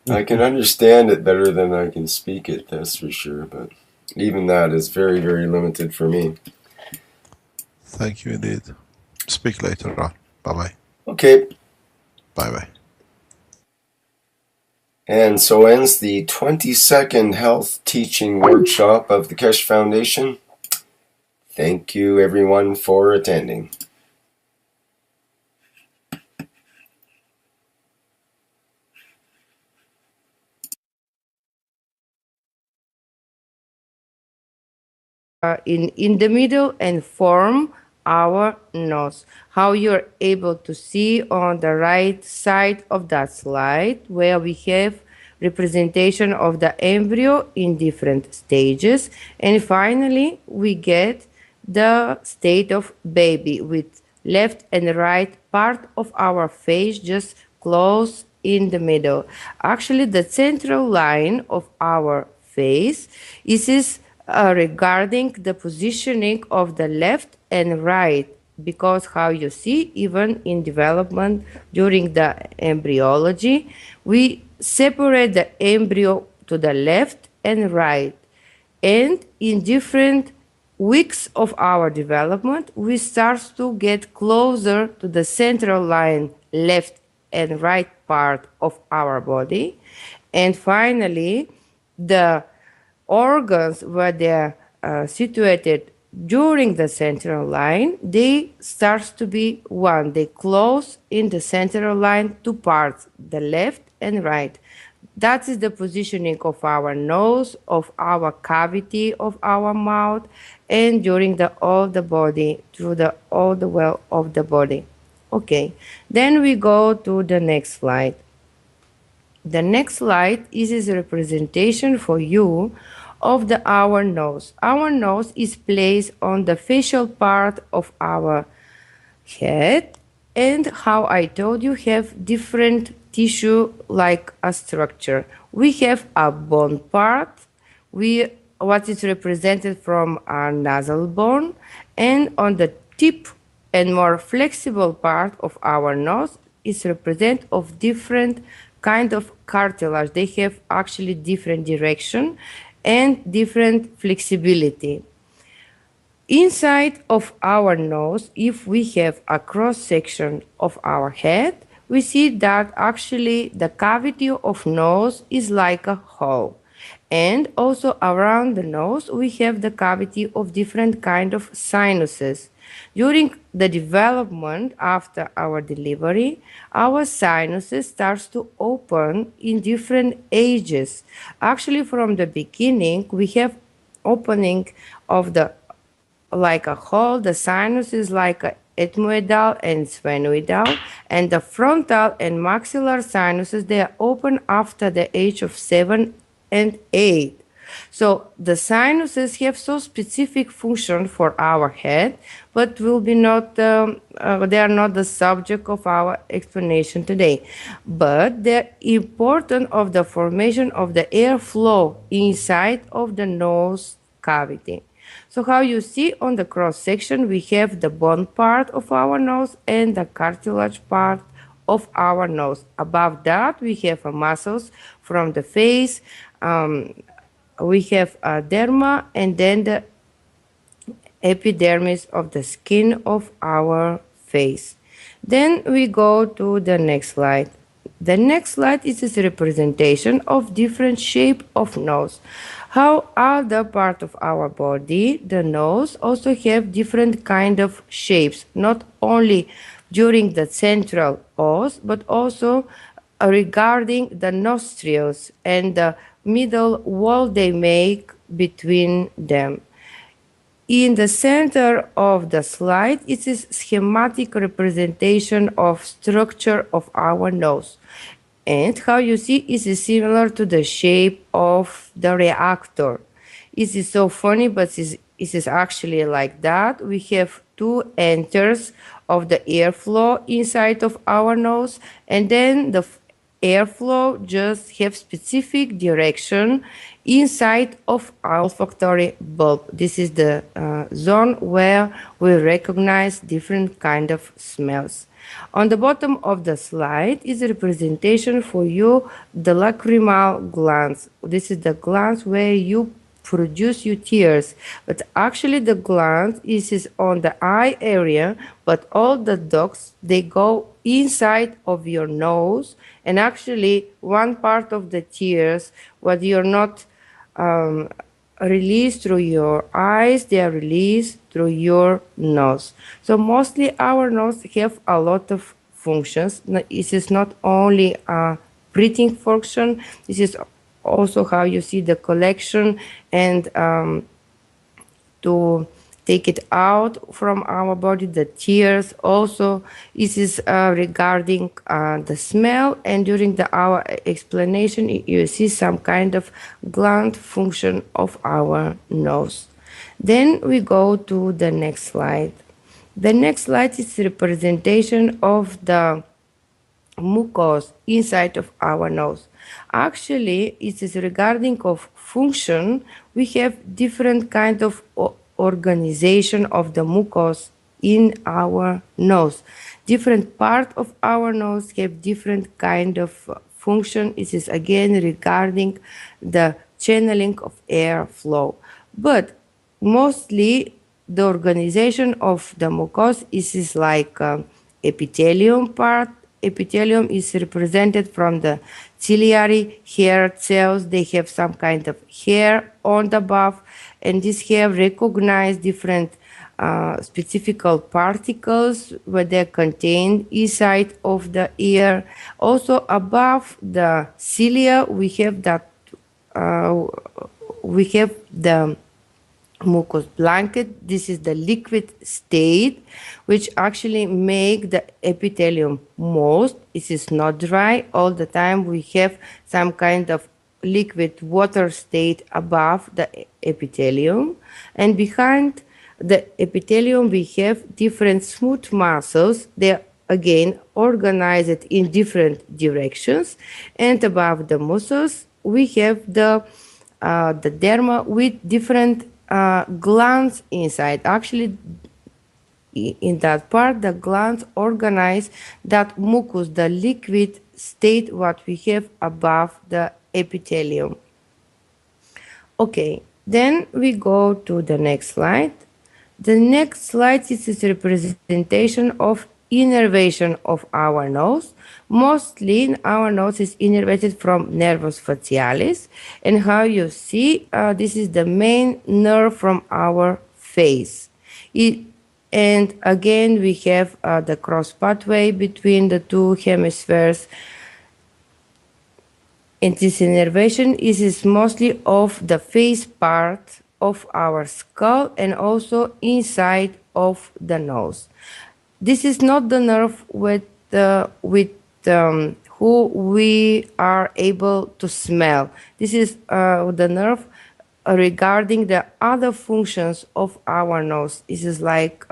I can understand it better than I can speak it, that's for sure. But even that is very, very limited for me. Thank you indeed. Speak later on. Bye-bye. Okay. Bye-bye. And so ends the 22nd Health Teaching Workshop of the Keshe Foundation. Thank you, everyone, for attending. In the middle and form our nose. How you're able to see on the right side of that slide where we have representation of the embryo in different stages. And finally, we get the state of baby with left and right part of our face just close in the middle. Actually, the central line of our face is regarding the positioning of the left and right, because how you see, even in development during the embryology, we separate the embryo to the left and right. And in different weeks of our development, we start to get closer to the central line, left and right part of our body. And finally, the organs where they're situated during the central line, they start to be one. They close in the central line two parts, the left and right. That is the positioning of our nose, of our cavity of our mouth, and during all the body, through all the well of the body. Okay, then we go to the next slide. The next slide is a representation for you of our nose. Our nose is placed on the facial part of our head, and how I told you, have different tissue like a structure. We have a bone part, what is represented from our nasal bone, and on the tip and more flexible part of our nose is represent of different kind of cartilage. They have actually different direction and different flexibility. Inside of our nose, if we have a cross section of our head, we see that actually the cavity of nose is like a hole. And also around the nose, we have the cavity of different kind of sinuses. During the development after our delivery, our sinuses starts to open in different ages. Actually, from the beginning, we have opening of the like a hole. The sinus is like a ethmoidal and sphenoidal, and the frontal and maxillar sinuses, they are open after the age of 7 and 8. So the sinuses have so specific function for our head, but will be not they are not the subject of our explanation today. But they're important of the formation of the airflow inside of the nose cavity. So how you see on the cross section, we have the bone part of our nose and the cartilage part of our nose. Above that, we have muscles from the face. We have a derma, and then the epidermis of the skin of our face. Then we go to the next slide. The next slide is a representation of different shape of nose. How other part of our body, the nose, also have different kind of shapes, not only during the central os, but also regarding the nostrils and the middle wall they make between them. In the center of the slide, it is schematic representation of structure of our nose. And how you see it is similar to the shape of the reactor. It is so funny, but it is actually like that. We have two enters of the airflow inside of our nose, and then the airflow just have specific direction inside of our olfactory bulb. This is the zone where we recognize different kind of smells. On the bottom of the slide is a representation for you the lacrimal glands. This is the glands where you produce your tears, but actually the gland is on the eye area, but all the ducts, they go inside of your nose, and actually one part of the tears, what you're not released through your eyes, they are released through your nose. So mostly our nose have a lot of functions. This is not only a breathing function, this is also how you see the collection and to take it out from our body, the tears. Also, this is regarding the smell, and during our explanation, you see some kind of gland function of our nose. Then we go to the next slide. The next slide is representation of the mucus inside of our nose. Actually, it is regarding of function. We have different kind of organization of the mucus in our nose. Different part of our nose have different kind of function. It is again regarding the channeling of air flow. But mostly the organization of the mucus is like epithelium part. Epithelium is represented from the ciliary hair cells. They have some kind of hair on the above, and this hair recognize different specific particles where they contain inside of the ear. Also above the cilia, we have that we have the mucous blanket. This is the liquid state which actually make the epithelium moist. It is not dry all the time. We have some kind of liquid water state above the epithelium, and behind the epithelium we have different smooth muscles. They are again organized in different directions, and above the muscles we have the derma with different glands inside. Actually, in that part, the glands organize that mucus, the liquid state what we have above the epithelium. Okay, then we go to the next slide. The next slide is a representation of innervation of our nose. Mostly our nose is innervated from nervus facialis, and how you see this is the main nerve from our face. And again we have the cross pathway between the two hemispheres, and this innervation is mostly of the face part of our skull and also inside of the nose. This is not the nerve with who we are able to smell. This is the nerve regarding the other functions of our nose. This is like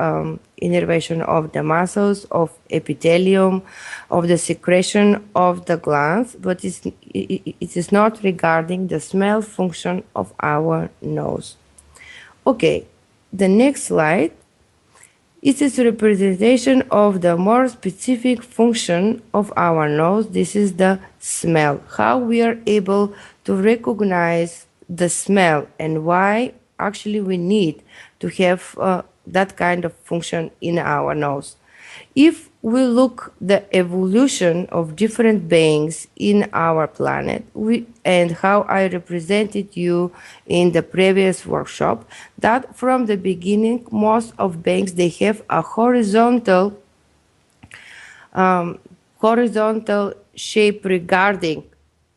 innervation of the muscles, of epithelium, of the secretion of the glands, but it is not regarding the smell function of our nose. Okay, the next slide. It is a representation of the more specific function of our nose. This is the smell, how we are able to recognize the smell and why actually we need to have that kind of function in our nose. If we look the evolution of different beings in our planet, and how I represented you in the previous workshop, that from the beginning, most of beings, they have a horizontal shape regarding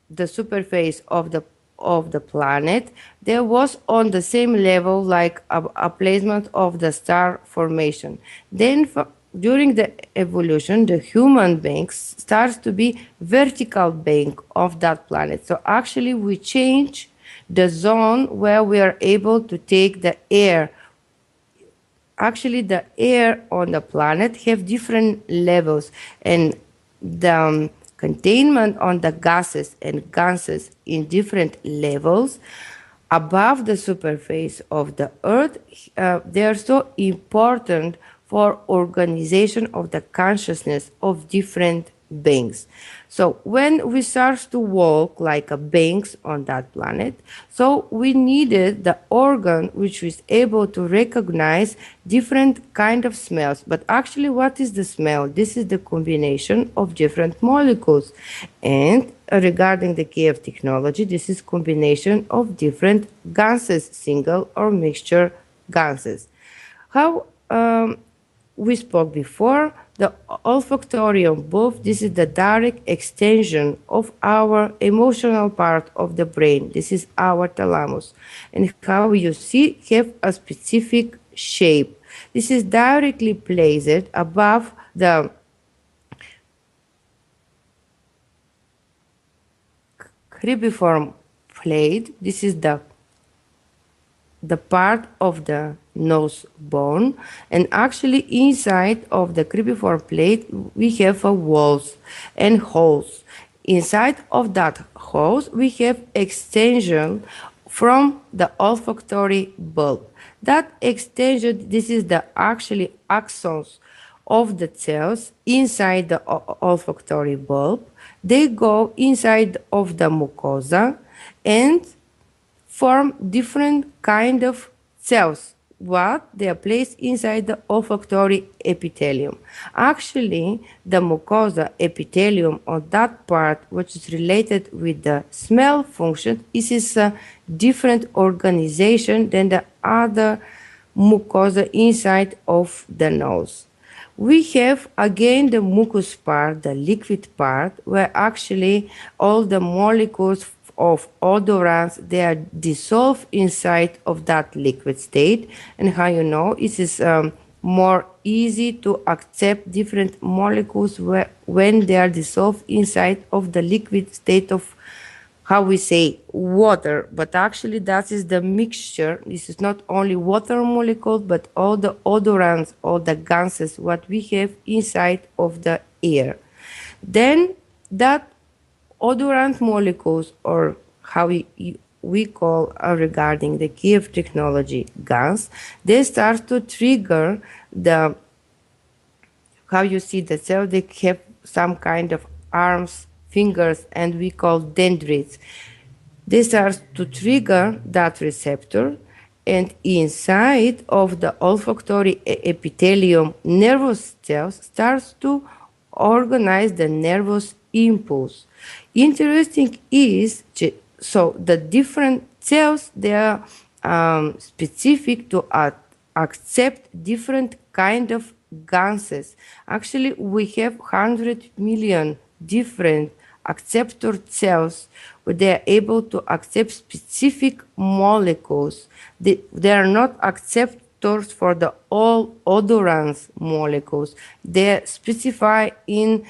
the surface of the planet. There was on the same level like a placement of the star formation. Then during the evolution, the human beings starts to be vertical being of that planet. So actually we change the zone where we are able to take the air actually the air on the planet have different levels, and the containment on the gases and gases in different levels above the surface of the earth, they are so important for organization of the consciousness of different beings. So when we start to walk like a beings on that planet, so we needed the organ which was able to recognize different kind of smells. But actually, what is the smell? This is the combination of different molecules. And regarding the KF technology, this is combination of different gases, single or mixture gases. How we spoke before, the olfactorium bulb, this is the direct extension of our emotional part of the brain. This is our thalamus. And how you see, have a specific shape. This is directly placed above the cribriform plate. This is the part of the nose bone, and actually inside of the cribriform plate we have a walls and holes. Inside of that holes we have extension from the olfactory bulb. That extension, this is the actually axons of the cells inside the olfactory bulb. They go inside of the mucosa and form different kind of cells. What? They are placed inside the olfactory epithelium. Actually, the mucosa epithelium on that part, which is related with the smell function, is a different organization than the other mucosa inside of the nose. We have again the mucus part, the liquid part, where actually all the molecules of odorants, they are dissolved inside of that liquid state. And how you know, it is more easy to accept different molecules when they are dissolved inside of the liquid state of, how we say, water. But actually that is the mixture. This is not only water molecules, but all the odorants, all the gases, what we have inside of the air. Then that odorant molecules, or how we call regarding the KF technology gas, they start to trigger the, how you see the cell, they have some kind of arms, fingers, and we call dendrites. They start to trigger that receptor, and inside of the olfactory epithelium, nervous cells starts to organize the nervous impulse. Interesting is, so the different cells, they are specific to accept different kind of gases. Actually, we have 100 million different acceptor cells where they are able to accept specific molecules. They are not acceptors for the all odorants molecules. They specify in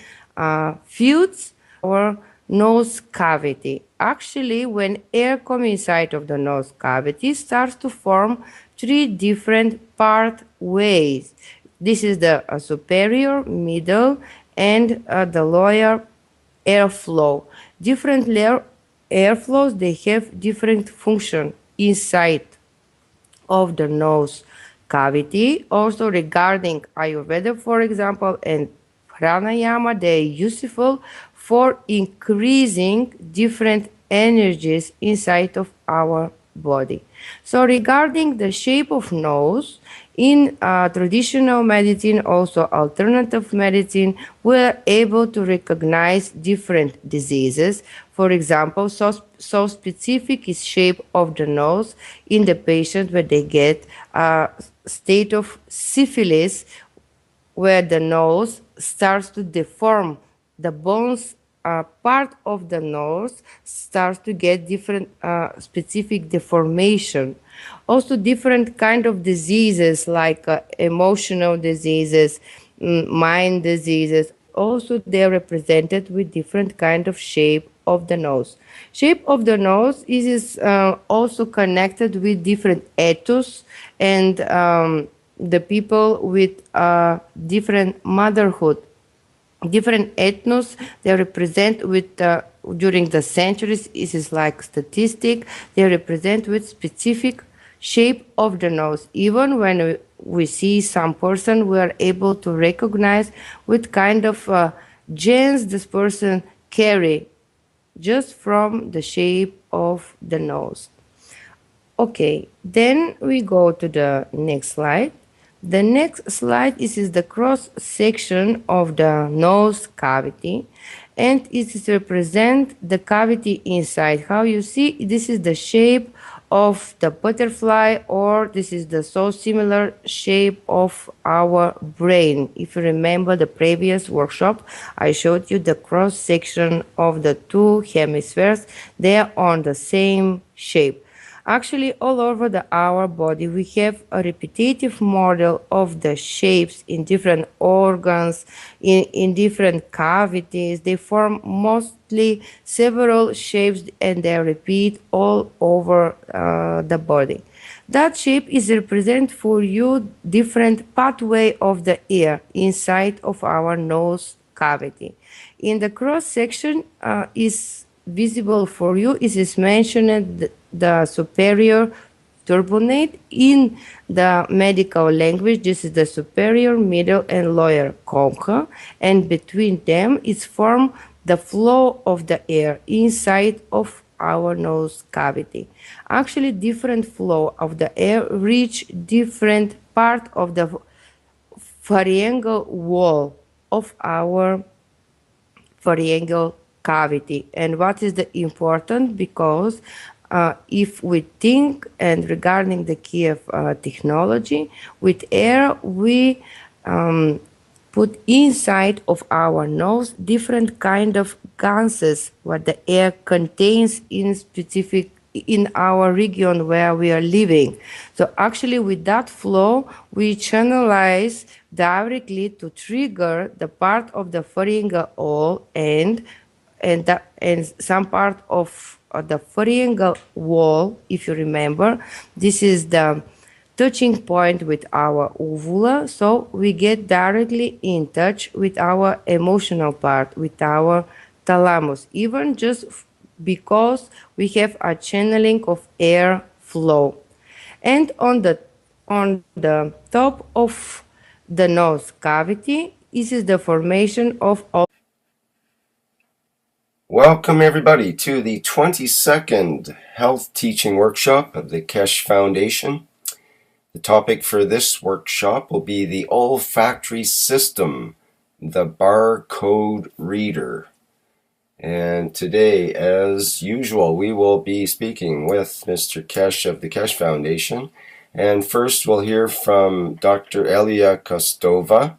fields or nose cavity. Actually, when air comes inside of the nose cavity, starts to form three different pathways. This is the superior, middle, and the lower airflow. Different airflows, they have different function inside of the nose cavity. Also regarding Ayurveda, for example, and pranayama, they are useful for increasing different energies inside of our body. So regarding the shape of nose, in traditional medicine, also alternative medicine, we're able to recognize different diseases. For example, so specific is shape of the nose in the patient where they get a state of syphilis, where the nose starts to deform, the bones part of the nose starts to get different specific deformation. Also different kind of diseases like emotional diseases, mind diseases, also they're represented with different kind of shape of the nose. Shape of the nose is also connected with different ethos and the people with different motherhood, different ethnos they represent with during the centuries. This is like statistic. They represent with specific shape of the nose. Even when we see some person, we are able to recognize what kind of genes this person carry just from the shape of the nose. Okay, then we go to the next slide. The next slide is the cross section of the nose cavity, and it is represent the cavity inside. How you see, this is the shape of the butterfly, or this is the so similar shape of our brain. If you remember the previous workshop, I showed you the cross section of the two hemispheres. They are on the same shape. Actually, all over our body, we have a repetitive model of the shapes in different organs, in different cavities. They form mostly several shapes and they repeat all over the body. That shape is represent for you different pathway of the air inside of our nose cavity. In the cross section is visible for you. It is mentioned the superior turbinate in the medical language. This is the superior, middle, and lower concha, and between them is formed the flow of the air inside of our nose cavity. Actually, different flow of the air reach different part of the pharyngeal wall of our pharyngeal cavity. And what is the important? Because if we think and regarding the key of technology, with air we put inside of our nose different kind of gases what the air contains in specific in our region where we are living. So actually with that flow, we channelize directly to trigger the part of the pharyngeal wall and some part of the pharyngeal wall, if you remember. This is the touching point with our uvula, so we get directly in touch with our emotional part, with our thalamus, even just because we have a channeling of air flow. And on the top of the nose cavity, this is the formation of all. Welcome everybody to the 22nd Health Teaching Workshop of the Keshe Foundation. The topic for this workshop will be the olfactory system, the barcode reader. And today, as usual, we will be speaking with Mr. Keshe of the Keshe Foundation. And first we'll hear from Dr. Elia Kostova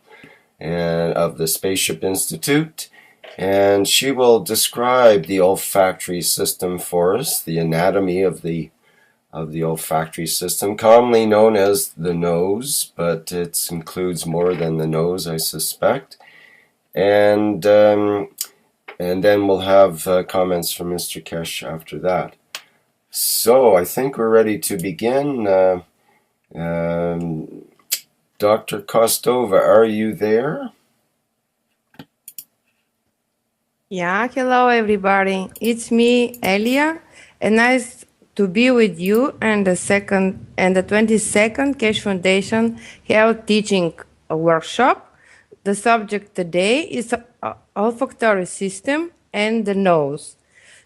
of the Spaceship Institute. And she will describe the olfactory system for us, the anatomy of the olfactory system, commonly known as the nose, but it includes more than the nose, I suspect. And then we'll have comments from Mr. Keshe after that. So I think we're ready to begin. Dr. Kostova, are you there? Yeah, hello everybody. It's me, Elia, and nice to be with you and the 22nd Keshe Foundation Health Teaching Workshop. The subject today is olfactory system and the nose.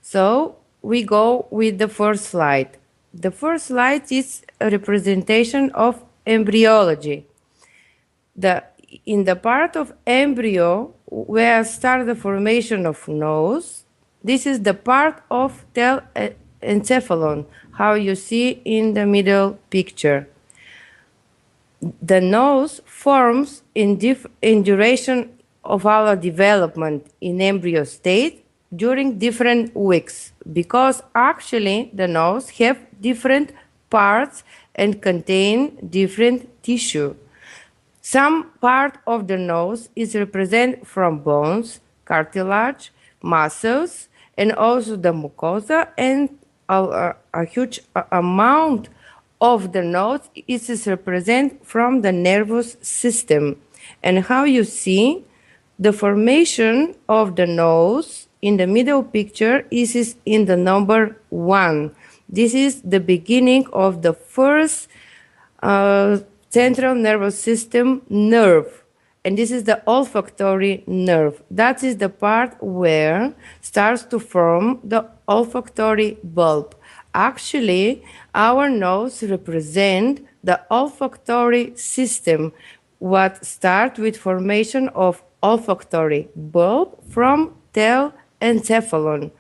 So we go with the first slide. The first slide is a representation of embryology. In the part of embryo where start the formation of nose, this is the part of encephalon, how you see in the middle picture. The nose forms in duration of our development in embryo state during different weeks, because actually the nose have different parts and contain different tissue. Some part of the nose is represented from bones, cartilage, muscles, and also the mucosa, and a huge amount of the nose is represented from the nervous system. And how you see the formation of the nose in the middle picture is in the number 1. This is the beginning of the first central nervous system nerve. And this is the olfactory nerve. That is the part where starts to form the olfactory bulb. Actually, our nose represents the olfactory system, what starts with formation of olfactory bulb from tail encephalon.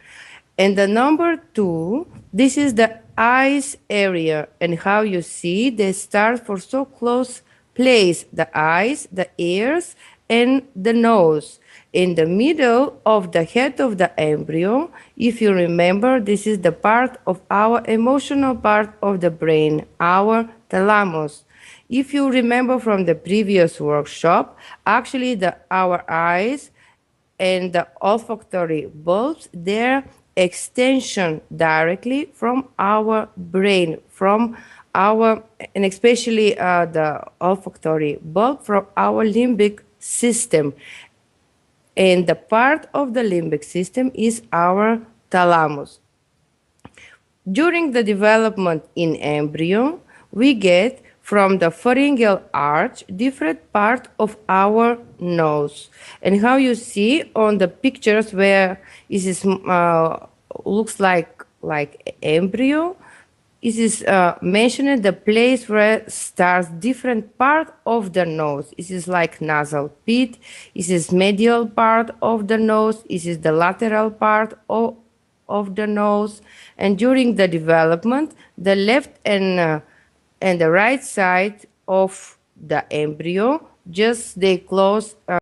And the number 2, this is the eyes area, and how you see they start for so close place, the eyes, the ears, and the nose. In the middle of the head of the embryo, if you remember, this is the part of our emotional part of the brain, our thalamus. If you remember from the previous workshop, actually our eyes and the olfactory bulbs, their extension directly from our brain, from our, and especially the olfactory bulb from our limbic system. And the part of the limbic system is our thalamus. During the development in embryo, we get from the pharyngeal arch different part of our nose. And how you see on the pictures where it is looks like embryo, it is mentioned the place where starts different part of the nose. It is like nasal pit, it is medial part of the nose, it is the lateral part of the nose. And during the development, the left and the right side of the embryo, just they close